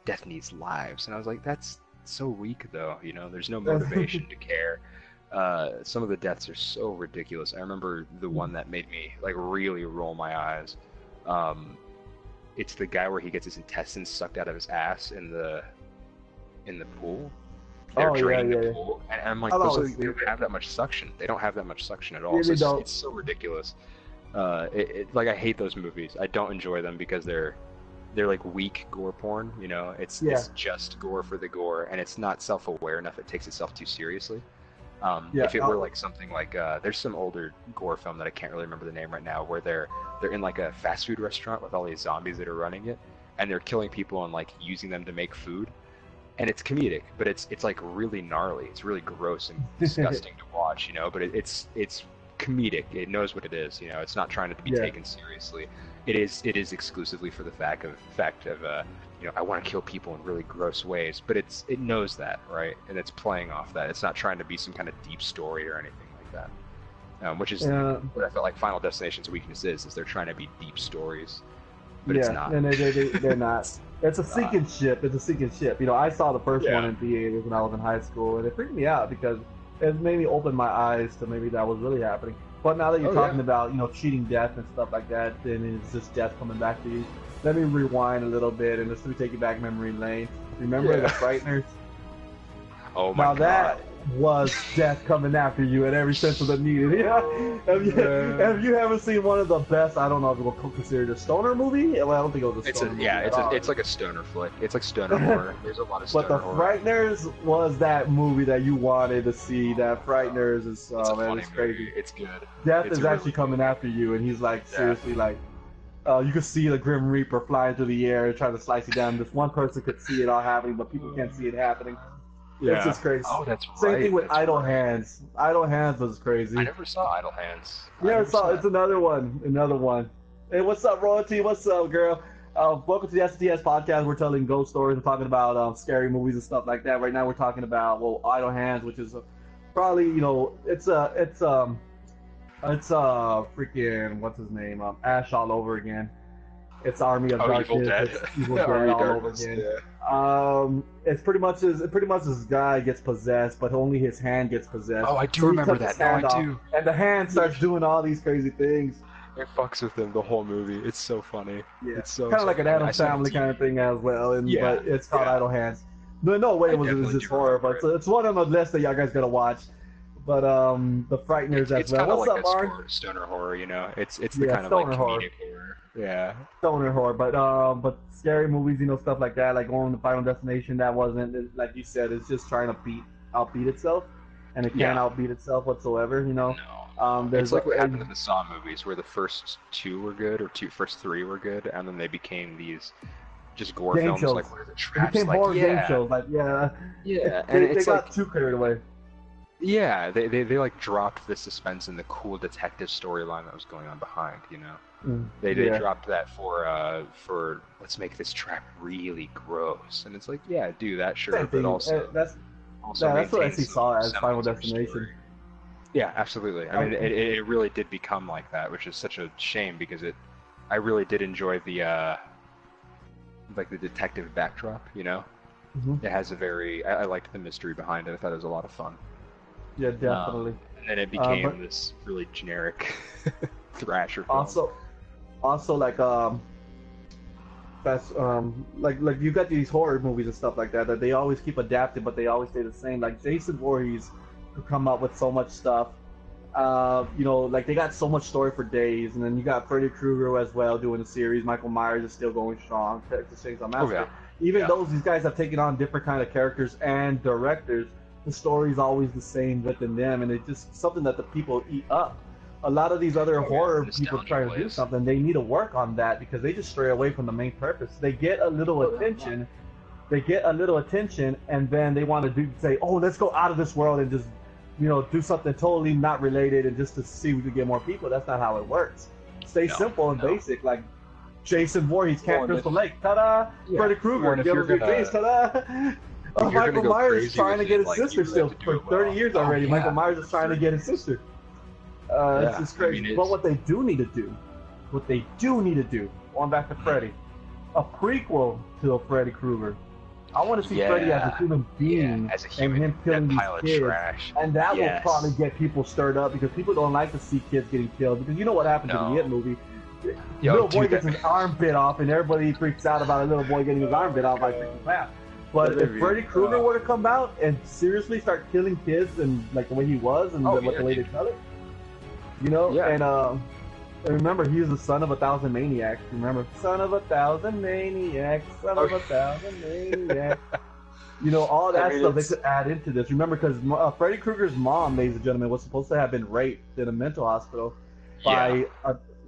death needs lives. And I was like, that's so weak, though. You know, there's no motivation to care. Some of the deaths are so ridiculous. I remember the one that made me like really roll my eyes. It's the guy where he gets his intestines sucked out of his ass in the pool. They're draining the pool, and I'm like, they don't have that much suction. They don't have that much suction at all. Yeah, so it's so ridiculous. Like I hate those movies. I don't enjoy them because they're like weak gore porn. You know, it's just gore for the gore, and it's not self-aware enough. It takes itself too seriously. If it were like something like there's some older gore film that I can't really remember the name right now, where they're in like a fast food restaurant with all these zombies that are running it, and they're killing people and like using them to make food, and it's comedic, but it's like really gnarly. It's really gross and disgusting to watch, you know. But it's comedic. It knows what it is, you know. It's not trying to be taken seriously. It is exclusively for the fact of you know, I want to kill people in really gross ways, but it knows that, right? And it's playing off that. It's not trying to be some kind of deep story or anything like that. Which is what I felt like Final Destination's weakness is they're trying to be deep stories, but it's not. And they're not. It's a sinking ship. It's a sinking ship. You know, I saw the first one in theaters when I was in high school, and it freaked me out because it made me open my eyes to maybe that was really happening. But now that you're talking about, cheating death and stuff like that, then it's just death coming back to you. Let me rewind a little bit and let's take you back memory lane. Remember the Frighteners? Oh my god. That was death coming after you at every sense of the need. Yeah. If you haven't seen one of the best, I don't know if we'll consider it a stoner movie. Well, I don't think it was a stoner movie. It's like a stoner flick. It's like stoner horror. There's a lot of stoner horror. But The Frighteners was that movie that you wanted to see. That Frighteners is it's crazy. Movie. It's good. Death is actually coming after you, and he's like seriously like. You could see the Grim Reaper flying through the air trying to slice you down. This one person could see it all happening, but people can't see it happening. Yeah, it's just crazy. Oh, that's right. Same thing with Idle Hands. Idle Hands was crazy. I never saw Idle Hands. Yeah, it's another one. Another one. Hey, what's up, Royalty? What's up, girl? Welcome to the SNTS podcast. We're telling ghost stories and talking about scary movies and stuff like that. Right now, we're talking about Idle Hands, which is probably it's freaking what's his name? Ash all over again. It's Army of Darkness. Evil Dead. Evil Dead all over again. Yeah. It's pretty much this guy gets possessed, but only his hand gets possessed. Oh, I do remember that. No, I do. And the hand starts doing all these crazy things. It fucks with him the whole movie. It's so funny. Yeah. It's so kind of like an Addams Family kind of thing as well. But it's called Idle Hands. No way it was just horror, but it's one on the list that y'all guys gotta watch. But the Frighteners as well. What's up, Mark? Stoner horror, It's the kind of like comedic horror. Yeah. Stoner horror, but scary movies, stuff like that, like going to Final Destination. That wasn't like you said. It's just trying to outbeat itself, and it can't outbeat itself whatsoever. No. It's like what happened in the Saw movies, where the first two were good, or first three were good, and then they became these just gore game films, shows. like where the traps, became horror game shows, and they got too carried away. Yeah, they like dropped the suspense and the cool detective storyline that was going on behind, They dropped that for let's make this trap really gross, and it's like, yeah, do that, sure, but also that's what I saw as Final Destination. Yeah, absolutely. I mean, it really did become like that, which is such a shame because I really did enjoy the like the detective backdrop, Mm-hmm. It has I liked the mystery behind it. I thought it was a lot of fun. Yeah, definitely. And then it became this really generic thrasher film. Also like that's like you got these horror movies and stuff like that they always keep adapting, but they always stay the same. Like Jason Voorhees could come up with so much stuff. Like they got so much story for days, and then you got Freddy Krueger as well doing a series. Michael Myers is still going strong. Texas Chainsaw Massacre. Even though these guys have taken on different kind of characters and directors, the story's always the same within them, and it's just something that the people eat up. A lot of these other horror people trying to do something, they need to work on that because they just stray away from the main purpose. They get a little attention, and then they want to say, "Oh, let's go out of this world and just, do something totally not related and just to see if we can get more people." That's not how it works. Stay simple and basic, like Jason Voorhees, Camp Crystal Lake, ta-da! Freddy Krueger, Devil May Cry, ta-da! Michael Myers is trying to get his sister still for 30 years already. Michael Myers is trying to get his sister. It's just crazy. But what they do need to do, going back to Freddy, a prequel to Freddy Krueger. I want to see Freddy as a human being and him killing these kids. And that will probably get people stirred up because people don't like to see kids getting killed. Because you know what happened to the It movie. Little boy gets his arm bit off and everybody freaks out about a little boy getting his arm bit off by freaking clown. But if Freddy Krueger were to come out and seriously start killing kids and like the way he was and the way they cut it, and remember he was the son of 1,000 maniacs. Remember, son of 1,000 maniacs, son of 1,000 maniacs. All that stuff they could add into this. Remember, because Freddy Krueger's mom, ladies and gentlemen, was supposed to have been raped in a mental hospital by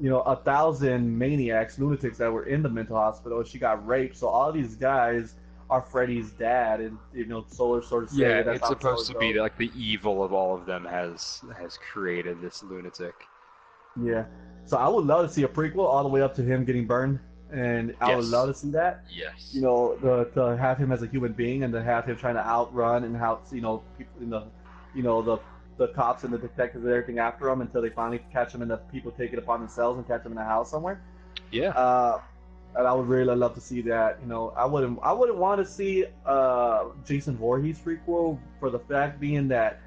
1,000 maniacs, lunatics that were in the mental hospital. She got raped, so all these guys are Freddy's dad, and Solar sort of say that's it's supposed to be like the evil of all of them has created this lunatic. Yeah, so I would love to see a prequel all the way up to him getting burned, and I would love to see that. Yes. To have him as a human being, and to have him trying to outrun and how people the cops and the detectives and everything after him until they finally catch him, and the people take it upon themselves and catch him in a house somewhere. Yeah. And I would really love to see that. I wouldn't want to see Jason Voorhees prequel for the fact being that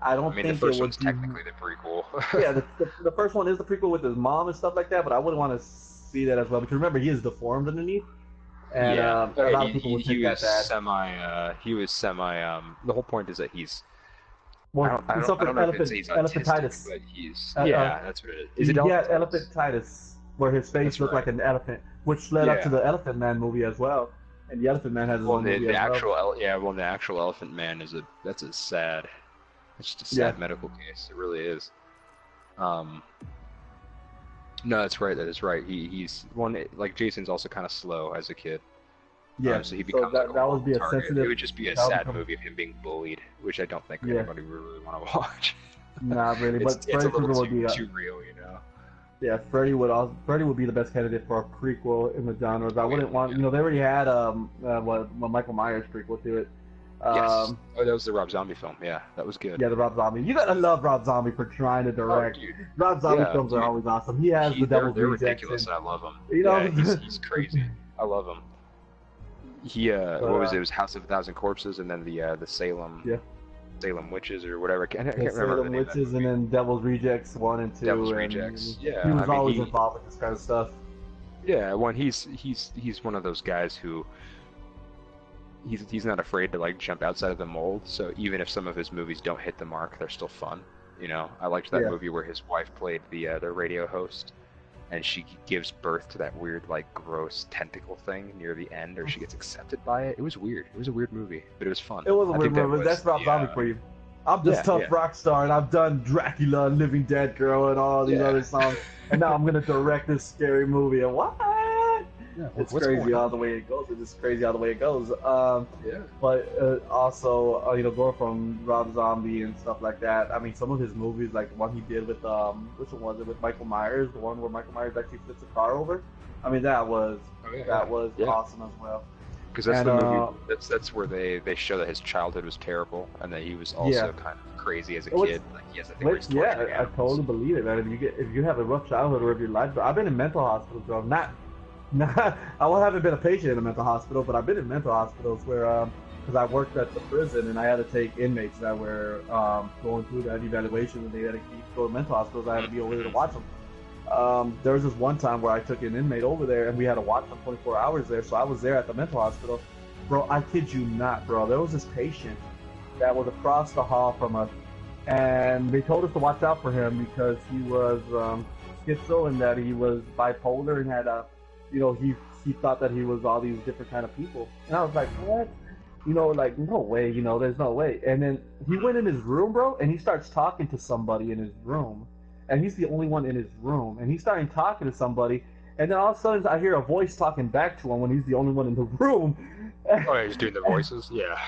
I don't mean, think the first it would one's technically the prequel. Yeah, the first one is the prequel with his mom and stuff like that, but I wouldn't want to see that as well. Because remember, he is deformed underneath, and a lot of people would think that bad. He was semi. The whole point is that he's. Well, I don't know if he's elephantitis. But he's that's what it is. Is it elephantitis, where his face looked like an elephant, which led up to the Elephant Man movie as well. And the Elephant Man has his own movie as well. The actual Elephant Man that's a sad. It's just a sad medical case. It really is. No, that's right. That is right. He's one like Jason's also kind of slow as a kid. Yeah, so he becomes that would be a sensitive. It would just be a sad movie of him being bullied, which I don't think anybody would really want to watch. Not really, but it's a little too real, you know. Yeah, Freddy would be the best candidate for a prequel in the genres. I wouldn't want, they already had Michael Myers prequel to it. Yes. That was the Rob Zombie film. Yeah, that was good. Yeah, the Rob Zombie. You gotta love Rob Zombie for trying to direct. Rob Zombie films are always awesome. He has the Devil's Rejects. They're ridiculous. I love him. He's crazy. I love him. He what was it? It was House of a Thousand Corpses, and then the Salem. Yeah. Salem Witches or whatever. I can't remember the name Witches and then Devil's Rejects 1 and 2. Devil's Rejects. Yeah. He was always involved with this kind of stuff. Yeah, he's one of those guys who he's not afraid to like jump outside of the mold. So even if some of his movies don't hit the mark, they're still fun. You know, I liked that movie where his wife played the radio host, and she gives birth to that weird like gross tentacle thing near the end, or she gets accepted by it. It was weird. It was a weird movie, but it was fun. It was a weird movie. That's Rob Zombie for you. I'm just tough rock star, and I've done Dracula, Living Dead Girl, and all these other songs, and now I'm gonna direct this scary movie. And what? Yeah, it's crazy all the way it goes. It's just crazy all the way it goes. But also, going from Rob Zombie and stuff like that. I mean, some of his movies, like the one he did with which one was it with Michael Myers? The one where Michael Myers actually flips a car over. I mean, that was awesome as well. Because that's the movie. That's where they show that his childhood was terrible, and that he was also kind of crazy as a kid. Like he has that thing where he's torturing animals. I totally believe it, man. If you have a rough childhood or if your life, I've been in mental hospitals, bro. I haven't been a patient in a mental hospital, but I've been in mental hospitals where, because I worked at the prison and I had to take inmates that were going through that evaluation, and they had to go to mental hospitals. I had to be over there to watch them. There was this one time where I took an inmate over there, and we had to watch them 24 hours there. So I was there at the mental hospital, bro. I kid you not, bro. There was this patient that was across the hall from us, and they told us to watch out for him because he was schizo and that he was bipolar and had a he thought that he was all these different kind of people. And I was like, what? Like, no way, there's no way. And then he went in his room, bro, and he starts talking to somebody in his room. And he's the only one in his room. And he's starting talking to somebody. And then all of a sudden I hear a voice talking back to him when he's the only one in the room. Oh, yeah, he's doing the voices? Yeah.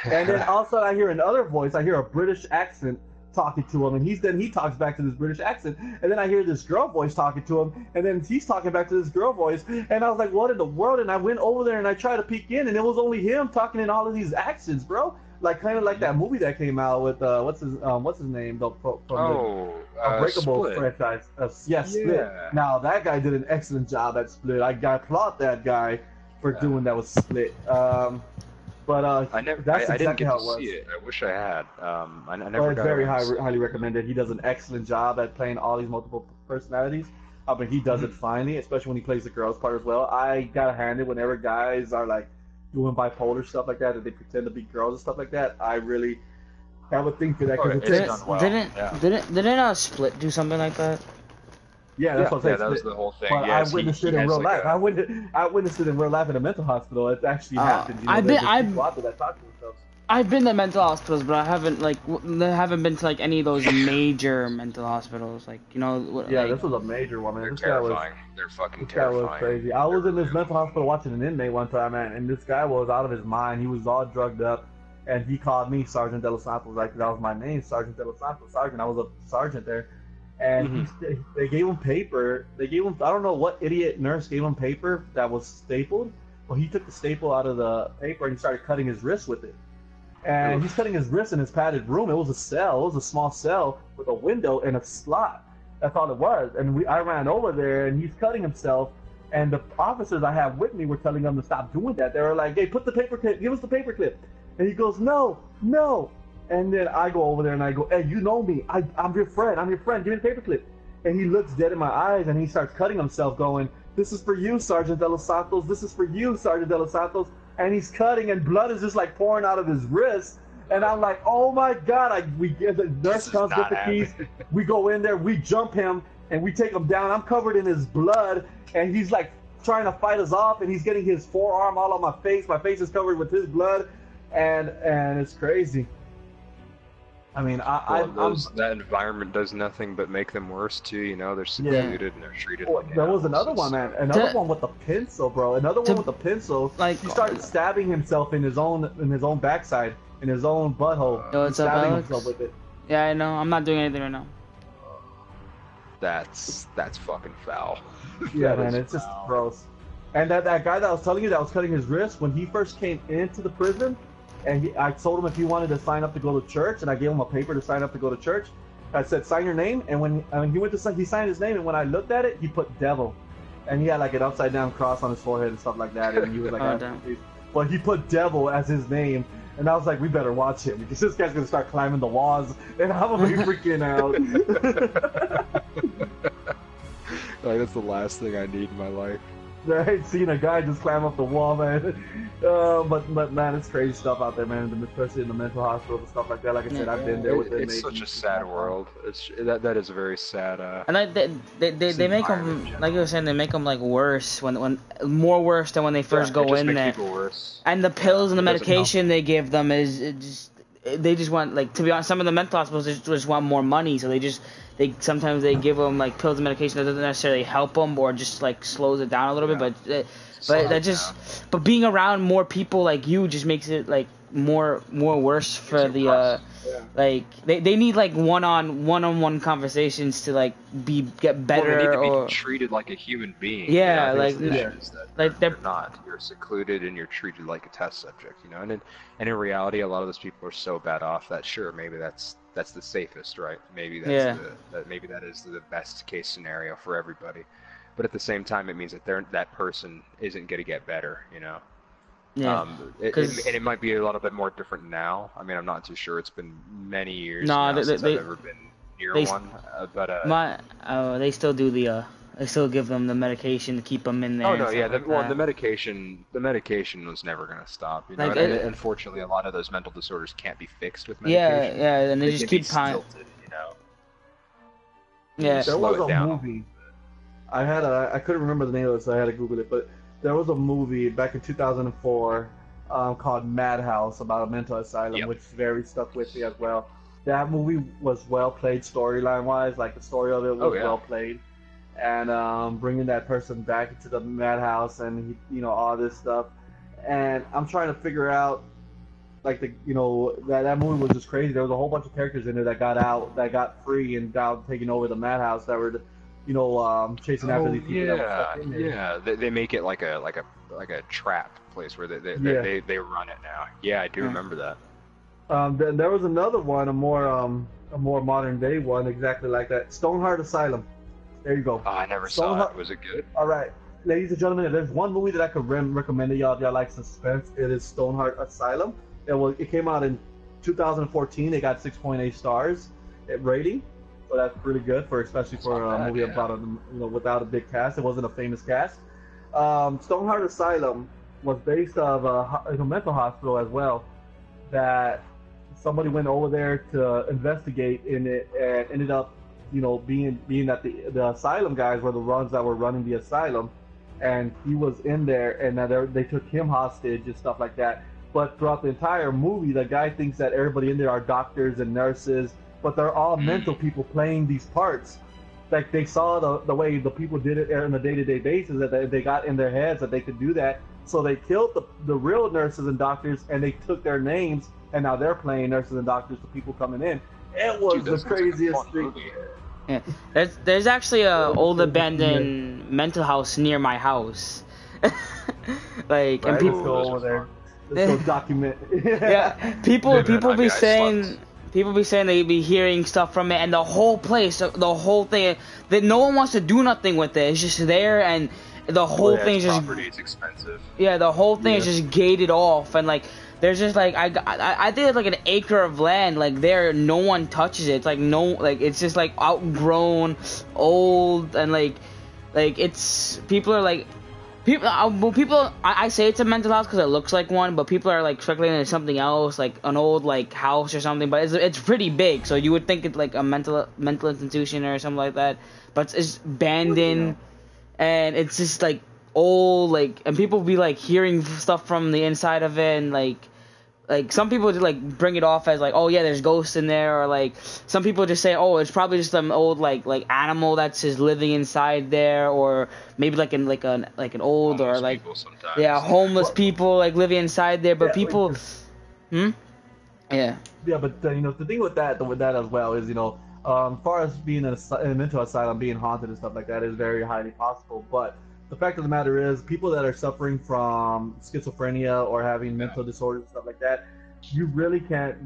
And then all of a sudden I hear another voice. I hear a British accent talking to him, and he talks back to this British accent, and then I hear this girl voice talking to him, and then he's talking back to this girl voice, and I was like, what in the world? And I went over there and I tried to peek in, and it was only him talking in all of these accents, bro. Like kind of like that movie that came out with what's his name the Unbreakable franchise. Split. Now that guy did an excellent job at Split. I applaud that guy for doing that with Split. But that's exactly how it was. See it. I wish I had. I never got it's very highly recommended. He does an excellent job at playing all these multiple personalities. I mean, he does it finely, especially when he plays the girl's part as well. I gotta hand it whenever guys are like doing bipolar stuff like that, and they pretend to be girls and stuff like that. I really have a thing for that because didn't Split do something like that? Yeah, that's what I'm saying. That was the whole thing. But I witnessed it in real life. I witnessed it in real life in a mental hospital. It actually happened. I've been to mental hospitals, but I haven't been to like any of those major mental hospitals. Like this was a major one, man. They're terrifying. They're fucking terrifying. This guy was crazy. I was in this mental hospital watching an inmate one time, man, and this guy was out of his mind. He was all drugged up, and he called me Sergeant De Los Santos. Like that was my name, Sergeant De Los Santos. Sergeant. I was a sergeant there. And they gave him paper. I don't know what idiot nurse gave him paper that was stapled. Well, he took the staple out of the paper and he started cutting his wrist with it. And he's cutting his wrist in his padded room. It was a cell. It was a small cell with a window and a slot. That's all it was. And I ran over there and he's cutting himself. And the officers I have with me were telling him to stop doing that. They were like, hey, put the paper clip. Give us the paper clip. And he goes, no. And then I go over there and I go, hey, you know me. I'm your friend. Give me the paperclip. And he looks dead in my eyes and he starts cutting himself going, this is for you, Sergeant De Los Santos. This is for you, Sergeant De Los Santos. And he's cutting and blood is just like pouring out of his wrist. And I'm like, oh my God. We get the nurse comes with the keys. We go in there, we jump him and we take him down. I'm covered in his blood and he's like trying to fight us off and he's getting his forearm all on my face. My face is covered with his blood and it's crazy. I mean, that environment does nothing but make them worse too. You know, they're secluded and they're treated. Like there was another one, man. Another one with the pencil, bro. Another one with the pencil. Like he started stabbing himself in his own backside, in his own butthole. Stabbing himself with it. Yeah, I know. I'm not doing anything right now. That's fucking foul. Yeah, man, it's just gross. And that guy that I was telling you that was cutting his wrist when he first came into the prison. And I told him if he wanted to sign up to go to church, and I gave him a paper to sign up to go to church. I said, sign your name, and when he went to sign, he signed his name, and when I looked at it, he put devil. And he had like an upside down cross on his forehead and stuff like that, and he was like, but he put devil as his name, and I was like, we better watch him, because this guy's gonna start climbing the walls, and I'm gonna be freaking out. Like, that's the last thing I need in my life. I ain't seen a guy just climb up the wall, man. But man, it's crazy stuff out there, man. Especially in the mental hospital and stuff like that. Like I said, I've been there with them. It's such a sad world. That is a very sad. And they make them, like you were saying, they make them like worse when more worse than when they first go in there. And the pills and the medication they give them they just want, like, to be honest, some of the mental hospitals just want more money, so sometimes they give them like pills and medication that doesn't necessarily help them or just like slows it down a little bit, but being around more people like you just makes it like more worse for the like they need like one-on-one conversations to like get better. Well, they need to be treated like a human being. Yeah, they're not. You're secluded and you're treated like a test subject, you know. And in reality, a lot of those people are so bad off that sure, maybe that's the safest, right? Maybe maybe that is the best case scenario for everybody. But at the same time, it means that that person isn't going to get better, you know. Yeah. And it might be a little bit more different now. I mean, I'm not too sure. It's been many years since I've ever been near one. But they still do they still give them the medication to keep them in there. Oh no, yeah. The medication was never gonna stop. You know, unfortunately, a lot of those mental disorders can't be fixed with medication. Yeah, and they just keep stilted, you know. Yeah. There was a movie. I couldn't remember the name of it, so I had to Google it. But there was a movie back in 2004 called Madhouse about a mental asylum, which very stuck with me as well. That movie was well played storyline wise, like the story of it was well played. And bringing that person back into the madhouse and all this stuff, and I'm trying to figure out like that movie was just crazy. There was a whole bunch of characters in there that got out, that got free and got taking over the madhouse, that were chasing after these people. Yeah, they make it like a trap place where they run it now. Yeah, I do remember that. Then there was another one, a more modern day one, exactly like that, Stoneheart Asylum. There you go. Oh, I never saw it. Was it good? All right, ladies and gentlemen, if there's one movie that I could recommend to y'all if y'all like suspense, it is Stoneheart Asylum. It came out in 2014. It got 6.8 stars rating, so that's pretty good especially for a movie about without a big cast. It wasn't a famous cast. Stoneheart Asylum was based of a mental hospital as well. That somebody went over there to investigate in it and ended up being that the asylum guys were the ones that were running the asylum, and he was in there, and they took him hostage and stuff like that. But throughout the entire movie, the guy thinks that everybody in there are doctors and nurses, but they're all mental people playing these parts. Like they saw the way the people did it on a day-to-day basis, that they got in their heads that they could do that. So they killed the real nurses and doctors, and they took their names, and now they're playing nurses and doctors to people coming in. It was the craziest thing. Yeah, there's actually a old abandoned mental house near my house. Like, and people go over there. Let's go document. Yeah, people be saying they be hearing stuff from it, and the whole place, the whole thing, that no one wants to do nothing with it. It's just there, and the whole thing is just property is expensive. Yeah, the whole thing is just gated off, and like there's just like I think it's like an acre of land like there, no one touches it. It's like it's just like outgrown, old, and like it's people are like I say it's a mental house because it looks like one, but people are like speculating it's something else, like an old like house or something. But it's pretty big, so you would think it's like a mental institution or something like that. But it's abandoned, and it's just like old, like, and people be like hearing stuff from the inside of it, and like some people just like bring it off as like, oh yeah, there's ghosts in there, or like some people just say, oh, it's probably just some old like animal that's just living inside there, or maybe like an old homeless or like homeless people like living inside there, but people but the thing with that as well is as far as being in a mental asylum, being haunted and stuff like that is very highly possible, but the fact of the matter is, people that are suffering from schizophrenia or having mental disorders and stuff like that, you really can't,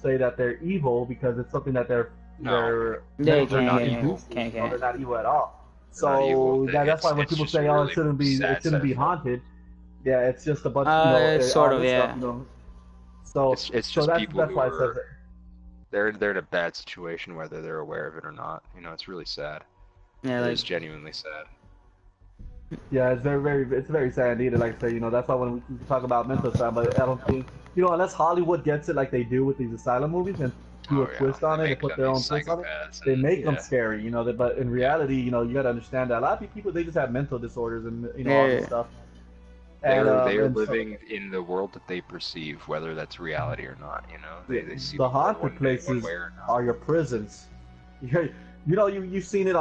say that they're evil, because it's something that they're not evil. They're not evil at all. So that's why when people say, "Oh, it shouldn't be haunted," it's just a bunch of sort of stuff, So it's just people that's who why it says it. They're in a bad situation, whether they're aware of it or not. It's really sad. Yeah, it's genuinely sad. Yeah, it's very sad indeed. Like I say, that's why when we talk about mental asylum, but I don't think, unless Hollywood gets it like they do with these asylum movies and do a twist on it and put their own twist on it, they make them scary, but in reality, you gotta understand that a lot of people, they just have mental disorders and, all this stuff. They're living in the world that they perceive, whether that's reality or not, They see the haunted places are your prisons. You've seen it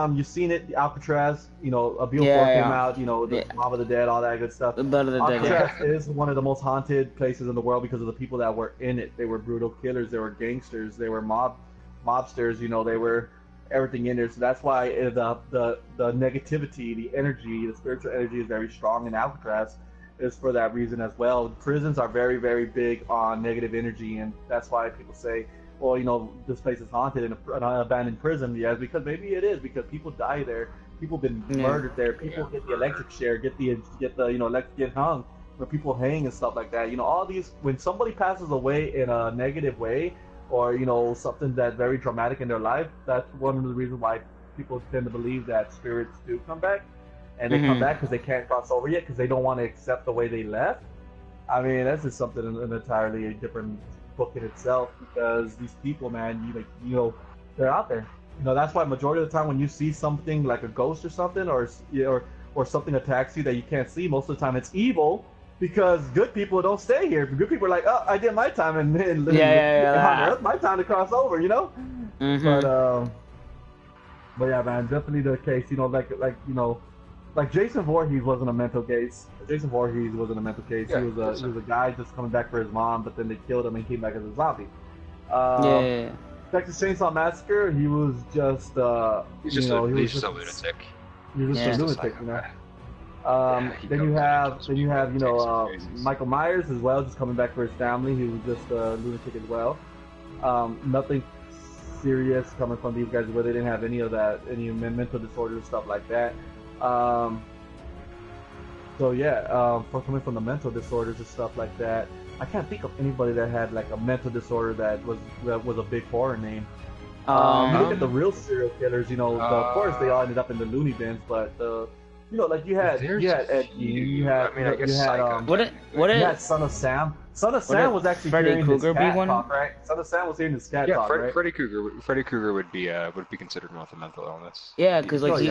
Alcatraz, a Beale came out, the Mom of the Dead, all that good stuff. The Blood of the Dead. Alcatraz is one of the most haunted places in the world because of the people that were in it. They were brutal killers, they were gangsters, they were mobsters, they were everything in there. So that's why the negativity, the energy, the spiritual energy is very strong in Alcatraz, is for that reason as well. Prisons are very, very big on negative energy, and that's why people say, well, this place is haunted in an abandoned prison. Yeah, because maybe it is, because people die there. People been murdered there. People get the electric chair, get hung. When people hang and stuff like that. All these, when somebody passes away in a negative way, or something that's very dramatic in their life, that's one of the reasons why people tend to believe that spirits do come back, and they come back because they can't cross over yet, because they don't want to accept the way they left. I mean, that's just something an entirely different book in itself, because these people, man, they're out there. That's why majority of the time when you see something like a ghost or something, or something attacks you that you can't see, most of the time it's evil, because good people don't stay here. Good people are like, oh, I did my time and it's my time to cross over, But yeah, man, definitely the case. Like Jason Voorhees wasn't a mental case. Jason Voorhees wasn't a mental case. He was a guy just coming back for his mom, but then they killed him and he came back as a zombie. Texas Chainsaw Massacre, he was just he's just a lunatic. He was just a lunatic, Then you have Michael Myers as well, just coming back for his family. He was just a lunatic as well. Nothing serious coming from these guys where they didn't have any of that, any mental disorders, stuff like that. For coming from the mental disorders and stuff like that, I can't think of anybody that had like a mental disorder that was a big horror name. You look at the real serial killers, of course they all ended up in the loony bins, but like you had Ed Gein, you had Son of Sam. Son of Sam was actually Freddy Krueger be one? Talk, right? Son of Sam was hearing his cat talk, right? Freddy Krueger would be considered one with a mental illness. Yeah, because like he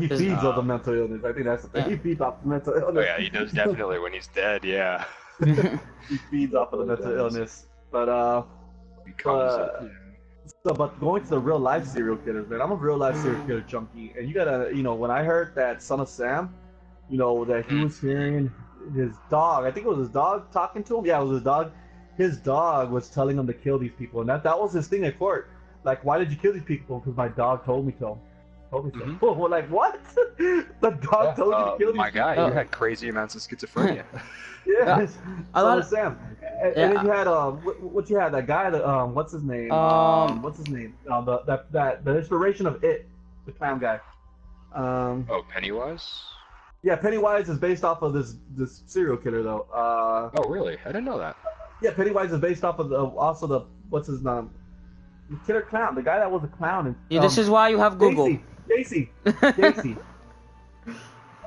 feeds off the mental illness. I think that's the thing. He feeds off the mental illness. Oh yeah, he does definitely when he's dead. Yeah. He feeds off of the mental illness, but but going to the real life serial killers, man, I'm a real life serial killer junkie, and you gotta, when I heard that Son of Sam, that he was hearing his dog, I think it was his dog talking to him. Yeah, it was his dog. His dog was telling him to kill these people, and that was his thing at court. Like, why did you kill these people? Because my dog told me to. Well, like, what? The dog told you to kill these people? My guy, you had crazy amounts of schizophrenia. A lot of Sam. And then you had what you had, that guy that what's his name? What's his name? The inspiration of It, the clown guy. Pennywise? Yeah, Pennywise is based off of this serial killer though. Oh really? I didn't know that. Yeah, Pennywise is based off of also the what's his name? The killer clown, the guy that was a clown. And, Yeah, this is why you have Google. Gacy. Really?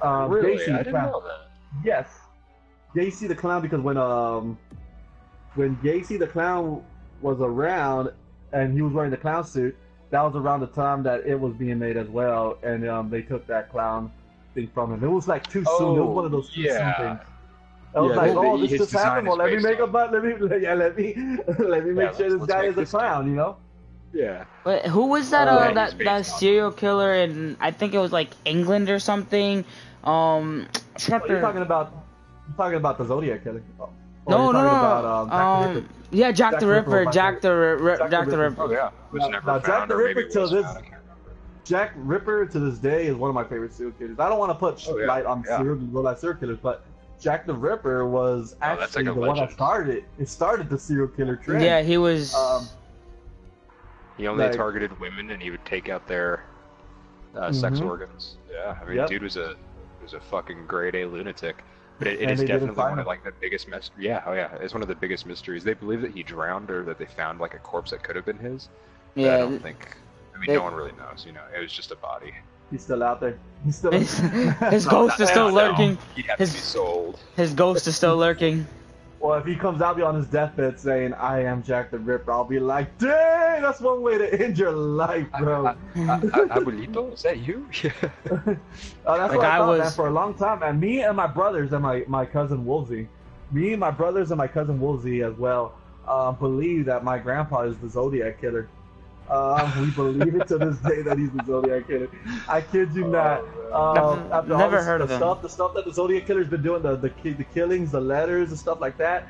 Gacy, I didn't know that. Yes, Gacy the clown, because when Gacy the clown was around and he was wearing the clown suit, that was around the time that it was being made as well, and they took that clown thing from him. It was like too soon. It was one of those too soon things. I was like, oh, this just happened. Well, let me make a butt. Let me make sure this guy is a clown, you know? Yeah. But who was that? That serial killer in, I think it was like England or something. You're talking about the Zodiac killer. No. Yeah, Jack the Ripper. Jack the Ripper. Oh yeah. Now, Jack the Ripper till this. Jack Ripper to this day is one of my favorite serial killers. I don't want to put light on real life serial killers, but Jack the Ripper was actually the one that started it. It started the serial killer trend. Yeah, he was. He only targeted women, and he would take out their sex organs. Yeah, I mean, dude was a fucking grade A lunatic. But it is definitely one of like the biggest mysteries. Yeah, oh yeah, it's one of the biggest mysteries. They believe that he drowned, or that they found like a corpse that could have been his. But I don't think. I mean, no one really knows. You know, it was just a body. He's still out there. He's still. His ghost is still lurking. He'd have to be sold. His ghost is still lurking. Well, if he comes out on his deathbed saying, "I am Jack the Ripper," I'll be like, "Dang, that's one way to end your life, bro." Abuelito, is that you? That's what I thought, man, for a long time. And me and my brothers and my cousin Woolsey, as well, believe that my grandpa is the Zodiac killer. We believe it to this day that he's the Zodiac killer. I kid you not. After never heard of him. The stuff that the Zodiac killer's been doing, the killings, the letters and stuff like that.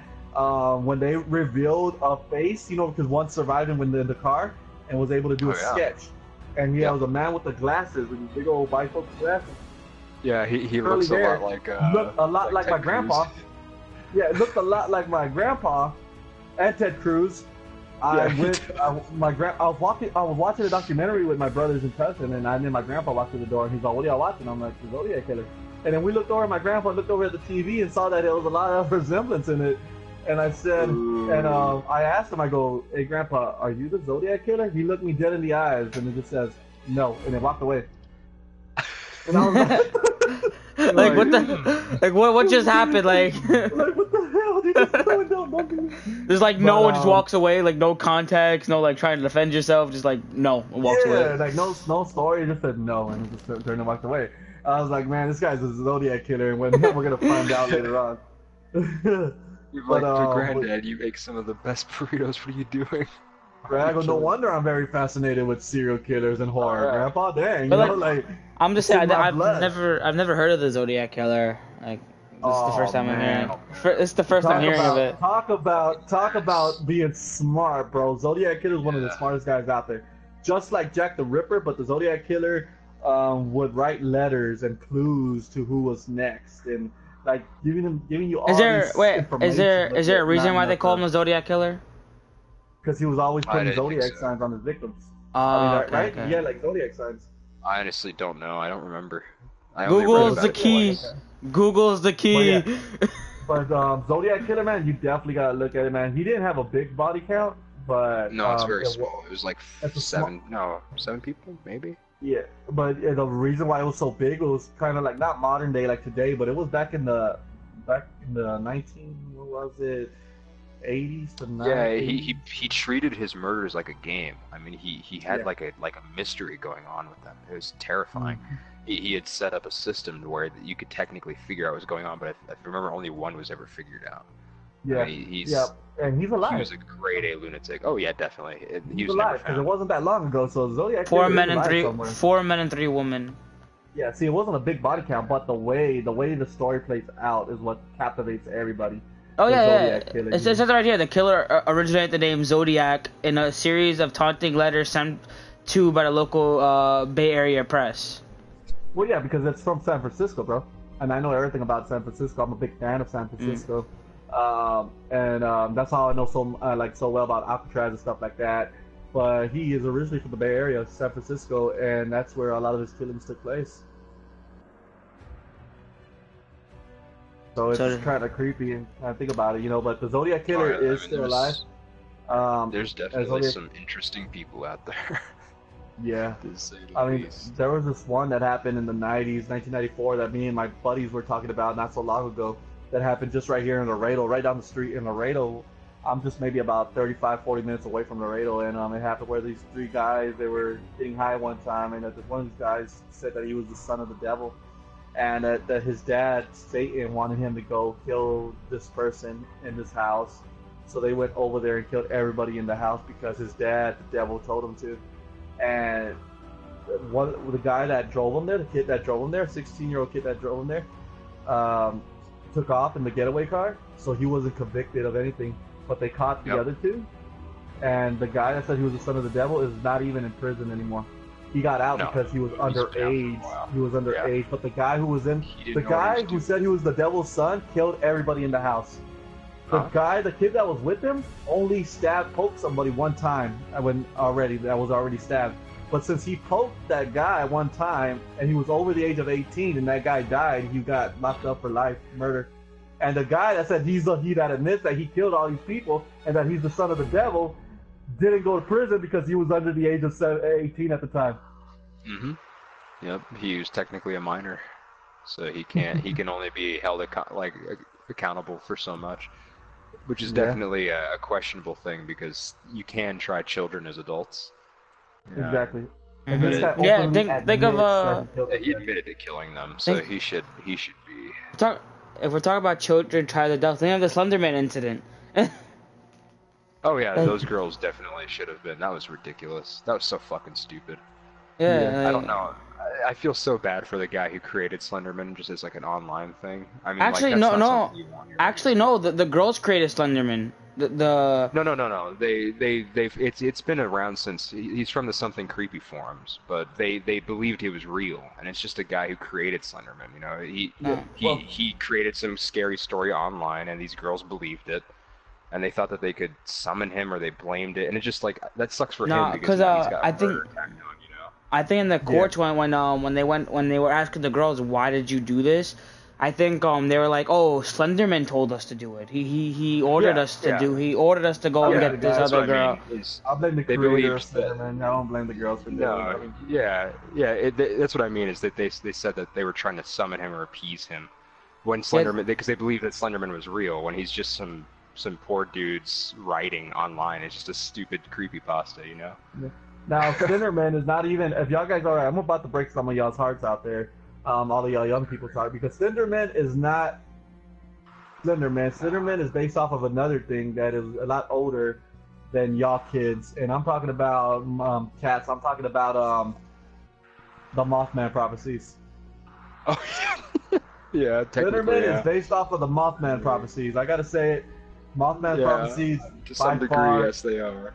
When they revealed a face, you know, because one survived him in the car and was able to do a sketch, and he was a man with the glasses, with these big old bifocal glasses. Yeah, he looks a lot like looked a lot like my grandpa. Yeah, it looked a lot like my grandpa and Ted Cruz. I was watching a documentary with my brothers and cousin, and my grandpa walked through the door, and he's like, "What are y'all watching?" I'm like, "The Zodiac Killer." And then we looked over, my grandpa looked over at the TV and saw that there was a lot of resemblance in it. And I said, I asked him, I go, "Hey, Grandpa, are you the Zodiac Killer?" He looked me dead in the eyes, and it just says, "No," and then walked away. And I was like, what just happened? Like, what the hell? Dude, this is going down. There's like no one just walks away, like no context, no like trying to defend yourself, just like no, walks away. Yeah, like no story, just said no, and just turned and walked away. I was like, man, this guy's a Zodiac killer, and we're gonna find out later on. You're like, Granddad, you make some of the best burritos. What are you doing? Greg, no wonder I'm very fascinated with serial killers and horror. Grandpa, dang, but I'm just saying, I've never heard of the Zodiac Killer. Like, this is the first time I'm hearing. It's the first time hearing of it. Talk about being smart, bro. Zodiac Killer is one of the smartest guys out there. Just like Jack the Ripper, but the Zodiac Killer would write letters and clues to who was next, and like giving you all information. Is there a reason why they call him the Zodiac Killer? Because he was always putting zodiac signs on his victims. Right? Yeah, like zodiac signs. I honestly don't know. I don't remember. Google's the key. Google's the key. But Zodiac Killer, man, you definitely gotta look at it, man. He didn't have a big body count, but no, it's very small. It was like 7 people, maybe. Yeah, but the reason why it was so big, it was kind of like not modern day like today, but it was back in the 80s to 90s. Yeah, he treated his murders like a game. I mean, he had like a mystery going on with them. It was terrifying. Mm-hmm. He had set up a system where you could technically figure out what's going on, but I remember only one was ever figured out. Yeah, I mean, and he's alive. He was a grade A lunatic. Oh yeah, definitely. He was alive because it wasn't that long ago. So Zodiac. 4 men and 3 women. Yeah, see, it wasn't a big body count, but the way the story plays out is what captivates everybody. Oh yeah. It says right here, the killer originated the name Zodiac in a series of taunting letters sent to by the local Bay Area press. Well, yeah, because it's from San Francisco, bro, and I know everything about San Francisco. I'm a big fan of San Francisco, and that's how I know so well about Alcatraz and stuff like that. But he is originally from the Bay Area, San Francisco, and that's where a lot of his killings took place. So it's kind of creepy and I think about it, you know. But the Zodiac Killer is still alive. There's definitely some interesting people out there. Yeah, I mean, there was this one that happened in the 90s, 1994, that me and my buddies were talking about not so long ago. That happened just right here in Laredo, right down the street in Laredo. I'm just maybe about 35, 40 minutes away from Laredo, and it happened where these three guys, they were getting high one time, and one of these guys said that he was the son of the devil, and that his dad, Satan, wanted him to go kill this person in this house. So they went over there and killed everybody in the house because his dad, the devil, told him to. And the guy that drove him there, the kid that drove him there, 16-year-old kid that drove him there, took off in the getaway car, so he wasn't convicted of anything. But they caught the other two, and the guy that said he was the son of the devil is not even in prison anymore. He got out because he was underage. He was underage, but the guy who was in, the guy who said he was the devil's son, killed everybody in the house. The kid that was with him, only poked somebody one time that was already stabbed. But since he poked that guy one time, and he was over the age of 18, and that guy died, he got locked up for life, murder. And the guy that said he that admits that he killed all these people and that he's the son of the devil, didn't go to prison because he was under the age of 18 at the time. Mm-hmm. Yep, he was technically a minor, so he can only be held accountable for so much. Which is definitely a questionable thing because you can try children as adults. Exactly. Mm-hmm. Think of he admitted to killing them, so he should be. If we're talking about children tried as adults, think of the Slenderman incident. Oh yeah, those girls definitely should have been. That was ridiculous. That was so fucking stupid. Yeah. I don't know. I feel so bad for the guy who created Slenderman just as like an online thing. I mean, actually, no. Actually, no. The girls created Slenderman. No. It's been around since he's from the Something Creepy forums, but they believed he was real, and it's just a guy who created Slenderman. You know, he created some scary story online, and these girls believed it. And they thought that they could summon him, or they blamed it, and it's just like that sucks for him because he's got a murder attack on, you know. I think in the courts when they were asking the girls why did you do this, I think they were like, oh, Slenderman told us to do it. He ordered us to do. He ordered us to go and get this other girl. I blame the creator of Slenderman. I don't blame the girls for doing it. That's what I mean is that they said that they were trying to summon him or appease him when Slenderman because they believed that Slenderman was real when he's just some poor dude's writing online. It's just a stupid creepypasta, you know? Now, Slenderman is not even... If y'all guys are alright, I'm about to break some of y'all's hearts out there. All of y'all young people talk. Because Slenderman is not... Slenderman. Slenderman is based off of another thing that is a lot older than y'all kids. And I'm talking about cats. I'm talking about the Mothman prophecies. Oh, yeah. Slenderman is based off of the Mothman prophecies. I gotta say it. Mothman prophecies, to some degree, yes, they are.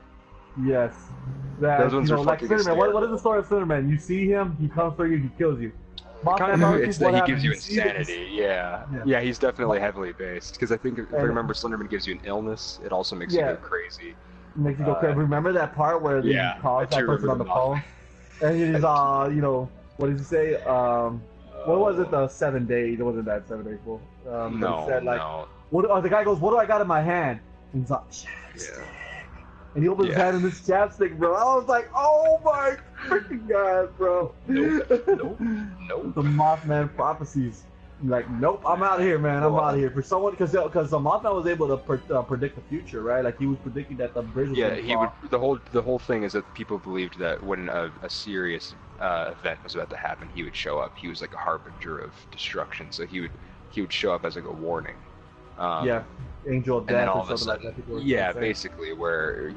Yes. Those ones are like Slenderman. What is the story of Slenderman? You see him, he comes for you, he kills you. It's that he gives you insanity. Yeah, he's definitely heavily based. Because I think if I remember, Slenderman gives you an illness. It also makes you go crazy. Makes you go crazy. Remember that part where he calls that person on the phone, and he's what did he say? What was it? The 7 days? It wasn't that 7 days. Well, no, he said, no. The guy goes, "What do I got in my hand?" And he's like, "Chapstick." And he opens his hand in this chapstick, bro. I was like, "Oh my freaking god, bro!" Nope. The Mothman prophecies. Like, nope, I'm out of here, man. I'm out of here. For someone, because the Mothman was able to predict the future, right? Like he was predicting that the bridge was he would. The whole thing is that people believed that when a serious event was about to happen, he would show up. He was like a harbinger of destruction, so he would show up as like a warning. Angel of death or something like that. Basically, where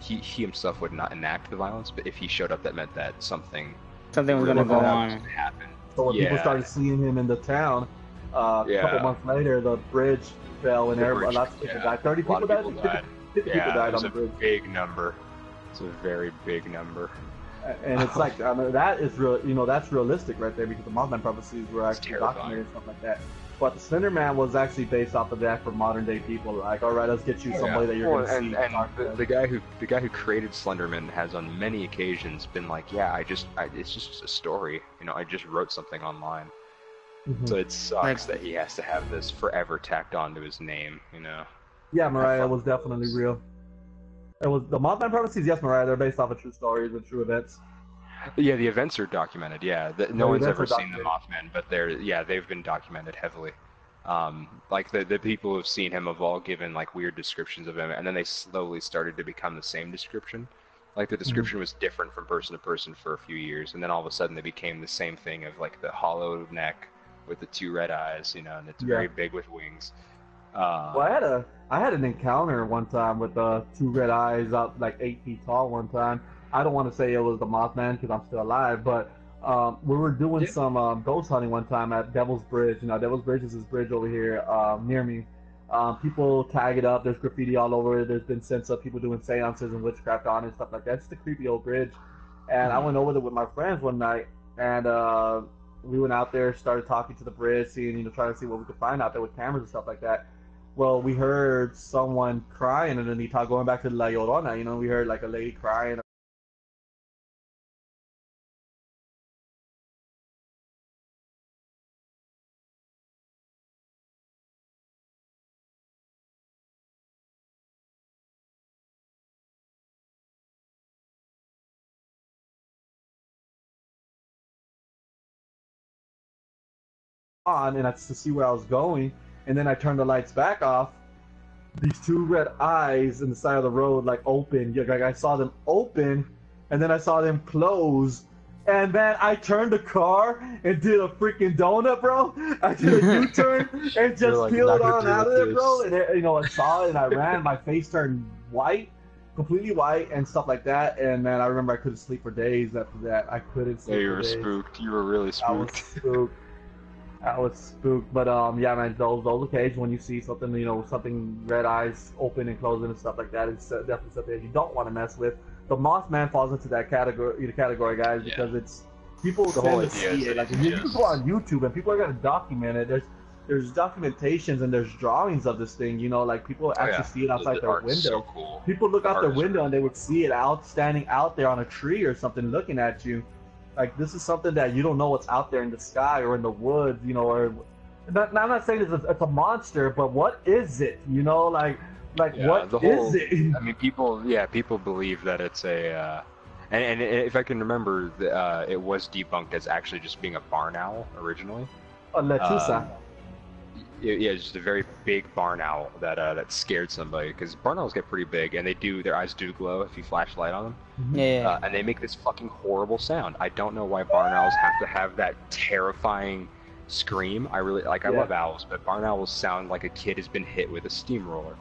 he himself would not enact the violence, but if he showed up, that meant that something was going to go on. Happen. So when people started seeing him in the town, a couple months later, the bridge fell and a lot of people died. 30 people died. 50 people died on the bridge. It's a big number. It's a very big number. And it's like that is real. You know, that's realistic right there because the Mothman prophecies were actually documented and stuff like that. But the Slenderman was actually based off of that for modern day people. Like, all right, let's get you somebody that you're going to see. And the guy who created Slenderman has on many occasions been like, it's just a story. You know, I just wrote something online. So it sucks that he has to have this forever tacked onto his name, you know? Yeah, Mariah was definitely real. It was the Mothman prophecies. Yes, Mariah. They're based off of true stories and true events. Yeah, the events are documented. Yeah, no one's ever seen the Mothman, but they've been documented heavily. Like the people who've seen him have all given like weird descriptions of him, and then they slowly started to become the same description. Like the description was different from person to person for a few years, and then all of a sudden they became the same thing of like the hollow neck with the 2 red eyes, you know, and it's very big with wings. Well, I had an encounter one time with 2 red eyes up like 8 feet tall one time. I don't want to say it was the Mothman because I'm still alive, but we were doing some ghost hunting one time at Devil's Bridge. You know, Devil's Bridge is this bridge over here near me. People tag it up. There's graffiti all over it. There's been sense of people doing seances and witchcraft on it and stuff like that. It's just a creepy old bridge. And I went over there with my friends one night, and we went out there, started talking to the bridge, seeing, you know, trying to see what we could find out there with cameras and stuff like that. Well, we heard someone crying underneath, going back to La Llorona, you know, we heard like a lady crying. On, and that's to see where I was going, and then I turned the lights back off. These 2 red eyes in the side of the road like open. Like I saw them open, and then I saw them close, and then I turned the car and did a freaking donut, bro. I did a U-turn and just like, peeled on out of there, bro. And you know, I saw it and I ran. My face turned white, completely white, and stuff like that. And man, I remember I couldn't sleep for days after that. I couldn't sleep. Yeah, you were spooked. You were really spooked. I was spooked. I was spooked, but yeah, man, those occasions when you see something, you know, something red eyes open and closing and stuff like that, it's definitely something that you don't want to mess with. The Mothman falls into that category, guys, because it's people tend to see it. Like you can go on YouTube and people are gonna document it. There's documentations and there's drawings of this thing. You know, like people actually see it outside their window. So cool. People look out their window and they would see it standing out there on a tree or something, looking at you. Like, this is something that you don't know what's out there in the sky or in the woods, you know, or... I'm not saying it's a monster, but what is it? You know, like what is it? I mean, people believe that it's a... And if I can remember, it was debunked as actually just being a barn owl originally. A lechuza. Yeah, it's just a very big barn owl that scared somebody, because barn owls get pretty big, and their eyes do glow if you flash light on them. Yeah. And they make this fucking horrible sound. I don't know why barn owls have to have that terrifying scream. I love owls, but barn owls sound like a kid has been hit with a steamroller.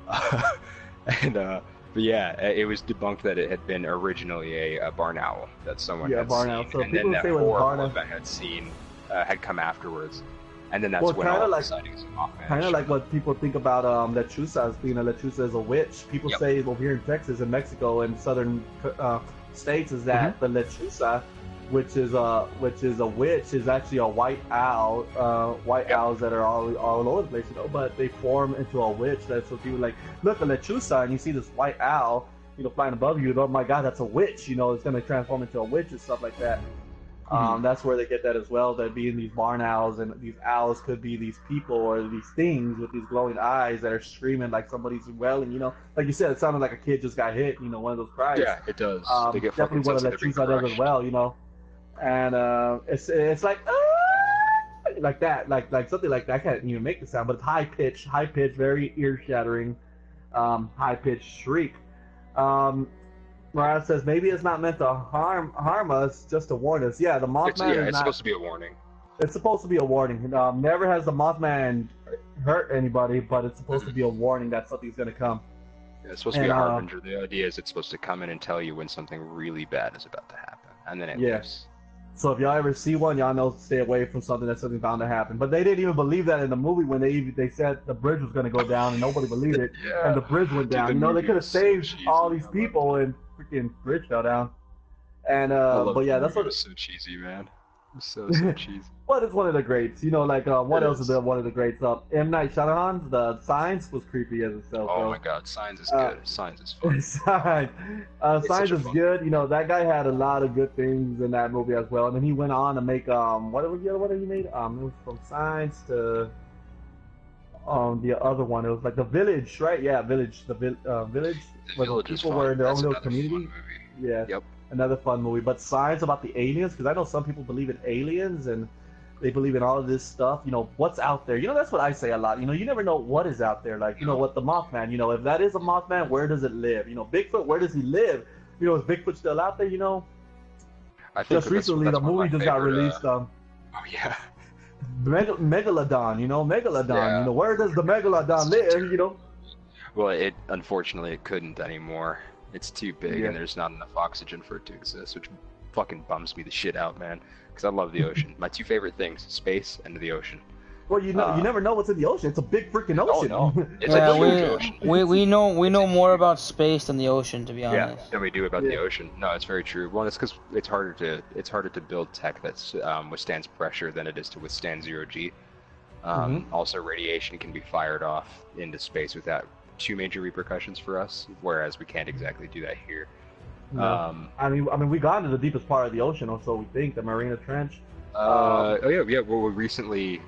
But yeah, it was debunked that it had been originally a barn owl that someone had barn seen, owl. So and then that horrible event had come afterwards. And then that's when all the sightings of Mothman. Kind of like what people think about lechuza as being lechuza is a witch. People say over here in Texas and Mexico and southern states is that the lechuza, which is a witch, is actually a white owl. White owls that are all over the place, you know, but they form into a witch. That's what people like. Look, a lechuza, and you see this white owl, you know, flying above you. Oh my God, that's a witch. You know, it's gonna transform into a witch and stuff like that. That's where they get that as well, that being these barn owls, and these owls could be these people or these things with these glowing eyes that are screaming like somebody's wailing, you know. Like you said, it sounded like a kid just got hit, you know, one of those cries. Yeah, it does. They get definitely one of the lechuza does as well, you know. And it's like, like that, like something like that. I can't even make the sound, but it's high pitched, very ear-shattering, high-pitched shriek. Mariah says maybe it's not meant to harm us, just to warn us. Yeah, the Mothman it's supposed to be a warning. It's supposed to be a warning. Never has the Mothman hurt anybody, but it's supposed to be a warning that something's going to come. Yeah, it's supposed to be a harbinger. The idea is it's supposed to come in and tell you when something really bad is about to happen, and then it leaves. So if y'all ever see one, y'all know to stay away from something bound to happen. But they didn't even believe that in the movie when they said the bridge was going to go down, and nobody believed it, and the bridge went down. You know, they could have saved all these people, and freaking bridge fell down. And but yeah, that's what was so cheesy, man. So cheesy. But it's one of the greats. You know, like what else is one of the greats? M. Night Shyamalan's The Signs was creepy as itself. Oh my God, Signs is good. Signs is fun. Signs is good. You know, that guy had a lot of good things in that movie as well. And then he went on to make what was the other one that he made? It was from Signs to the other one. It was like The Village, right? Yeah, Village. The Village. The Village is fun. Were in their That's own little community. Yeah. Yep. Another fun movie. But Signs about the aliens, because I know some people believe in aliens and they believe in all of this stuff. You know, what's out there? You know, that's what I say a lot. You know, you never know what is out there. Like, you know, what the Mothman. You know, if that is a Mothman, where does it live? You know, Bigfoot, where does he live? You know, is Bigfoot still out there? You know, I think just recently the movie just got released. Oh yeah. Megalodon. You know, Megalodon. Yeah. You know, where does the Megalodon live? You know. Well, unfortunately it couldn't anymore. It's too big and there's not enough oxygen for it to exist, which fucking bums me the shit out, man. Because I love the ocean. My two favorite things: space and the ocean. Well, you know, you never know what's in the ocean. It's a big freaking ocean. Oh no, it's a huge ocean. We know more about space than the ocean, to be honest. Yeah, than we do about the ocean. No, it's very true. Well, it's because it's harder to build tech that withstands pressure than it is to withstand 0G. Also, radiation can be fired off into space without too major repercussions for us, whereas we can't exactly do that here. I mean, we got into the deepest part of the ocean, or so we think, the Mariana Trench. Well, we recently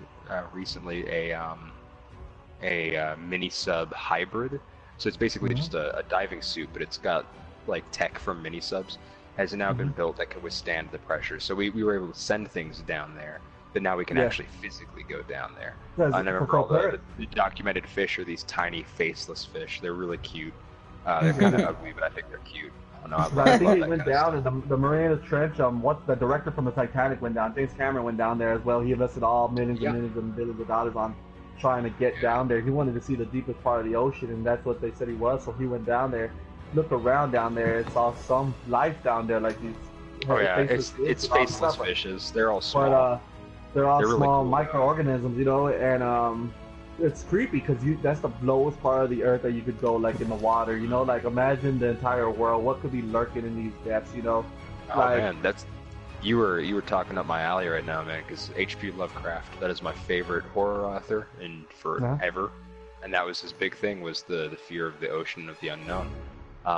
a mini sub hybrid. So it's basically just a diving suit, but it's got like tech from mini subs has now been built that can withstand the pressure. So we were able to send things down there, but now we can actually physically go down there. I remember all the documented fish are these tiny faceless fish. They're really cute. They're kind of ugly, but I think they're cute. I think he went down in the Mariana Trench. What the director from the Titanic went down. James Cameron went down there as well. He invested all millions and millions and billions of dollars on trying to get down there. He wanted to see the deepest part of the ocean, and that's what they said he was. So he went down there, looked around down there, and saw some life down there, like these. It's faceless fishes. They're all small. But they're all really small cool, microorganisms, you know, and it's creepy because that's the lowest part of the earth that you could go, like in the water, you know. Like imagine the entire world. What could be lurking in these depths, you know? Oh man, you were talking up my alley right now, man. Because H.P. Lovecraft, that is my favorite horror author in forever, and that was his big thing, was the fear of the ocean, of the unknown.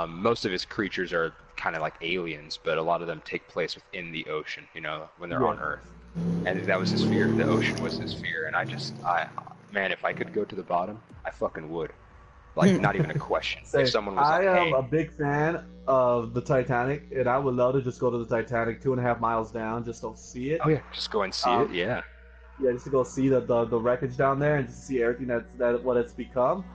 Most of his creatures are kind of like aliens, but a lot of them take place within the ocean, you know, when they're on Earth. And that was his fear. The ocean was his fear, and man, if I could go to the bottom, I fucking would. Like, not even a question. If someone was like, I am a big fan of the Titanic, and I would love to just go to the Titanic 2.5 miles down just to see it. Oh yeah, just go and see it. Yeah. Yeah, just to go see the wreckage down there and just see everything that what it's become.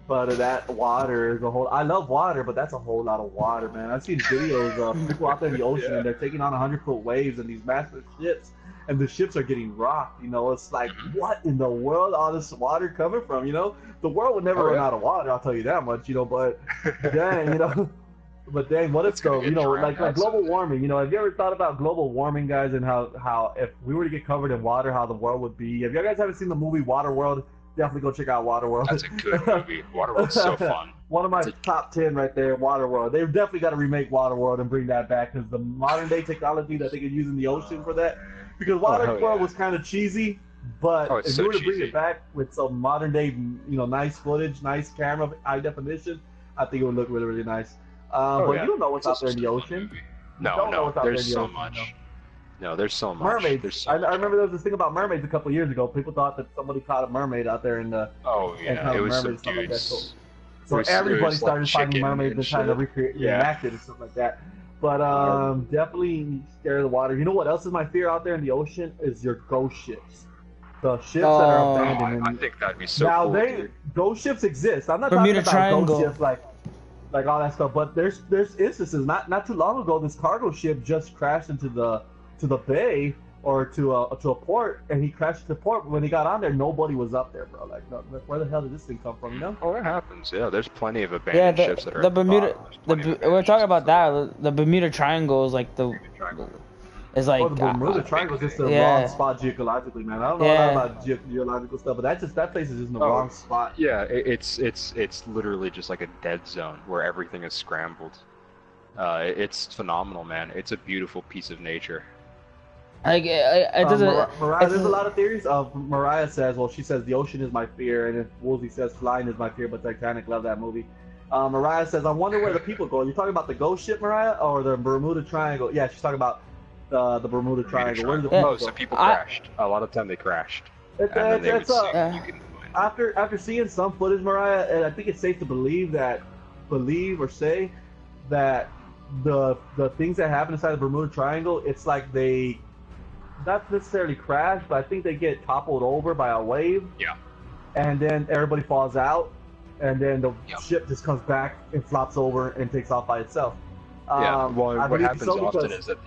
But that water is a whole. I love water, but that's a whole lot of water, man. I've seen videos of people out there in the ocean and they're taking on 100-foot waves and these massive ships, and the ships are getting rocked. You know, it's like, what in the world all this water coming from? You know, the world would never run out of water. I'll tell you that much. You know, but dang, you know. But dang, what if so? You know, like global warming. You know, have you ever thought about global warming, guys, and how if we were to get covered in water, how the world would be? If you guys haven't seen the movie Waterworld, definitely go check out Waterworld. That's a good movie. Waterworld's so fun. One of my top 10 right there, Waterworld. They've definitely got to remake Waterworld and bring that back, because the modern day technology that they could use in the ocean for that. Because Waterworld was kind of cheesy, but if we were to bring it back with some modern day, you know, nice footage, nice camera, high definition, I think it would look really, really nice. But you don't know what's out there in the ocean. No, there's so much. No, there's so much. Mermaids. I remember there was this thing about mermaids a couple years ago. People thought that somebody caught a mermaid out there in the. Oh yeah, it was some dudes. So everybody started finding mermaids and trying to reenact it and stuff like that. But definitely scared of the water. You know what else is my fear out there in the ocean? Is your ghost ships. The ships that are abandoned. I think that'd be so cool. Ghost ships exist. I'm not talking about ghost ships like all that stuff. But there's instances. Not too long ago, this cargo ship just crashed into the bay or to a port, and he crashed into the port. But when he got on there, nobody was up there, bro. Like, where the hell did this thing come from? You know? Oh, that happens. Yeah, there's plenty of abandoned ships that are. The Bermuda. We're talking about that. The Bermuda Triangle is like the. It's like the Bermuda Triangle is just the wrong spot geologically, man. I don't know a lot about geological stuff, but that place is just in the wrong spot. Yeah, it's literally just like a dead zone where everything is scrambled. It's phenomenal, man. It's a beautiful piece of nature. Like it doesn't. Mariah, there's a lot of theories. Mariah says, well, she says the ocean is my fear, and then Woolsey says flying is my fear. But Titanic, love that movie. Mariah says, I wonder where the people go. You're talking about the ghost ship, Mariah, or the Bermuda Triangle? Yeah, she's talking about the Bermuda Triangle. Where do the people go? So people crashed. A lot of time they crashed. After seeing some footage, Mariah, and I think it's safe to believe that the things that happen inside the Bermuda Triangle, it's like they not necessarily crash, but I think they get toppled over by a wave. Yeah. And then everybody falls out, and then the ship just comes back and flops over and takes off by itself. Yeah. Well, what happens often is that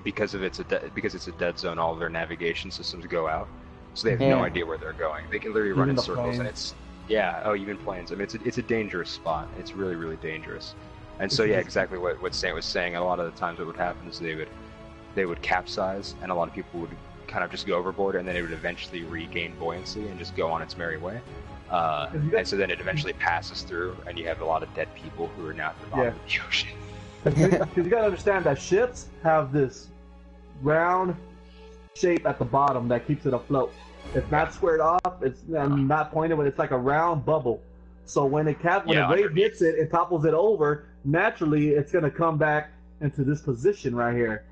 because it's a dead zone, all of their navigation systems go out, so they have no idea where they're going. They can literally run in circles, and it's even planes. I mean, it's a dangerous spot. It's really, really dangerous. And so exactly what Saint was saying. A lot of the times, what would happen is they would capsize, and a lot of people would kind of just go overboard, and then it would eventually regain buoyancy and just go on its merry way. And so then it eventually passes through, and you have a lot of dead people who are now at the bottom of the ocean. Because you gotta understand that ships have this round shape at the bottom that keeps it afloat. It's not squared off. It's not pointed, but it's like a round bubble. So when a wave hits it and topples it over, naturally it's gonna come back into this position right here.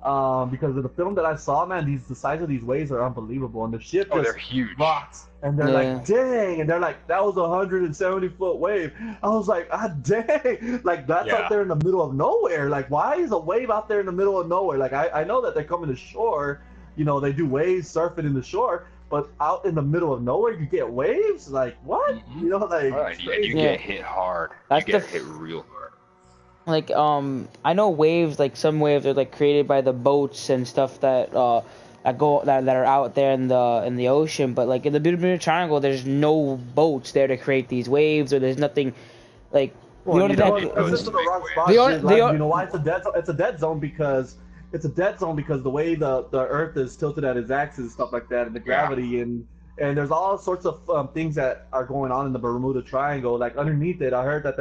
Because of the film that I saw, man, the size of these waves are unbelievable, and the ship they're huge. Rocks, and they're like, dang, and they're like, that was a 170-foot wave. I was like, dang, like that's out there in the middle of nowhere. Like, why is a wave out there in the middle of nowhere? Like, I know that they're coming to shore, you know, they do waves surfing in the shore, but out in the middle of nowhere, you get waves. Like, what? You know, like, and you get hit hard. You get hit real hard. Like I know waves, like some waves are like created by the boats and stuff that are out there in the ocean, but like in the Bermuda Triangle there's no boats there to create these waves, or there's nothing like you know why it's a dead zone? It's a dead zone because the way the Earth is tilted at its axis and stuff like that, and the gravity and there's all sorts of things that are going on in the Bermuda Triangle. Like underneath it, I heard that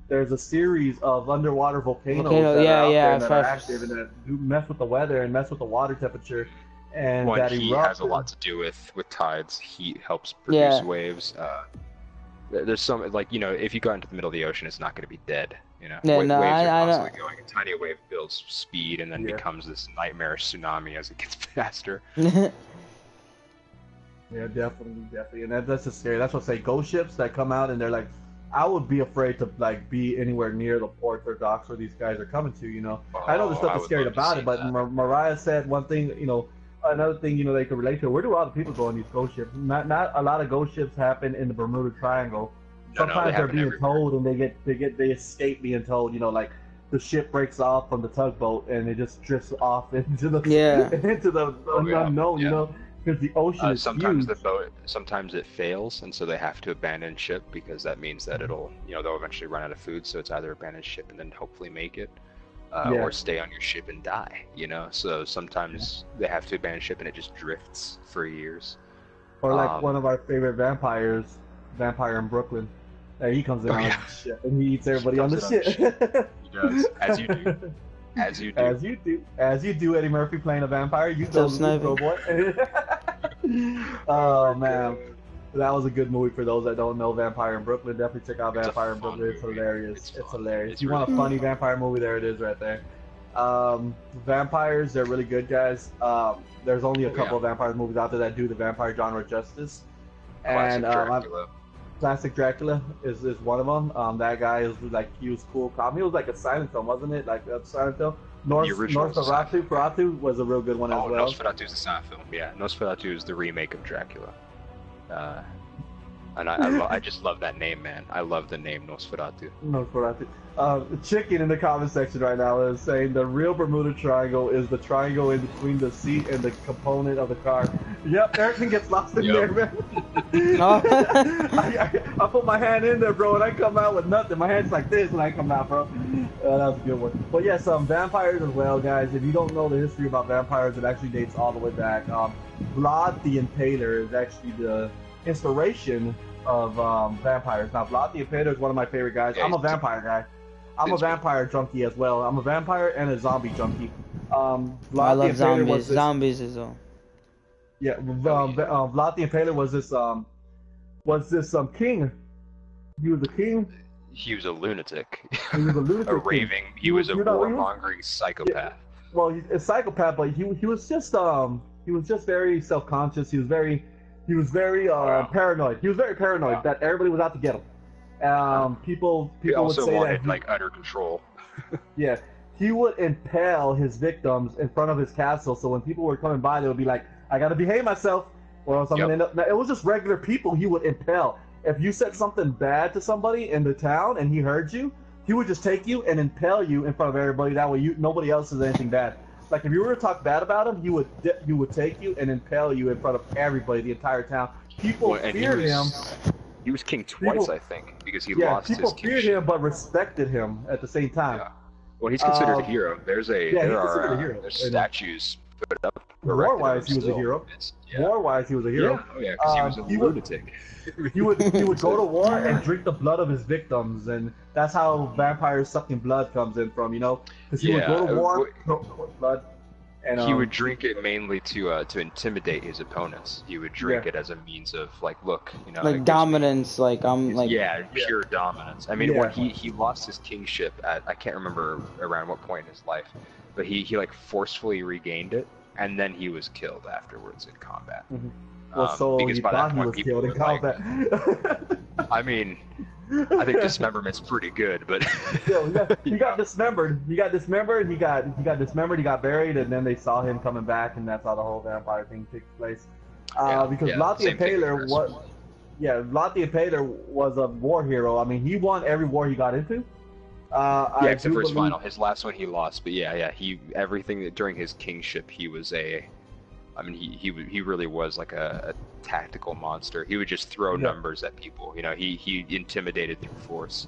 there's a series of underwater volcanoes that are active and that do mess with the weather and mess with the water temperature, and that heat has a lot to do with tides. Heat helps produce waves. There's some, like, you know, if you go into the middle of the ocean, it's not going to be dead. You know, waves are constantly going. A tiny wave builds speed and then becomes this nightmarish tsunami as it gets faster. Yeah, definitely, and that's just scary. That's what I say. Ghost ships that come out and they're like, I would be afraid to like be anywhere near the ports or docks where these guys are coming to. You know, I know there's stuff that's scary about it, but Mariah said one thing. You know, another thing, you know, they could relate to. Where do all the people go on these ghost ships? Not a lot of ghost ships happen in the Bermuda Triangle. Sometimes they're being told, and they escape being told. You know, like the ship breaks off from the tugboat and it just drifts off into the unknown. You know. Because the ocean is sometimes huge. Sometimes it fails, and so they have to abandon ship because that means that they'll eventually run out of food. So it's either abandon ship and then hopefully make it, or stay on your ship and die. You know, so sometimes they have to abandon ship and it just drifts for years. Or like one of our favorite vampires, Vampire in Brooklyn. He comes in on the ship and he eats everybody on the ship. He does, as you do. As you do, Eddie Murphy playing a vampire. You go, boy. Oh man, that was a good movie for those that don't know. Vampire in Brooklyn. Definitely check out Vampire in Brooklyn. It's hilarious. It's hilarious. If you want a funny vampire movie, there it is right there. Vampires, they're really good, guys. There's only a couple of vampire movies out there that do the vampire genre justice. Classic Dracula is one of them. That guy is like, he was cool. He was like a silent film, wasn't it? Like a silent film. Nosferatu was a real good one as well. Nosferatu is a silent film. Yeah, Nosferatu is the remake of Dracula. And I just love that name, man. I love the name Nosferatu. Nosferatu. Chicken in the comment section right now is saying the real Bermuda Triangle is the triangle in between the seat and the component of the car. Yep, everything gets lost in there, man. I put my hand in there, bro, and I come out with nothing. My hand's like this when I come out, bro. That was a good one. But yeah, some vampires as well, guys. If you don't know the history about vampires, it actually dates all the way back. Vlad the Impaler is actually the inspiration of vampires. Now, Vlad the Impaler is one of my favorite guys. I'm a vampire guy. I'm a vampire junkie as well. I'm a vampire and a zombie junkie. I Vlad the love Impaler zombies. was this, Zombies is all. yeah. Vlad the Impaler was this king. He was a king. He was a lunatic. He was a lunatic. A raving. He was a warmongering psychopath. Yeah, well, he's a psychopath, but he was just very self-conscious. He was very paranoid. He was very paranoid that everybody was out to get him. People he also would say wanted that like utter control. yeah, he would impale his victims in front of his castle. So when people were coming by, they would be like, "I gotta behave myself, or else I'm gonna end up." Now, it was just regular people he would impale. If you said something bad to somebody in the town and he heard you, he would just take you and impale you in front of everybody. That way, nobody else says anything bad. Like if you were to talk bad about him, he would take you and impale you in front of everybody, the entire town. People feared him. He was king twice, I think, because he lost his kingship. People feared him but respected him at the same time. Yeah. Well, he's considered a hero. There's statues put up. War-wise, he was a hero. War-wise, he was a hero. Yeah, because he was a lunatic. He would go to war and drink the blood of his victims, and that's how vampires sucking blood comes in from, because he would go to war, blood, and he would drink it mainly to intimidate his opponents. He would drink it as a means of like, look, like dominance, pure dominance. I mean, when he lost his kingship at, I can't remember around what point in his life, but he like forcefully regained it, and then he was killed afterwards in combat. Mm-hmm. Well, so because by that point people were like, I mean, I think dismemberment's pretty good, but he got dismembered. He got dismembered. He got buried, and then they saw him coming back, and that's how the whole vampire thing takes place. Because Vlad the Impaler Vlad the Impaler was a war hero. I mean, he won every war he got into. Except for his last one he lost. But everything that during his kingship he was he really was like a tactical monster. He would just throw numbers at people. He intimidated through force.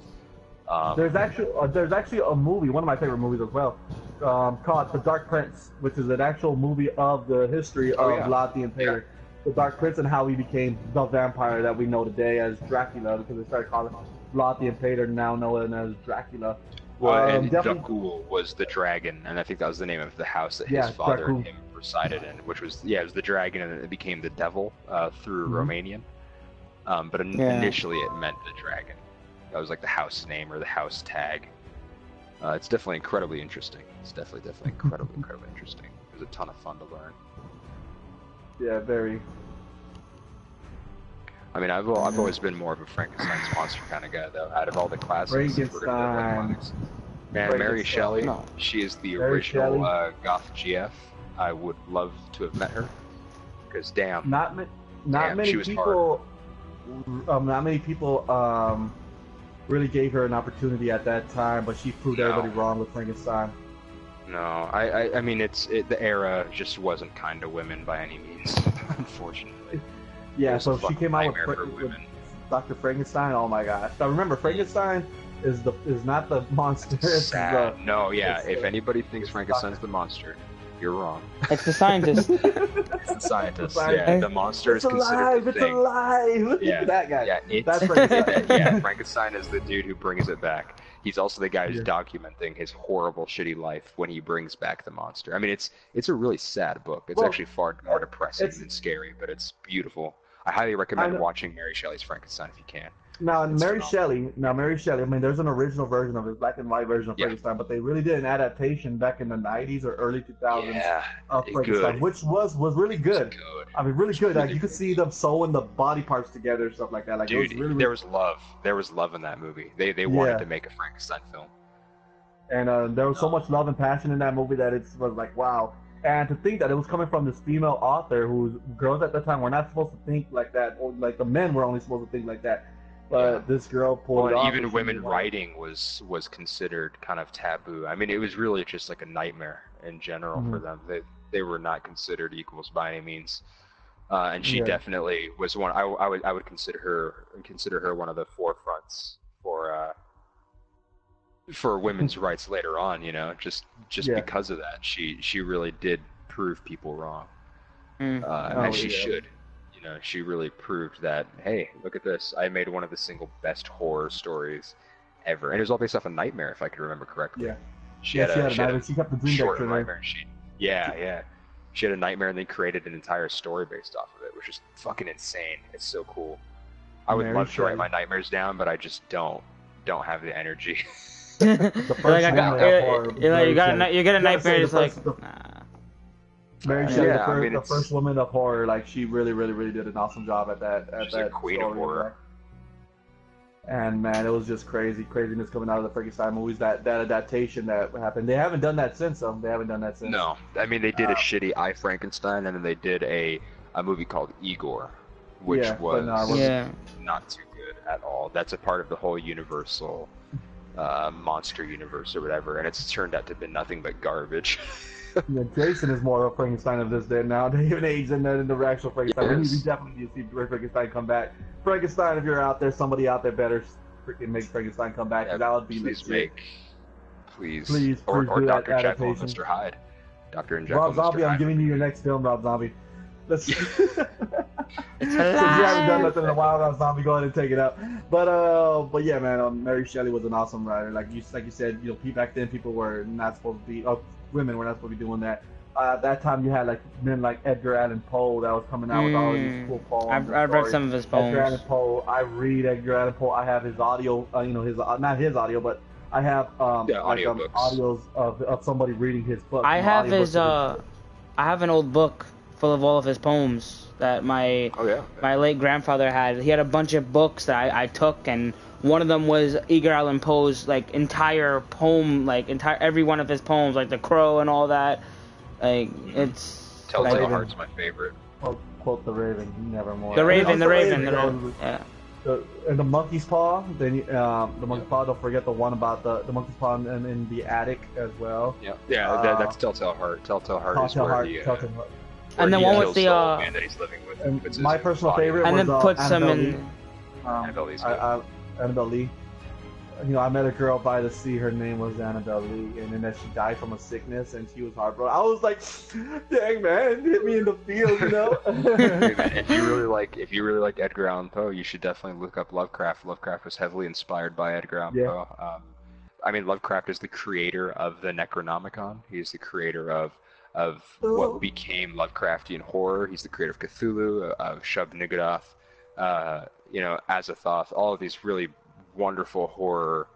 There's actually a movie, one of my favorite movies as well, called The Dark Prince, which is an actual movie of the history of Vlad the Impaler. The Dark Prince and how he became the vampire that we know today as Dracula, because they started calling Vlad the Impaler, now known as Dracula. Well, and Dracul was the dragon, and I think that was the name of the house that his father and him resided in, which was it was the dragon, and it became the devil through Romanian. But initially it meant the dragon. That was like the house name or the house tag. It's definitely incredibly interesting. It's definitely incredibly interesting. It was a ton of fun to learn. Yeah, very. I mean, I've always been more of a Frankenstein's monster kind of guy, though. Out of all the classics, Frankenstein. Man, Mary Shelley, she is the original goth GF. I would love to have met her, because damn, not many people really gave her an opportunity at that time, but she proved everybody wrong with Frankenstein. No, I mean the era just wasn't kind to women by any means, unfortunately. Yeah, so she came out with Dr. Frankenstein. Oh my gosh! Now remember, Frankenstein is not the monster. It's sad. If anybody thinks Frankenstein's the monster, you're wrong. It's the scientist. It's the scientist. Yeah, the monster is considered the thing. It's alive. Look at that guy. Yeah, that's Frankenstein. Frankenstein is the dude who brings it back. He's also the guy who's documenting his horrible, shitty life when he brings back the monster. I mean, it's a really sad book. It's actually far more depressing than scary, but it's beautiful. I highly recommend watching Mary Shelley's Frankenstein if you can. Now, Mary Shelley, I mean, there's an original version of it, black and white version of Frankenstein, but they really did an adaptation back in the 90s or early 2000s of Frankenstein, which was really good. I mean, really good. Like, you could see them sewing the body parts together, stuff like that. Like, dude, it was there was love. There was love in that movie. They wanted to make a Frankenstein film. And there was so much love and passion in that movie that it was like, wow. And to think that it was coming from this female author whose girls at the time were not supposed to think like that, or like the men were only supposed to think like that. But this girl pulled it off. Even women writing was considered kind of taboo. I mean, it was really just like a nightmare in general for them. They were not considered equals by any means. And she definitely was one. I would consider her one of the forefronts for women's rights later on. Just because of that, she really did prove people wrong, and she should. She really proved that, hey, look at this. I made one of the single best horror stories ever. And it was all based off a nightmare, if I can remember correctly. Yeah. She had a nightmare. She kept the dream short vector nightmare. She had a nightmare and they created an entire story based off of it, which is fucking insane. It's so cool. I would love to write my nightmares down, but I just don't have the energy. You get a nightmare. It's like, Mary Shelley, the first woman of horror. Like she really did an awesome job at that. She's a queen of horror. And man, it was just craziness coming out of the Frankenstein movies. That adaptation that happened. They haven't done that since. They haven't done that since. No, I mean they did a shitty I, Frankenstein, and then they did a movie called Igor, which was not too good at all. That's a part of the whole Universal monster universe or whatever, and it's turned out to be nothing but garbage. Yeah, Jason is more of Frankenstein of this day now. They even aged in the actual Frankenstein. We definitely need to see Frankenstein come back. Frankenstein, if you're out there, somebody out there better freaking make Frankenstein come back. That would be please or do Dr. that Jekyll and adaptation. Mr. Hyde. Dr. and Jekyll. Rob Zombie, I'm giving you your next film, Rob Zombie. Let's. Since you haven't done nothing in a while, Rob Zombie, go ahead and take it up. But yeah, man, Mary Shelley was an awesome writer. Like you said, back then people were not supposed to be. Women were not supposed to be doing that. At that time, you had like men like Edgar Allan Poe that was coming out with all these cool poems. I've read some of his poems. Edgar Allan Poe. I read Edgar Allan Poe. I have his audio. His not his audio, but I have audios of somebody reading his book. I have his. I have an old book full of all of his poems that my late grandfather had. He had a bunch of books that I took, and one of them was Edgar Allan Poe's like entire poem, every one of his poems, like The Crow and all that. Like it's. Telltale Heart's my favorite. Quote the Raven, nevermore. The Raven. Yeah. And the Monkey's Paw. Then the Monkey's Paw. Don't forget the one about the Monkey's Paw in the attic as well. Yeah. That's Telltale Heart. Telltale Heart is where Telltale Heart. And then one with the man that he's living with. My personal favorite and was then puts some in. Annabelle Lee. I met a girl by the sea. Her name was Annabelle Lee, and then that she died from a sickness, and she was heartbroken. I was like, "Dang man, hit me in the field," Hey, man, if you really like Edgar Allan Poe, you should definitely look up Lovecraft. Lovecraft was heavily inspired by Edgar Allan Poe. I mean, Lovecraft is the creator of the Necronomicon. He's the creator of what became Lovecraftian horror. He's the creator of Cthulhu, of Shub-Niggurath, Azathoth, all of these really wonderful horror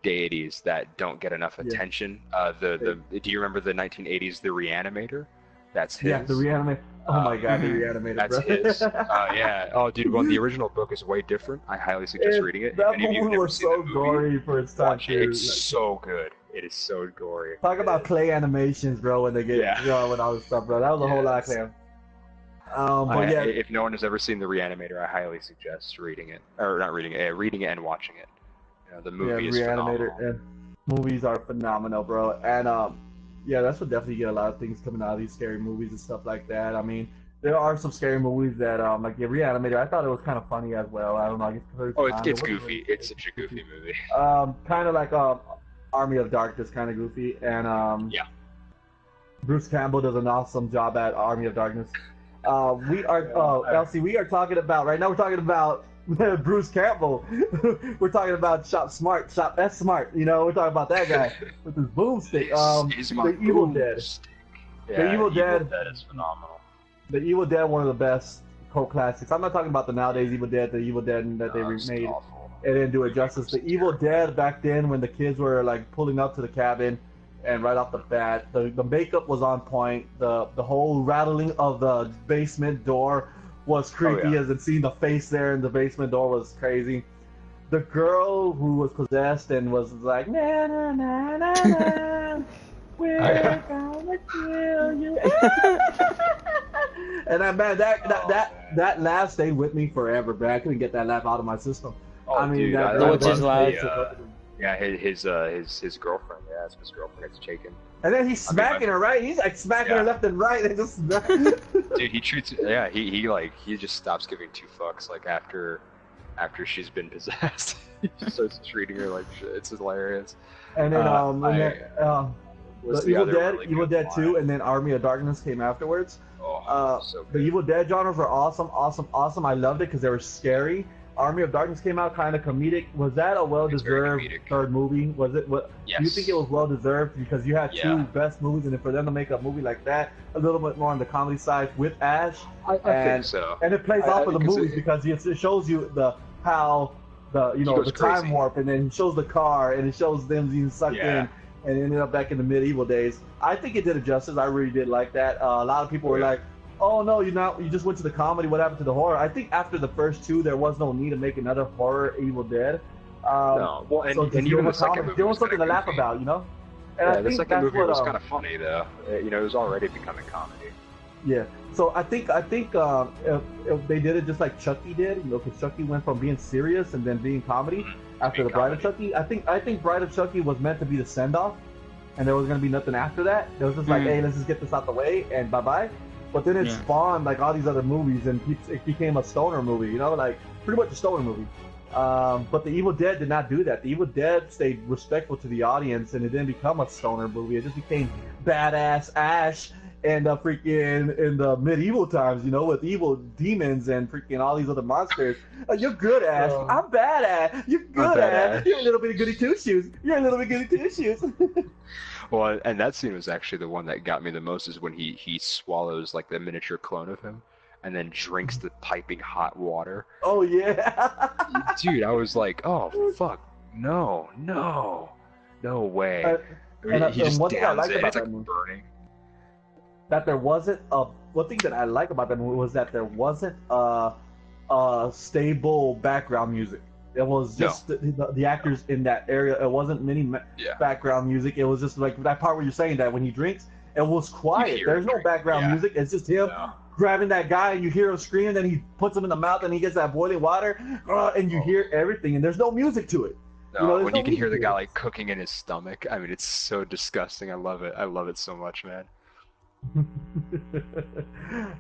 deities that don't get enough attention. Do you remember the 1980s The Reanimator? That's his. Yeah, The Reanimator. Oh my god, The Reanimator. That's his. Yeah. Oh, dude. Well, the original book is way different. I highly suggest reading it. That movie was so gory for its time. It's so good. It is so gory. Talk about clay animations, bro. When they get with all this stuff, bro. That was a whole lot of clay. If no one has ever seen The Reanimator, I highly suggest reading it, or not reading it, reading it and watching it. The movie is phenomenal. And movies are phenomenal, bro. And that's what definitely get a lot of things coming out of these scary movies and stuff like that. I mean, there are some scary movies that like the Reanimator. I thought it was kind of funny as well. I don't know. It's goofy. It's such a goofy movie. Kind of like Army of Darkness, kind of goofy, and Bruce Campbell does an awesome job at Army of Darkness. Elsie, we are talking about right now. We're talking about Bruce Campbell. We're talking about Shop S Smart. We're talking about that guy with his boomstick. The Evil Dead. The Evil Dead is phenomenal. The Evil Dead, one of the best cult classics. I'm not talking about the nowadays Evil Dead, the Evil Dead that they remade. It didn't do it justice. The Evil Dead back then, when the kids were like pulling up to the cabin. And right off the bat, the makeup was on point. The whole rattling of the basement door was creepy, as in seeing the face there in the basement door was crazy. The girl who was possessed and was like, na na na na na, we're gonna kill you. And that laugh stayed with me forever, but I couldn't get that laugh out of my system. His girlfriend, his girlfriend gets taken. And then he's smacking her, right? He's like smacking her left and right. And just dude, he treats he just stops giving two fucks like after she's been possessed. He just starts treating her like shit. It's hilarious. And then Evil Dead 2, and then Army of Darkness came afterwards. So the Evil Dead genres were awesome. I loved it because they were scary. Army of Darkness came out, kind of comedic. Was that a well-deserved third movie? Was it? What? Yes. Do you think it was well-deserved because you had two best movies, and for them to make a movie like that, a little bit more on the comedy side with Ash, I think so. And it plays off of the movies because it shows you how the time warp, and then it shows the car, and it shows them being sucked in, and ended up back in the medieval days. I think it did it justice. I really did like that. A lot of people were like, "Oh no, you just went to the comedy. What happened to the horror?" I think after the first two, there was no need to make another horror Evil Dead. No, well, and even the second movie there was something to laugh about, you know. And yeah, the second movie was kind of funny though. It was already becoming comedy. Yeah, so I think if they did it just like Chucky did, because Chucky went from being serious and then being comedy after the Bride of Chucky. I think Bride of Chucky was meant to be the send off, and there was gonna be nothing after that. It was just like, hey, let's just get this out the way and bye bye. But then it spawned like all these other movies, and it became a stoner movie, like pretty much a stoner movie. But the Evil Dead did not do that. The Evil Dead stayed respectful to the audience, and it didn't become a stoner movie. It just became badass Ash and freaking in the medieval times, with evil demons and freaking all these other monsters. You're good, Ash. I'm badass. You're good, Ash. You're a little bit of goody two shoes. You're a little bit goody two shoes. Well, and that scene was actually the one that got me the most, is when he swallows like the miniature clone of him, and then drinks the piping hot water. Oh yeah. Dude, I was like, oh fuck, no way. He just downs it. It's like burning. That there wasn't one thing that I like about that movie was that there wasn't a stable background music. It was just the actors in that area. It wasn't many background music. It was just like that part where you're saying that when he drinks, it was quiet. There's no background music. It's just him grabbing that guy, and you hear him scream, then he puts him in the mouth, and he gets that boiling water, and you hear everything, and there's no music to it. No, when you can hear the guy like cooking in his stomach, I mean, it's so disgusting. I love it. I love it so much, man.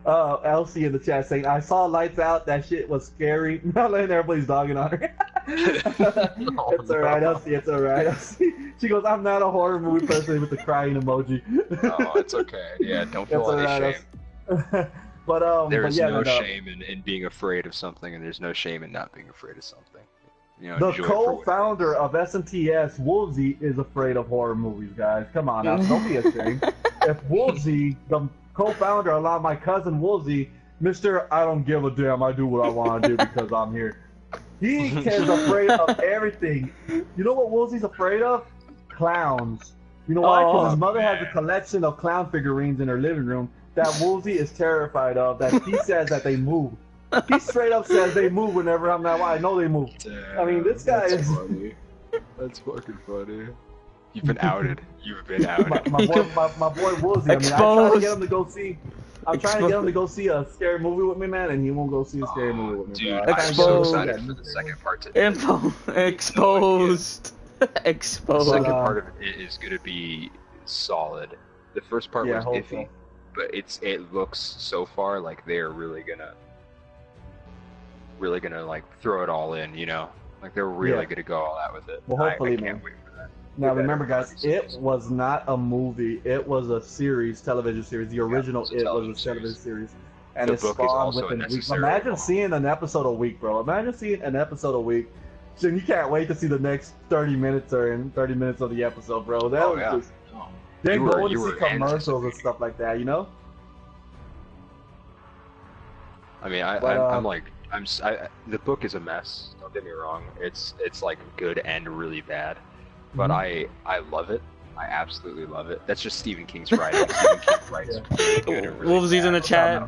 Elsie in the chat saying, "I saw Lights Out. That shit was scary." Not letting everybody's dogging on her. It's alright, Elsie. It's alright, Elsie. She goes, "I'm not a horror movie person," with the crying emoji. No, it's okay. Yeah, don't feel any shame. But there's no shame in being afraid of something, and there's no shame in not being afraid of something. The co-founder of SNTS, Wolfsy, is afraid of horror movies, guys. Come on now, don't be ashamed. If Wolfsy, the co-founder, allowed my cousin Wolfsy, Mr. I don't give a damn, I do what I want to do because I'm here. He is afraid of everything. You know what Wolfsy's afraid of? Clowns. You know why? Because his mother has a collection of clown figurines in her living room that Wolfsy is terrified of, that he says that they move. He straight up says they move whenever I'm not. I know they move. Damn, I mean, this guy is funny. That's fucking funny. You've been outed. You've been outed. my boy Woolsey. I mean, I try to get him to go see. I'm trying to get him to go see a scary movie with me, man, and he won't go see a scary movie with me. Dude, I'm so excited for the second part today. Exposed. Exposed. The second part of it is gonna be solid. The first part was iffy, but it looks so far like they're really gonna like throw it all in, like they're really gonna go all out with it. Well, hopefully, I can't wait for that. Now remember, guys, it was not a movie. It was a series, television series. The original was a television series, and it spawned within weeks. Imagine seeing an episode a week, bro. Imagine seeing an episode a week. So you can't wait to see the next 30 minutes of the episode, bro. That was just. Then going to see commercials and stuff like that, I mean, the book is a mess. Don't get me wrong. It's like good and really bad, but I love it. I absolutely love it. That's just Stephen King's writing. Stephen King writes really good and really Wolfsy's in the chat.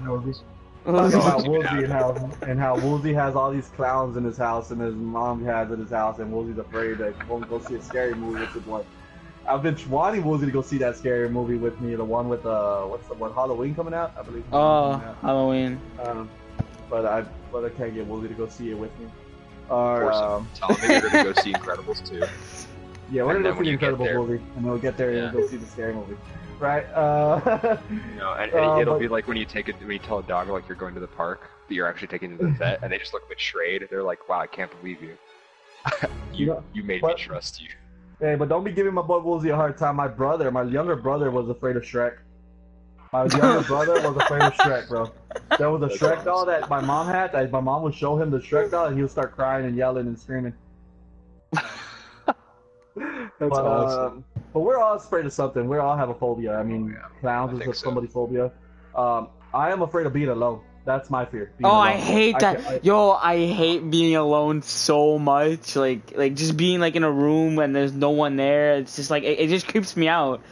Talking about Woolsey and how Woolsey has all these clowns in his house, and his mom has in his house, and Woolsey's afraid that he won't go see a scary movie with his wife. I've been wanting Woolsey to go see that scary movie with me, the one with Halloween coming out, I believe. Halloween. But I can't get Woolsey to go see it with me. Tell me you're gonna go see Incredibles 2. Yeah, we're gonna go see Incredibles movie, and we'll get there and go see the scary movie. Right? And it'll be like when you tell a dog like you're going to the park, but you're actually taking them to the vet, and they just look betrayed. They're like, "Wow, I can't believe you. you made me trust you." Hey, but don't be giving my boy Woolsey a hard time. My younger brother, was afraid of Shrek. My younger brother was afraid of Shrek, bro. There was a Shrek doll that my mom had. That my mom would show him the Shrek doll, and he would start crying and yelling and screaming. That's awesome. But we're all afraid of something. We all have a phobia. I mean, clowns is somebody's phobia. I am afraid of being alone. That's my fear. I hate that. I hate being alone so much. Like just being like in a room and there's no one there. It's just like it just creeps me out.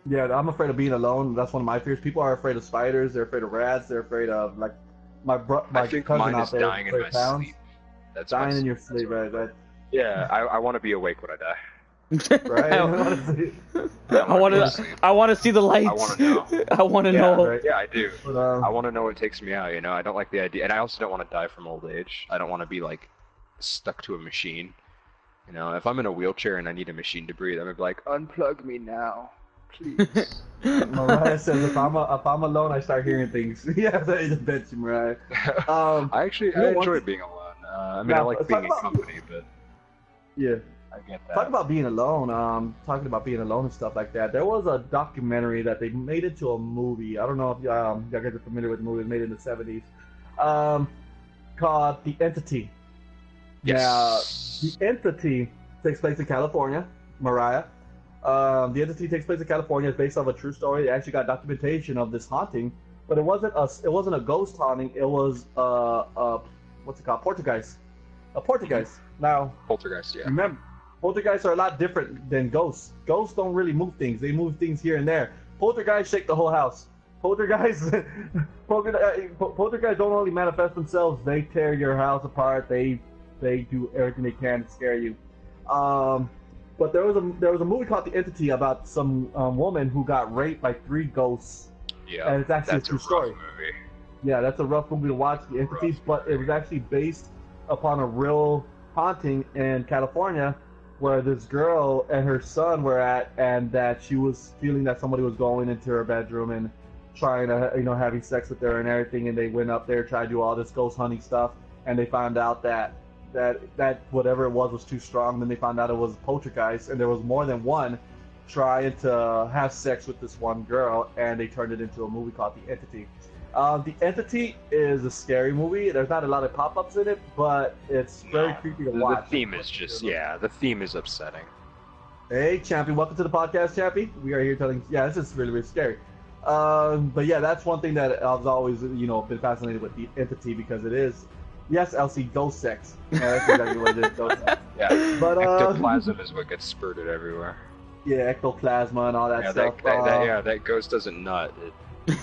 Yeah, I'm afraid of being alone. That's one of my fears. People are afraid of spiders. They're afraid of rats. They're afraid of like my cousin out there. Dying in my sleep. That's dying in your sleep, right? Yeah, I want to be awake when I die. Right? I want to see the lights. I want to know. I want to know. Right? Yeah, I do. But, I want to know what takes me out. You know, I don't like the idea, and I also don't want to die from old age. I don't want to be like stuck to a machine. You know, if I'm in a wheelchair and I need a machine to breathe, I'm gonna be like, unplug me now, please. Mariah says if I'm alone, I start hearing things. Yeah, I bet you, Mariah. I enjoy being alone. I mean, I like being in company, but yeah. I get that. Talking about being alone, and stuff like that. There was a documentary that they made into a movie. I don't know if y'all guys are familiar with the movie. It was made in the 70s. Called The Entity. Yes. Now, The Entity takes place in California, Mariah. The Entity takes place in California. It's based off a true story. They actually got documentation of this haunting, but it wasn't a ghost haunting. It was what's it called? Poltergeist. A poltergeist. Now, Poltergeist, yeah. Remember, poltergeists are a lot different than ghosts. Ghosts don't really move things. They move things here and there. Poltergeists shake the whole house. Poltergeists don't only manifest themselves. They tear your house apart. They do everything they can to scare you. But there was a movie called The Entity about some woman who got raped by 3 ghosts. Yeah, and it's actually a true story. Movie. Yeah, that's a rough movie to watch, The Entities, but it was actually based upon a real haunting in California where this girl and her son were at, and that she was feeling that somebody was going into her bedroom and trying to, having sex with her and everything, and they went up there, tried to do all this ghost hunting stuff, and they found out that whatever it was too strong. Then they found out it was poltergeist, and there was more than one trying to have sex with this one girl, and they turned it into a movie called The Entity. The Entity is a scary movie. There's not a lot of pop-ups in it, but it's very creepy to watch. The theme is just, the theme is upsetting. Hey, Champy, welcome to the podcast, Champy. We are here telling, this is really, really scary. But yeah, that's one thing that I've always, been fascinated with The Entity, because it is, yes, LC, ghost sex. Yeah, that's exactly what it is, ghost sex. Yeah, but ectoplasm is what gets spurted everywhere. Yeah, ectoplasm and all that stuff. That ghost doesn't nut.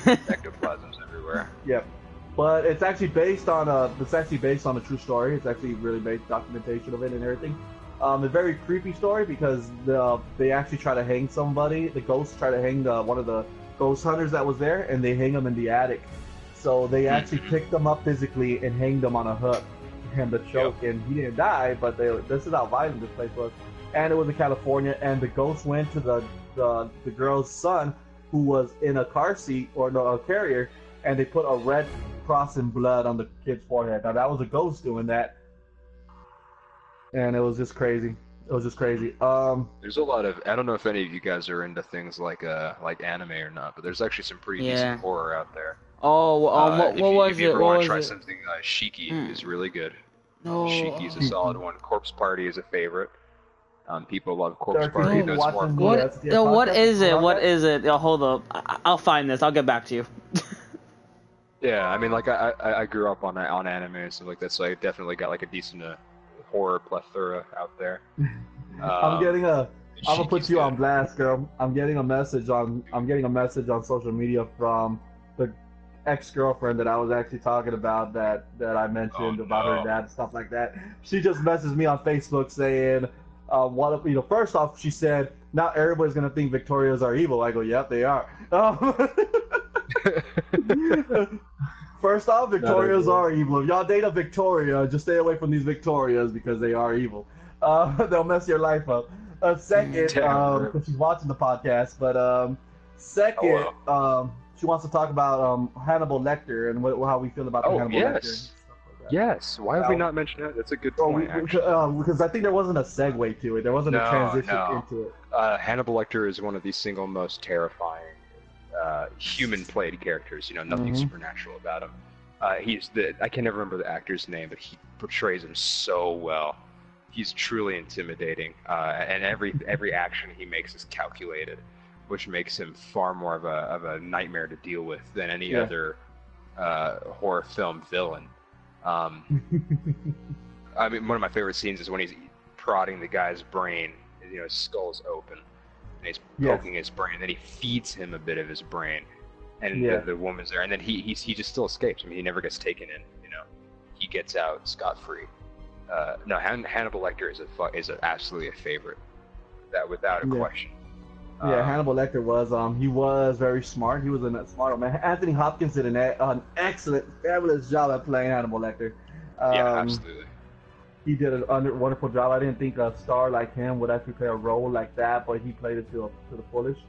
Ectoplasm's everywhere. Yep. But it's actually based on a true story. It's actually really based documentation of it and everything. A very creepy story because they actually try to hang somebody. The ghosts try to hang one of the ghost hunters that was there, and they hang him in the attic. So they actually picked him up physically and hanged him on a hook for him to choke, and he didn't die. But this is how violent this place was, and it was in California. And the ghost went to the girl's son, who was in a car seat or a carrier, and they put a red cross in blood on the kid's forehead. Now that was a ghost doing that, and it was just crazy. There's a lot of, I don't know if any of you guys are into things like anime or not, but there's actually some pretty decent horror out there. Oh, what was it? If you ever want to try something, Shiki is really good. No. Shiki's a solid one. Corpse Party is a favorite. People love Corpse Party. What is it? What is it? Hold up. I'll find this. I'll get back to you. Yeah, I mean, I grew up on anime and stuff like that, so I definitely got a decent horror plethora out there. I'm gonna put you on blast, girl. I'm getting a message on social media from the ex-girlfriend that I was actually talking about that I mentioned about her dad and stuff like that. She just messaged me on Facebook saying, first off, she said, now everybody's gonna think Victorias are evil. I go, yep, they are. First off, Victorias are evil. If y'all date a Victoria, just stay away from these Victorias because they are evil. They'll mess your life up. Second, because she's watching the podcast, but second, she wants to talk about Hannibal Lecter and how we feel about the Hannibal Lecter. Yes. Why have we not mentioned that? That's a good point, because I think there wasn't a segue to it. There wasn't a transition into it. Hannibal Lecter is one of the single most terrifying human played characters. You know, nothing supernatural about him. I can never remember the actor's name, but he portrays him so well. He's truly intimidating, and every action he makes is calculated, which makes him far more of a nightmare to deal with than any other horror film villain. I mean, one of my favorite scenes is when he's prodding the guy's brain. You know, his skull's open, and he's poking his brain. And then he feeds him a bit of his brain, and the woman's there. And then he just still escapes. I mean, he never gets taken in. You know, he gets out scot-free. No, Hannibal Lecter is absolutely a favorite, that without a question. Yeah, Hannibal Lecter was very smart. He was a smart man. Anthony Hopkins did an excellent, fabulous job at playing Hannibal Lecter. Absolutely. He did a wonderful job. I didn't think a star like him would actually play a role like that, but he played it to the fullest.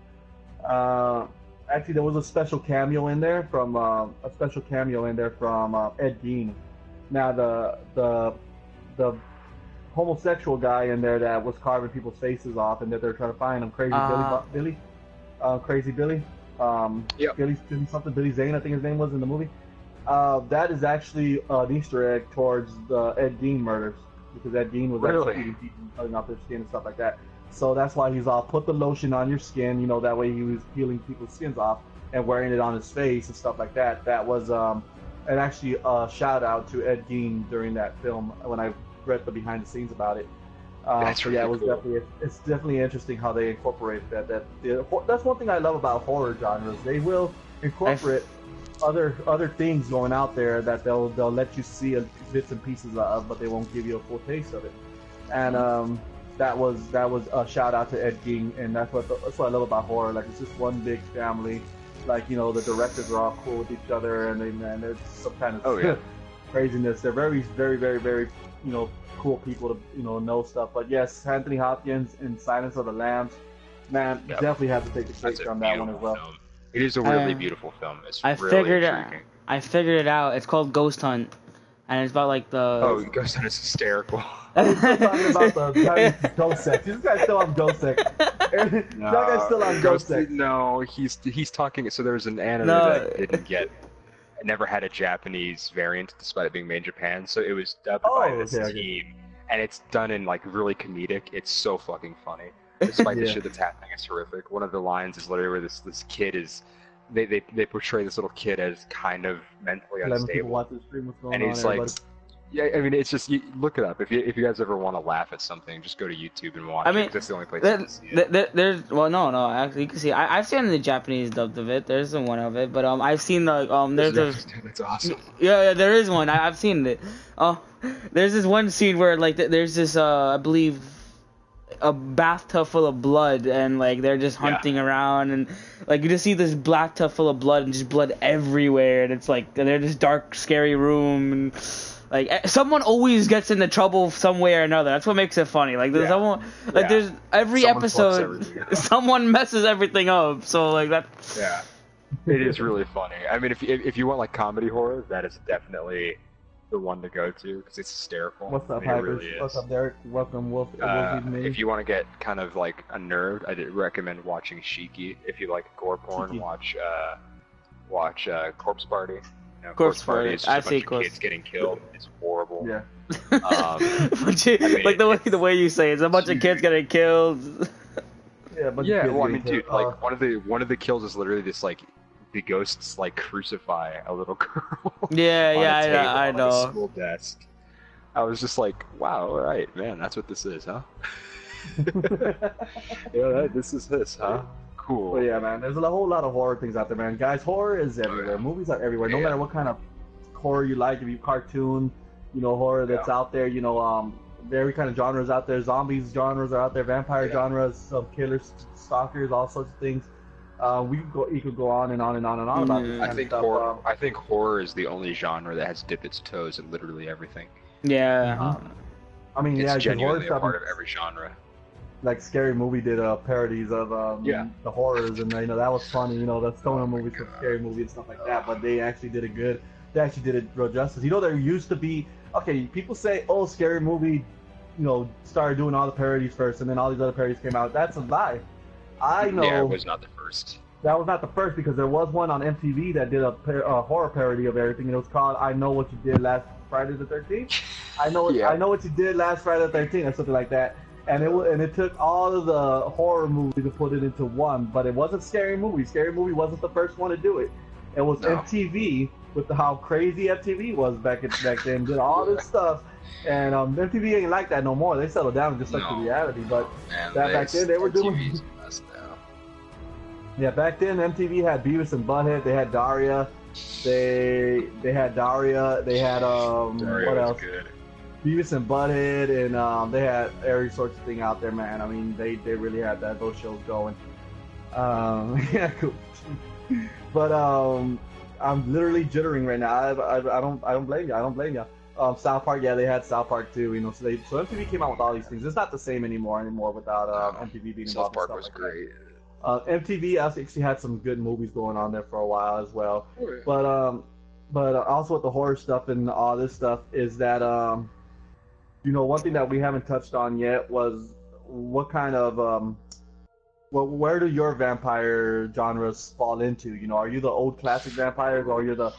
Actually, there was a special cameo in there from Ed Gein. Now the homosexual guy in there that was carving people's faces off, and that they're trying to find him, Crazy Billy. Billy Zane, I think his name was in the movie. That is actually an Easter egg towards the Ed Gein murders, because Ed Gein was actually eating people, cutting off their skin and stuff like that. So that's why he's all put the lotion on your skin, you know, that way he was peeling people's skins off and wearing it on his face and stuff like that. That was and actually a shout out to Ed Gein during that film when I read the behind the scenes about it. That's really cool. It's definitely interesting how they incorporate that. That's one thing I love about horror genres. They will incorporate other things going out there that they'll let you see bits and pieces of, but they won't give you a full taste of it. And that was a shout out to Ed Gein, and that's what I love about horror. Like, it's just one big family. Like, you know, the directors are all cool with each other, and there's some kind of craziness. They're very, very, very, very, you know, cool people to know stuff. But yes, Anthony Hopkins in Silence of the Lambs, man, definitely have to take the cake on that one as well. Film. It is a really beautiful film. I figured it out. It's called Ghost Hunt, and it's about like the. Ghost Hunt is hysterical. I'm still talking about the ghost sex. This guy's still on ghost sex. That guy's still on ghost sex. No, he's talking. So there's an anime that never had a Japanese variant, despite it being made in Japan. So it was dubbed by this team, and it's done in like really comedic. It's so fucking funny. Despite the shit that's happening, it's horrific. One of the lines is literally where this kid is. They portray this little kid as kind of mentally unstable, and he's like, yeah. I mean, it's just look it up. If you guys ever want to laugh at something, just go to YouTube and watch it. That's the only place you can see it. There's actually you can see. I've seen the Japanese dubbed of it. There's one of it, but I've seen the That's awesome. Yeah, there is one. I've seen it. There's this one scene where like there's this I believe a bathtub full of blood, and like they're just hunting around, and like you just see this bathtub full of blood and just blood everywhere, and it's like they're this dark, scary room, and like someone always gets into trouble some way or another. That's what makes it funny. Like there's someone, like there's every episode someone messes everything up. So like that. Yeah, it is really funny. I mean, if you want like comedy horror, that is definitely the one to go to, because it's hysterical. What's up, Hypers? What's up, Derek? Welcome, Wolf. If you want to get kind of like a nerd, I'd recommend watching Shiki. If you like gore porn, watch Corpse Party. You know, Corpse Party is just a bunch of kids getting killed. It's horrible. Yeah. Like the way you say it, it's a bunch of kids getting killed. Yeah, well, I mean, dude, like one of the kills is literally this like. The ghosts like crucify a little girl. I know. On a school desk. I was just like, wow, all right, man, that's what this is, huh? This is this, huh? Cool. Well, yeah, man, there's a whole lot of horror things out there, man. Guys, horror is everywhere. Movies are everywhere. No matter what kind of horror you like, if you cartoon, horror that's out there, every kind of genres out there. Zombies genres are out there. Vampire genres, killers, stalkers, all sorts of things. You could go on and on and on and on about this kind of stuff. I think horror is the only genre that has dipped its toes in literally everything. Yeah. I mean, it's genuinely a part of every genre. Like Scary Movie did parodies of the horrors, and that was funny. The stoner movies for Scary Movie and stuff like that. But they actually did it good. They actually did it real justice. There used to be people say, oh, Scary Movie, started doing all the parodies first, and then all these other parodies came out. That's a lie. I know. Yeah, it was not the first. that was not the first, because there was one on MTV that did a horror parody of everything. It was called "I Know What You Did Last Friday the 13th." I know what you did last Friday the 13th, or something like that. And it took all of the horror movies to put it into one, but it wasn't Scary Movie. Scary Movie wasn't the first one to do it. It was MTV, with how crazy MTV was back then, did all this stuff. And MTV ain't like that no more. They settled down and just stuck to reality. But back then they were doing. Yeah, back then MTV had Beavis and Butthead. They had Daria. They had Daria. They had Daria what else? Good. Beavis and Butthead, and they had every sorts of thing out there, man. I mean, they really had those shows going. Yeah, cool. But I'm literally jittering right now. I don't blame you. I don't blame you. South Park, yeah, they had South Park too. You know, so MTV came out with all these things. It's not the same anymore without MTV being involved. South Park was like great. MTV actually had some good movies going on there for a while as well. Oh, yeah. But also with the horror stuff and all this stuff is that you know, one thing that we haven't touched on yet was what kind of where do your vampire genres fall into? You know, are you the old classic vampires, or you're the?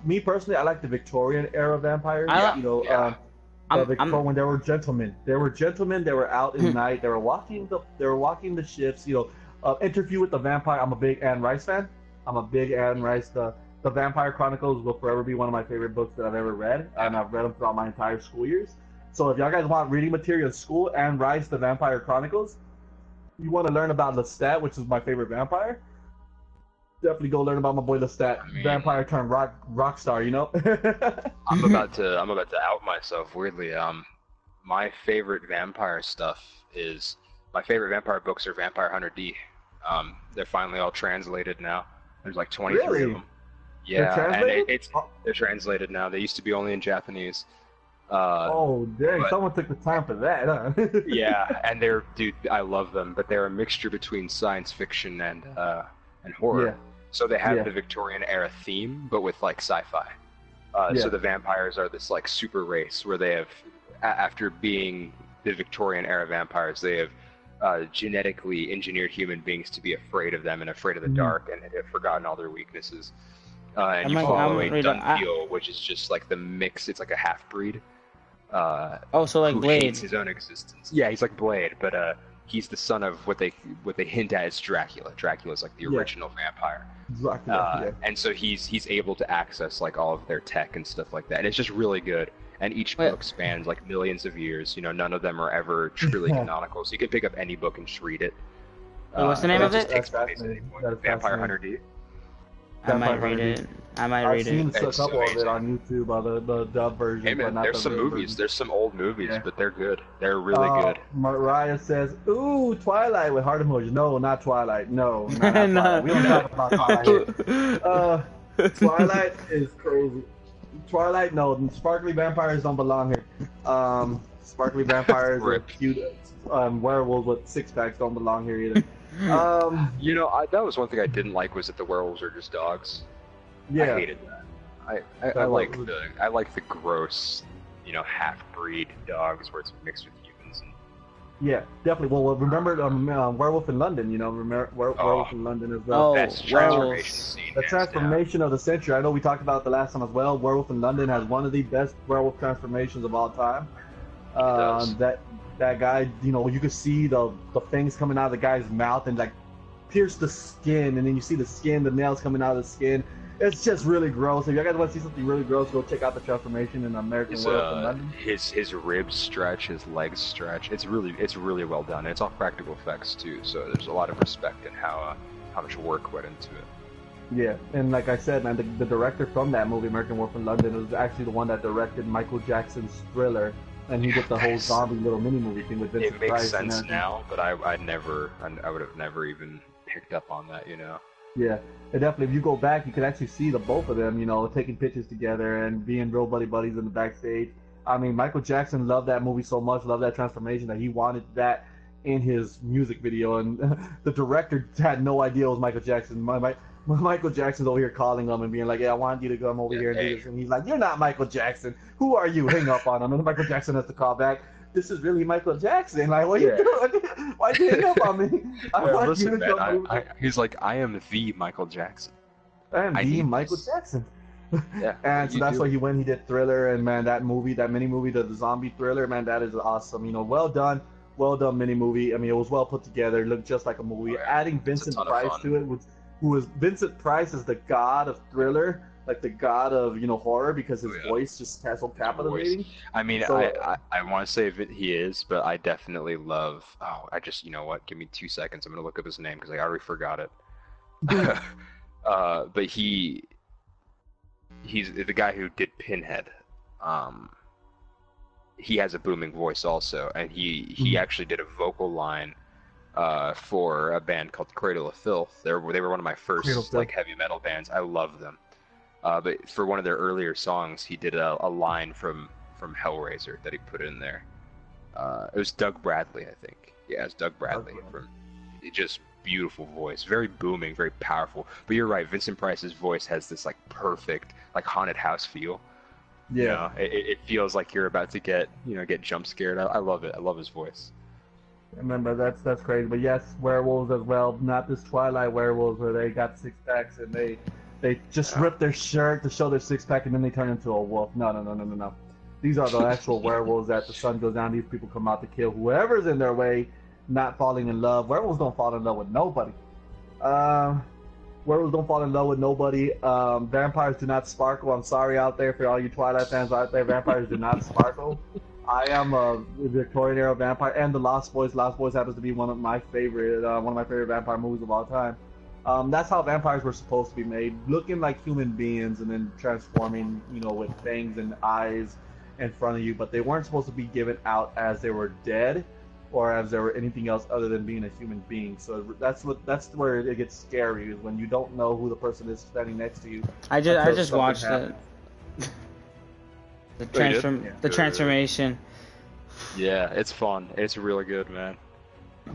Me personally, I like the Victorian era vampires. You know, when they were gentlemen. They were gentlemen. They were out at night. They were walking the shifts. You know, Interview with the Vampire. I'm a big Anne Rice fan. I'm a big Anne Rice. The Vampire Chronicles will forever be one of my favorite books that I've ever read, and I've read them throughout my entire school years. So if y'all guys want reading material in school, Anne Rice, The Vampire Chronicles, you want to learn about Lestat, which is my favorite vampire, definitely go learn about my boy Lestat, vampire turned rock star, you know? I'm about to out myself weirdly. My favorite vampire stuff is, my favorite vampire books are Vampire Hunter D. They're finally all translated now. There's like 23 of them. Yeah, they're translated now. They used to be only in Japanese. Oh, dang! Someone took the time for that, huh? Yeah, and dude, I love them, but they're a mixture between science fiction and horror. Yeah. So they have the Victorian era theme, but with like sci-fi. So the vampires are this like super race where they have, after being the Victorian era vampires, they have genetically engineered human beings to be afraid of them and afraid of the dark, and have forgotten all their weaknesses. And you follow a Dunfield, which is just like the mix. It's like a half-breed. So like who Blade. Hates his own existence. Yeah, he's like Blade, but he's the son of what they hint at as Dracula. Dracula's like the original vampire. And so he's able to access like all of their tech and stuff like that. And it's just really good. And each book spans like millions of years. You know, none of them are ever truly canonical. So you can pick up any book and just read it. What's the name of it? Vampire Hunter D. I might read it. I've seen a couple of it on YouTube, the dub version. Hey man, there's some movies. There's some old movies, but they're good. They're really good. Mariah says, "Ooh, Twilight," with heart emojis. No, not Twilight. No, not Twilight. We don't talk about Twilight. Twilight is crazy. Twilight, no. Sparkly vampires don't belong here. Sparkly vampires are cute. Werewolves with six packs don't belong here either. You know, that was one thing I didn't like, was that the werewolves are just dogs. Yeah, I hated that. I like the gross, you know, half-breed dogs where it's mixed with humans. Yeah, definitely. Well, remember Werewolf in London? You know, Werewolf in London as well. Best transformation scene. The transformation of the century. I know we talked about it the last time as well. Werewolf in London has one of the best werewolf transformations of all time. That guy, you know, you could see the fangs coming out of the guy's mouth and like pierce the skin, and then you see the skin, the nails coming out of the skin. It's just really gross. If you guys want to see something really gross, go check out the transformation in American Werewolf in London. His ribs stretch, his legs stretch. It's really well done. It's all practical effects too, so there's a lot of respect in how much work went into it. Yeah, and like I said, man, the director from that movie, American Werewolf in London, was actually the one that directed Michael Jackson's Thriller. And he did the whole zombie little mini movie thing with Vincent Price. It makes sense now, but I would have never even picked up on that, you know. Yeah, and definitely. If you go back, you can actually see the both of them, you know, taking pictures together and being real buddies in the backstage. I mean, Michael Jackson loved that movie so much, loved that transformation, that he wanted that in his music video, and the director had no idea it was Michael Jackson. Michael Jackson's over here calling him and being like, "Yeah, I want you to come over here and do this," and he's like, "You're not Michael Jackson. Who are you?" Hang up on him, and Michael Jackson has to call back. this is really Michael Jackson. Like, what are you doing? Why'd you hang up on me? Listen, man, he's like, I am the Michael Jackson. I am the Michael Jackson. Yeah. And so that's why he went. He did Thriller, and man, that mini movie, the zombie Thriller, man, that is awesome. You know, well done mini movie. I mean, it was well put together. It looked just like a movie. Oh, yeah. Adding Vincent Price to it, Vincent Price is the god of Thriller, like the god of horror, because his voice just has so captivating. I mean, so, I want to say he is, but I definitely love. Oh, I just what? Give me 2 seconds. I'm gonna look up his name because I already forgot it. But he's the guy who did Pinhead. He has a booming voice also, and he actually did a vocal line for a band called Cradle of Filth. They were one of my first like heavy metal bands. I love them. But for one of their earlier songs, he did a line from Hellraiser that he put in there. It was Doug Bradley, I think. Yeah, it's Doug Bradley. Just beautiful voice, very booming, very powerful. But you're right, Vincent Price's voice has this like perfect like haunted house feel. Yeah, it feels like you're about to get jump scared. I love it. I love his voice. Remember, that's crazy. But yes, werewolves as well. Not this Twilight werewolves where they got 6-packs and they just rip their shirt to show their 6-pack and then they turn into a wolf. No. These are the actual werewolves that the sun goes down. These people come out to kill whoever's in their way, not falling in love. Werewolves don't fall in love with nobody. Werewolves don't fall in love with nobody. Vampires do not sparkle. I'm sorry out there for all you Twilight fans out there. Vampires do not sparkle. I am a Victorian era vampire, and the Lost Boys. Lost Boys happens to be one of my favorite vampire movies of all time. That's how vampires were supposed to be made, looking like human beings and then transforming, with fangs and eyes in front of you. But they weren't supposed to be given out as they were dead, or as there were anything else other than being a human being. So that's where it gets scary, is when you don't know who the person is standing next to you. I just watched it. The transformation. Yeah, it's fun. It's really good, man.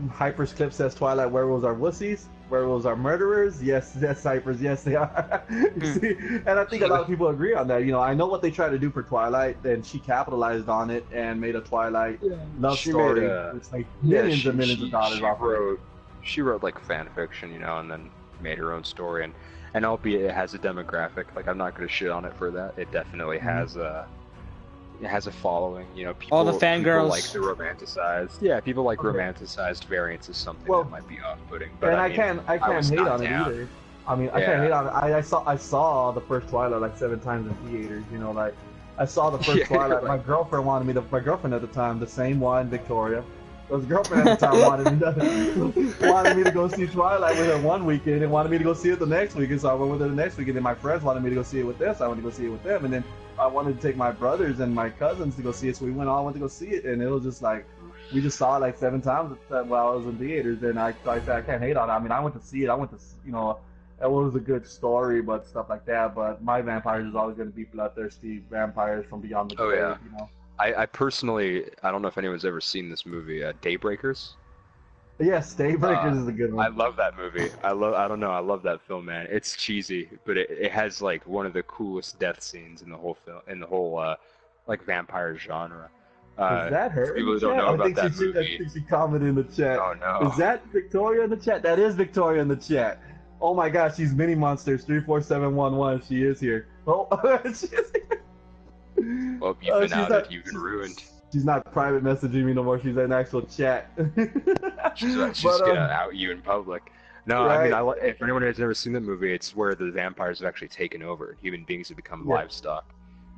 Hyper's clip says Twilight werewolves are wussies. Werewolves are murderers. Yes, Hypers. Yes, they are. See? And I think a lot of people agree on that. I know what they tried to do for Twilight, and she capitalized on it and made a Twilight love story. It's like millions and millions of dollars off of it. She wrote like fan fiction, and then made her own story. And albeit it has a demographic, like I'm not going to shit on it for that. It definitely has a following. People, all the fangirls like the romanticized. Yeah, people like romanticized variants of something that might be off-putting. But and I can't hate on it either. I mean, I can't hate on it. I saw the first Twilight like 7 times in theaters. Like I saw the first Twilight. My girlfriend my girlfriend at the time, the same one, Victoria. His girlfriend at the time wanted me to go see Twilight with her one weekend and wanted me to go see it the next weekend. So I went with her the next weekend. And my friends wanted me to go see it with them. So I went to go see it with them. And then I wanted to take my brothers and my cousins to go see it. So we went to go see it. And it was just like, we just saw it like 7 times while I was in theaters. And I said, I can't hate on it. I mean, I went to see it. It was a good story, but stuff like that. But my vampires is always going to be bloodthirsty vampires from beyond the grave, I personally, I don't know if anyone's ever seen this movie, Daybreakers. Yes, Daybreakers is a good one. I love that movie. I love that film, man. It's cheesy, but it has like one of the coolest death scenes in the whole film, like vampire genre. Is that her? People who don't know about that movie. I think she commented in the chat. Oh no! Is that Victoria in the chat? That is Victoria in the chat. Oh my gosh, she's Mini Monsters 34711. She is here. Oh, she is here. Well, you've been outed. You've been ruined. She's not private messaging me no more. She's in actual chat. she's gonna out you in public. No, right? I mean, if anyone has never seen that movie, it's where the vampires have actually taken over and human beings have become livestock.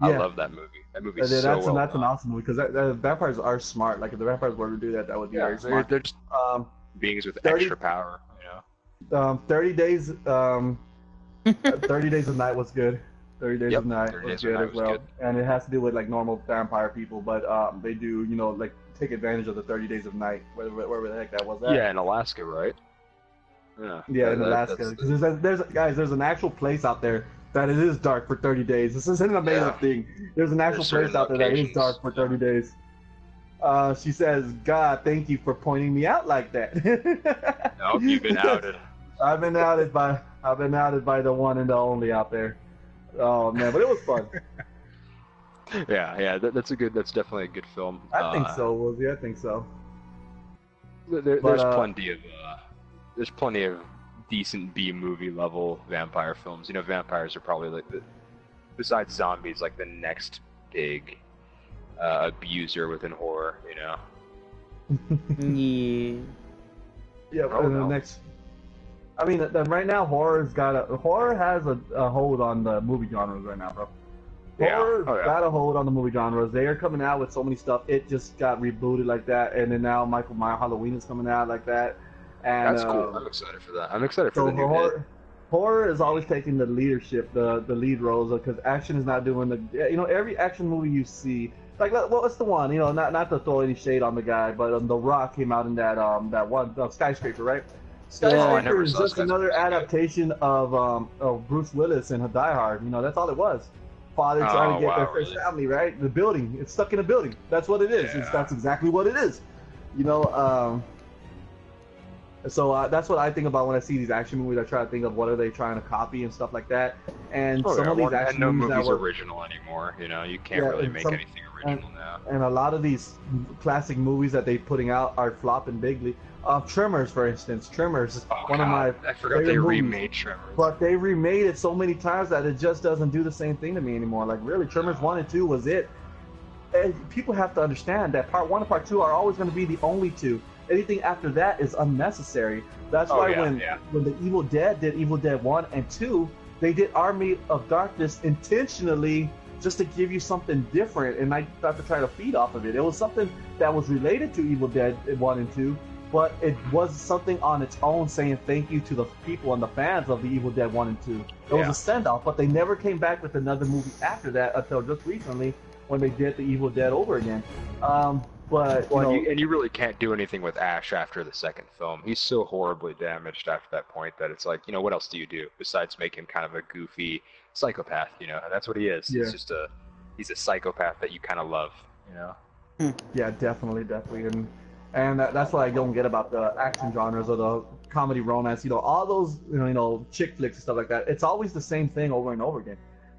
I love that movie. That movie is that's an awesome movie because vampires are smart. Like if the vampires were to do that, that would be very smart. They're just beings with extra power. 30 days. 30 Days of Night was good. 30 Days of Night was good as well. And it has to do with like normal vampire people, but they do, like take advantage of the 30 Days of Night, wherever the heck that was at. Yeah, in Alaska, right? Yeah, in Alaska. Because there's an actual place out there that it is dark for 30 days. This isn't an amazing thing. There's an actual place out there that is dark for 30 days. She says, God, thank you for pointing me out like that. No, you've been outed. I've been outed by the one and the only out there. Oh man, but it was fun. Yeah. That's definitely a good film. I think so, Woolsey. I think so. There's plenty of decent B-movie level vampire films. You know, vampires are probably like besides zombies, like the next big abuser within horror. You know. Yeah. Yeah, the next. I mean, right now horror has a hold on the movie genres right now, bro. Horror's got a hold on the movie genres. They are coming out with so many stuff. It just got rebooted like that, and then now Michael Myers Halloween is coming out like that. And that's cool. I'm excited for that. I'm excited for the new horror. Horror is always taking the leadership, the lead roles, because action is not doing the. You know, every action movie you see, like what's the one? You know, not to throw any shade on the guy, but The Rock came out in that one Skyscraper, right? Skyscraper is just another adaptation of Bruce Willis and Die Hard. You know, that's all it was. Father trying to get their first family, right? The building. It's stuck in a building. That's what it is. Yeah. That's exactly what it is. You know, so that's what I think about when I see these action movies. I try to think of what are they trying to copy and stuff like that. And some of these action movies that were original anymore. You know, you can't really make anything original now. And a lot of these classic movies that they're putting out are flopping bigly. Tremors, for instance. Tremors is one of my I forgot they remade Tremors. But they remade it so many times that it just doesn't do the same thing to me anymore. Like, really, Tremors 1 and 2 was it. And people have to understand that Part 1 and Part 2 are always going to be the only two. Anything after that is unnecessary. That's why when the Evil Dead did Evil Dead 1 and 2, they did Army of Darkness intentionally just to give you something different and not to try to feed off of it. It was something that was related to Evil Dead 1 and 2, but it was something on its own saying thank you to the people and the fans of the Evil Dead 1 and 2. It was a send-off, but they never came back with another movie after that until just recently when they did the Evil Dead over again. But you really can't do anything with Ash after the second film. He's so horribly damaged after that point that it's like, you know, what else do you do besides make him kind of a goofy psychopath? You know, and that's what he is. Yeah. He's a psychopath that you kind of love. You know. Yeah, definitely, and that's what I don't get about the action genres or the comedy romance. You know, all those you know chick flicks and stuff like that. It's always the same thing over and over again.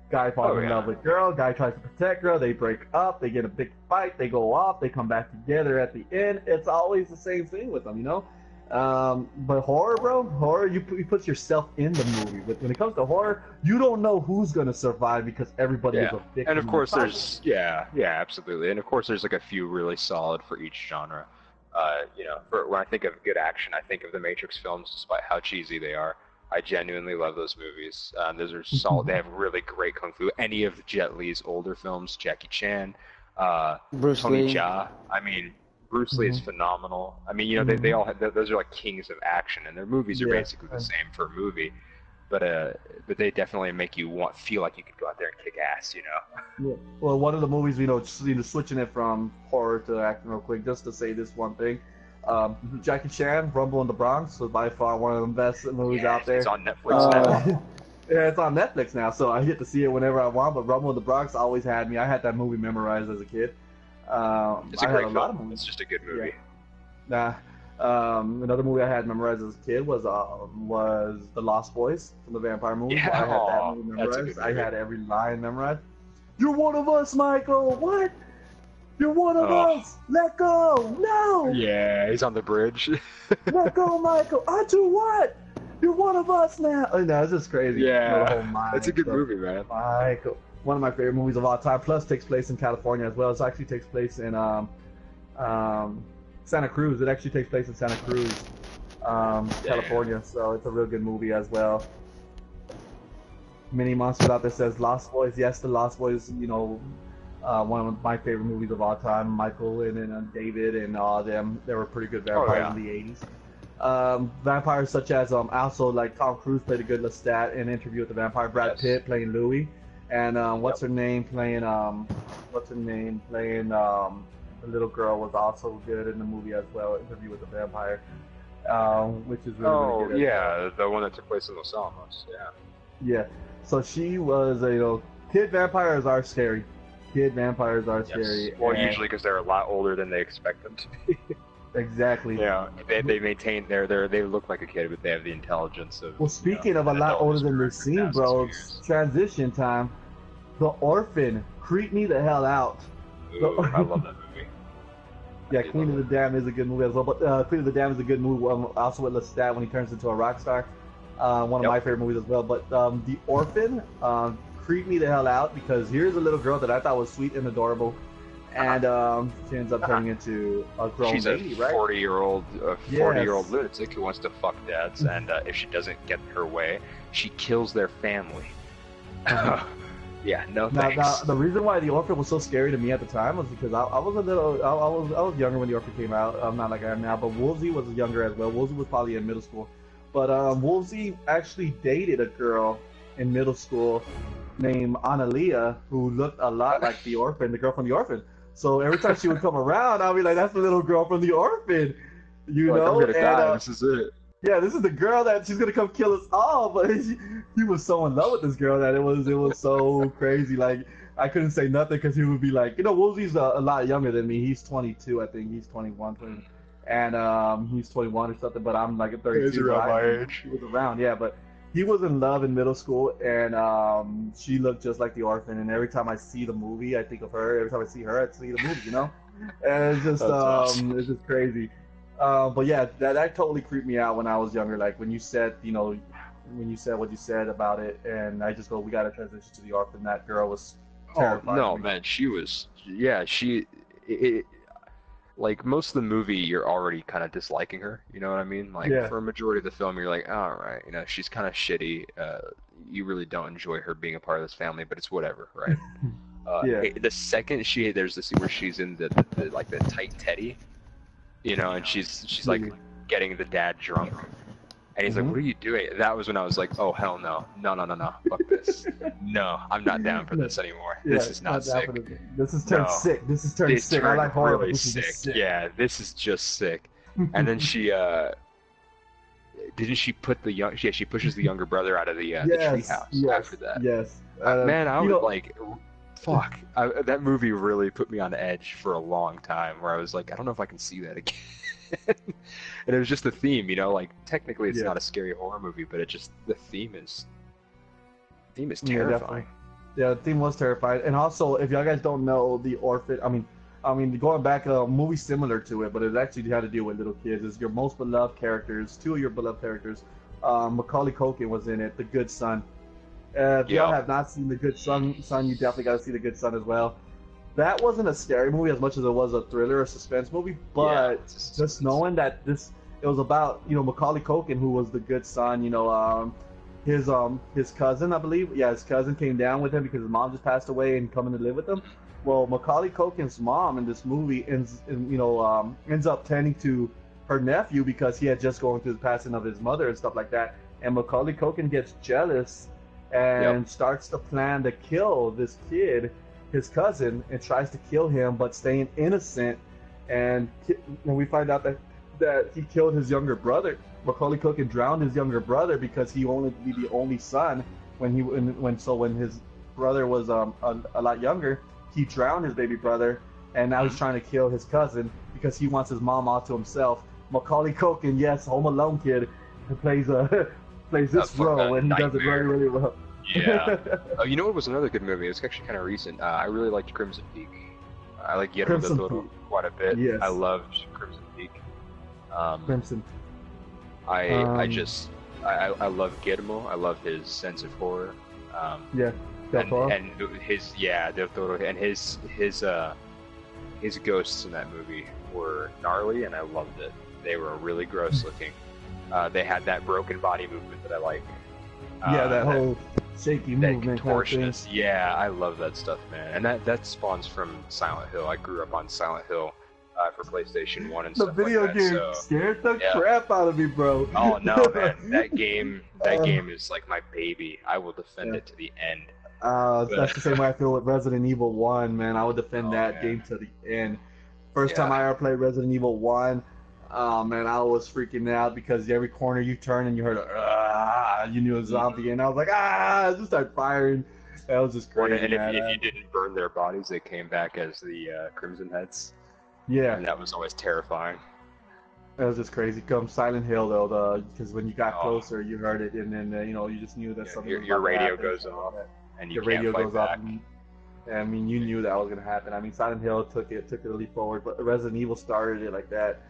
Guy falls in love with girl, guy tries to protect girl, they break up, they get a big fight, they go off, they come back together at the end. It's always the same thing with them, you know? But horror, bro, you put yourself in the movie. But when it comes to horror, you don't know who's going to survive because everybody is a victim. And of course there's, absolutely. And of course there's like a few really solid for each genre. You know, when I think of good action, I think of the Matrix films, despite how cheesy they are. I genuinely love those movies. Those are solid. They have really great kung fu. Any of Jet Li's older films, Jackie Chan, Bruce Tony Lee. Jaa. I mean, Bruce Lee is phenomenal. I mean, you know, they all have, those are like kings of action, and their movies are basically the same for a movie. But they definitely make you feel like you could go out there and kick ass, you know. Yeah. Well, one of the movies, you know, switching it from horror to action real quick, just to say this one thing. Jackie Chan, Rumble in the Bronx, was by far one of the best movies out there. It's on Netflix now. Yeah, it's on Netflix now, so I get to see it whenever I want. But Rumble in the Bronx always had me. I had that movie memorized as a kid. It's a great film. It's just a good movie. Yeah. Another movie I had memorized as a kid was The Lost Boys from the vampire movie. Yeah, I had that movie memorized. I had every line memorized. You're one of us, Michael. What? You're one of us! Let go! No! Yeah, he's on the bridge. Let go, Michael! I do what? You're one of us now! Oh, no, it's just crazy. Yeah, it's a good movie, man. Michael. One of my favorite movies of all time, plus takes place in California as well. It actually takes place in Santa Cruz. It actually takes place in Santa Cruz, California, so it's a real good movie as well. Mini Monster out there says Lost Boys. Yes, the Lost Boys, you know, one of my favorite movies of all time. Michael and then David and all them, they were pretty good vampires in the 80s. Vampires such as also like Tom Cruise played a good Lestat in Interview with the Vampire. Brad Pitt playing Louis, and what's her name playing the little girl was also good in the movie as well. Interview with the Vampire, which is really good. The one that took place in Los Alamos. Yeah. So she was kid vampires are scary. Kid vampires are scary. Well, usually because they're a lot older than they expect them to be. Exactly. Yeah, they maintain they look like a kid, but they have the intelligence of. Well, speaking of a lot older than they seem, bro, it's transition time. The Orphan, creeped me the hell out. Ooh, I love that movie. Yeah, Queen of the Dam is a good movie as well. But Queen of the Dam is a good movie. Also with Lestat when he turns into a rock star. One of my favorite movies as well. But The Orphan creeped me the hell out because here's a little girl that I thought was sweet and adorable, and she ends up turning into a grown lady, right? 40-year-old lunatic who wants to fuck dads, and if she doesn't get her way, she kills their family. Yeah, no thanks. Now, the reason why The Orphan was so scary to me at the time was because I was younger when The Orphan came out. I'm not like I am now, but Woolsey was younger as well. Woolsey was probably in middle school, but Woolsey actually dated a girl in middle school named Analia who looked a lot like The Orphan, the girl from The Orphan. So every time she would come around, I'd be like, "That's the little girl from The Orphan," you know. I'm gonna die. This is it. Yeah, this is the girl that she's gonna come kill us all. But he was so in love with this girl that it was so crazy. Like I couldn't say nothing because he would be like, Woolsey's a lot younger than me. He's 22, I think. He's 21, 20, and he's 21 or something. But I'm like a 32. He's around my age. He was around, yeah. But he was in love in middle school, and she looked just like The Orphan. And every time I see the movie, I think of her. Every time I see her, I see the movie. And it's just awesome. It's just crazy. But yeah, that totally creeped me out when I was younger. Like when you said, when you said what you said about it, and I just go, we got to transition to The Orphan. That girl was terrifying. Oh no, man, she was. Yeah, like most of the movie, you're already kind of disliking her. You know what I mean? Like for a majority of the film, you're like, all right, she's kind of shitty. You really don't enjoy her being a part of this family, but it's whatever, right? The second there's the scene where she's in the tight teddy. And she's like getting the dad drunk, and he's like, "What are you doing?" That was when I was like, "Oh hell no, fuck this, no, I'm not down for this anymore. This is not sick. This is turned sick. This is turned sick. I like horror. Really sick. Yeah, this is just sick." And then she didn't she put she pushes the younger brother out of the treehouse after that. Yes, man, I was like. Fuck, that movie really put me on edge for a long time where I was like, I don't know if I can see that again. And it was just the theme, like technically it's not a scary horror movie, but the theme is terrifying. Yeah, the theme was terrifying. And also, if y'all guys don't know, The Orphan, I mean, going back, a movie similar to it, but it actually had to deal with little kids. It's your most beloved characters, two of your beloved characters. Macaulay Culkin was in it, the good son. If y'all have not seen The Good Son, you definitely got to see The Good Son as well. That wasn't a scary movie as much as it was a thriller or suspense movie, but just knowing that it was about, Macaulay Culkin, who was the good son, his cousin, I believe. Yeah, his cousin came down with him because his mom just passed away and coming to live with him. Well, Macaulay Culkin's mom in this movie ends up tending to her nephew because he had just gone through the passing of his mother and stuff like that. And Macaulay Culkin gets jealous and starts to plan to kill this kid, his cousin, and tries to kill him, but staying innocent. And when we find out that he killed his younger brother, Macaulay Culkin drowned his younger brother because he wanted to be the only son. When his brother was a lot younger, he drowned his baby brother, and now he's trying to kill his cousin because he wants his mom all to himself. Macaulay Culkin, yes, Home Alone kid, who plays this role, and he does it really, really well. Yeah. You know what was another good movie? It's actually kind of recent. I really liked Crimson Peak. I like Guillermo del Toro quite a bit. Yes. I loved Crimson Peak. Crimson. I love Guillermo. I love his sense of horror. Del Toro. And Del Toro, and his ghosts in that movie were gnarly, and I loved it. They were really gross looking. They had that broken body movement that I like. That whole shaky movement. Contortionist. Yeah, I love that stuff, man. And that spawns from Silent Hill. I grew up on Silent Hill for PlayStation 1 and stuff like that. The video game scared the crap out of me, bro. Oh, no, man. That game is like my baby. I will defend it to the end. That's the same way I feel with Resident Evil 1, man. I would defend that game to the end. First time I ever played Resident Evil 1, man, I was freaking out because every corner you turn and you heard you knew a zombie, and I was like, I just started firing. That was just crazy. And if you didn't burn their bodies, they came back as the Crimson Heads. Yeah. And that was always terrifying. That was just crazy. Come Silent Hill, though, because when you got closer, you heard it, and then, you just knew that something your radio goes off, and you can't fight back. I mean, you knew that was gonna happen. I mean, Silent Hill took it a leap forward, but Resident Evil started it like that,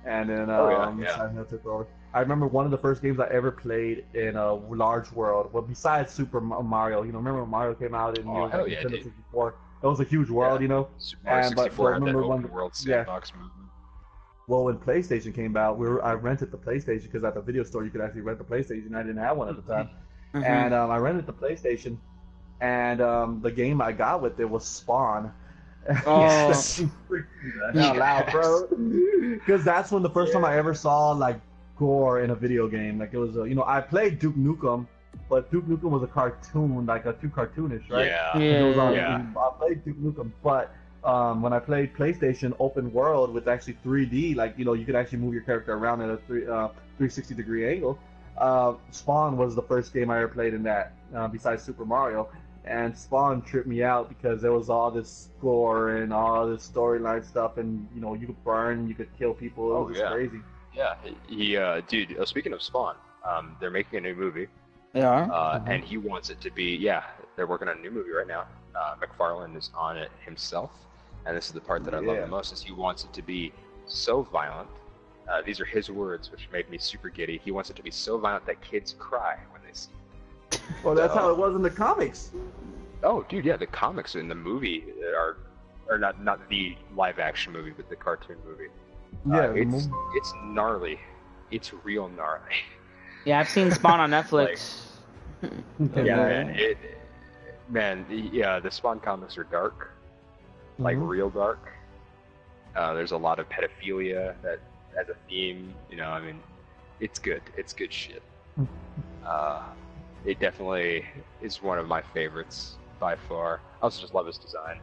and then Silent Hill took over. I remember one of the first games I ever played in a large world. Well, besides Super Mario, you know, remember when Mario came out in Nintendo 64? It was a huge world, you know. Super Mario 64 had that open world sandbox movement. Well, when PlayStation came out, I rented the PlayStation because at the video store you could actually rent the PlayStation. I didn't have one at the time, and I rented the PlayStation, and the game I got with it was Spawn. Oh, out loud, bro! Because that's when the first time I ever saw like gore in a video game. Like it was, you know, I played Duke Nukem, but Duke Nukem was a cartoon, like too cartoonish, right? I played Duke Nukem, but when I played PlayStation open world with actually 3D, like, you know, you could actually move your character around at a 360-degree angle. Spawn was the first game I ever played in that, besides Super Mario. And Spawn tripped me out because there was all this gore and all this storyline stuff, and you know, you could burn, you could kill people. It was just crazy. Yeah, dude. Speaking of Spawn, they're making a new movie. They are. And he wants it to be. They're working on a new movie right now. McFarlane is on it himself, and this is the part that I love the most: is he wants it to be so violent. These are his words, which made me super giddy. He wants it to be so violent that kids cry when they see it. Well, that's how it was in the comics. Oh, dude, yeah, the comics in the movie are not the live action movie, but the cartoon movie. It's gnarly. It's real gnarly. Yeah, I've seen Spawn on Netflix. The Spawn comics are dark, like real dark. There's a lot of pedophilia that as a theme. You know, I mean, it's good. It's good shit. It definitely is one of my favorites by far. I also just love his design.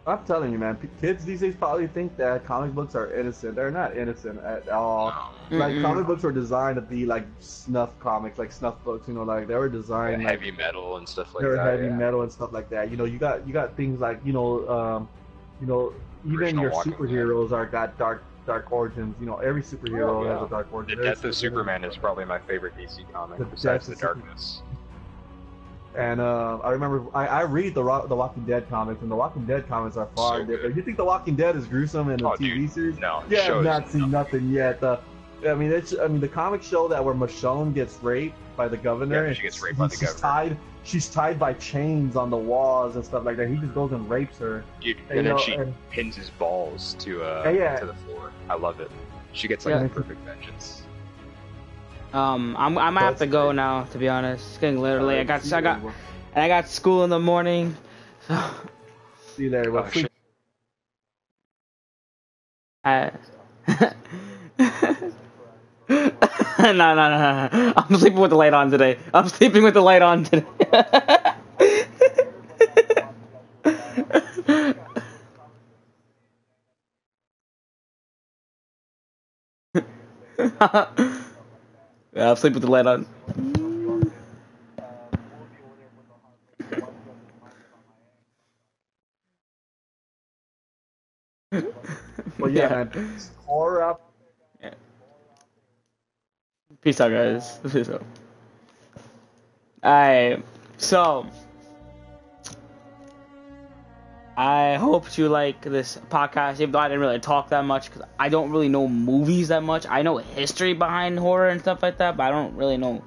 I'm telling you, man, kids these days probably think that comic books are innocent. They're not innocent at all. Like, comic books were designed to be like snuff comics, like snuff books, you know, like they were designed like heavy metal and stuff like they that. were heavy metal and stuff like that. You know, you got things like, even your superheroes got dark origins. You know, every superhero has a dark origin. The Death of Superman is probably my favorite DC comic, besides The Darkness. And I remember I read the Walking Dead comics, and the Walking Dead comics are far different. You think the Walking Dead is gruesome in the TV series? No, I've not seen nothing yet. The comics show that where Michonne gets raped by the governor. Yeah, she gets raped by the governor. She's tied by chains on the walls and stuff like that. He just goes and rapes her. Dude, and then she pins his balls to the floor. I love it. She gets like perfect vengeance. I might have to go now, to be honest. It's getting literally. I got school in the morning. So. See you later. Well, No. I'm sleeping with the light on today. Yeah, I'll sleep with the light on. Well, man. Horror up. Yeah. Peace out, guys. Peace out. Alright, so I hope you like this podcast, even though I didn't really talk that much, because I don't really know movies that much. I know history behind horror and stuff like that, but I don't really know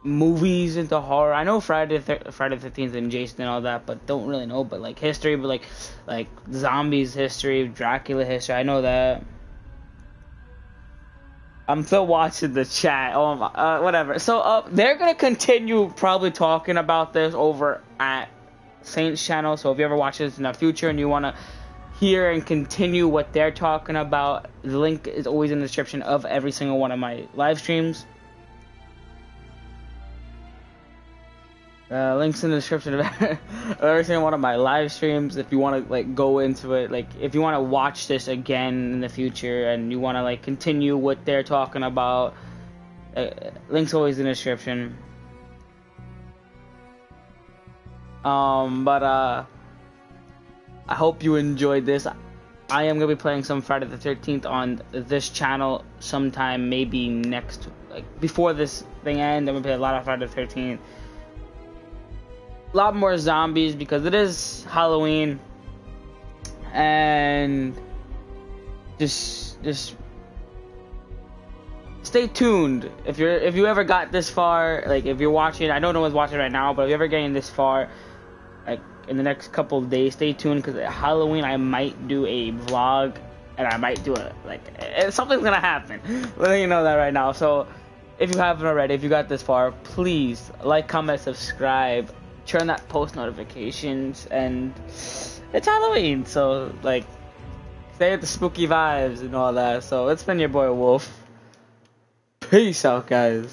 movies into horror. I know Friday the 13th and Jason and all that, but don't really know. But like history, but like zombies history, Dracula history, I know that. I'm still watching the chat. Oh my, whatever. So they're gonna continue probably talking about this over at Saint's channel. So if you ever watch this in the future and you wanna hear and continue what they're talking about, the link is always in the description of every single one of my live streams. Links in the description of every single one of my live streams. If you want to like go into it, like if you want to watch this again in the future and you want to like continue what they're talking about, links always in the description. But I hope you enjoyed this. I am gonna be playing some Friday the 13th on this channel sometime, maybe next, like before this thing ends, I'm gonna play a lot of Friday the 13th. A lot more zombies because it is Halloween. And just stay tuned. If you ever got this far, like if you're watching, I don't know what's watching right now, but if you're ever getting this far, like in the next couple of days, stay tuned because at Halloween I might do a vlog and I might do it. Like something's gonna happen. Letting you know that right now. So if you haven't already, if you got this far, please like, comment, subscribe, turn that post notifications, and it's Halloween, so like stay with the spooky vibes and all that. So it's been your boy Wolf. Peace out, guys.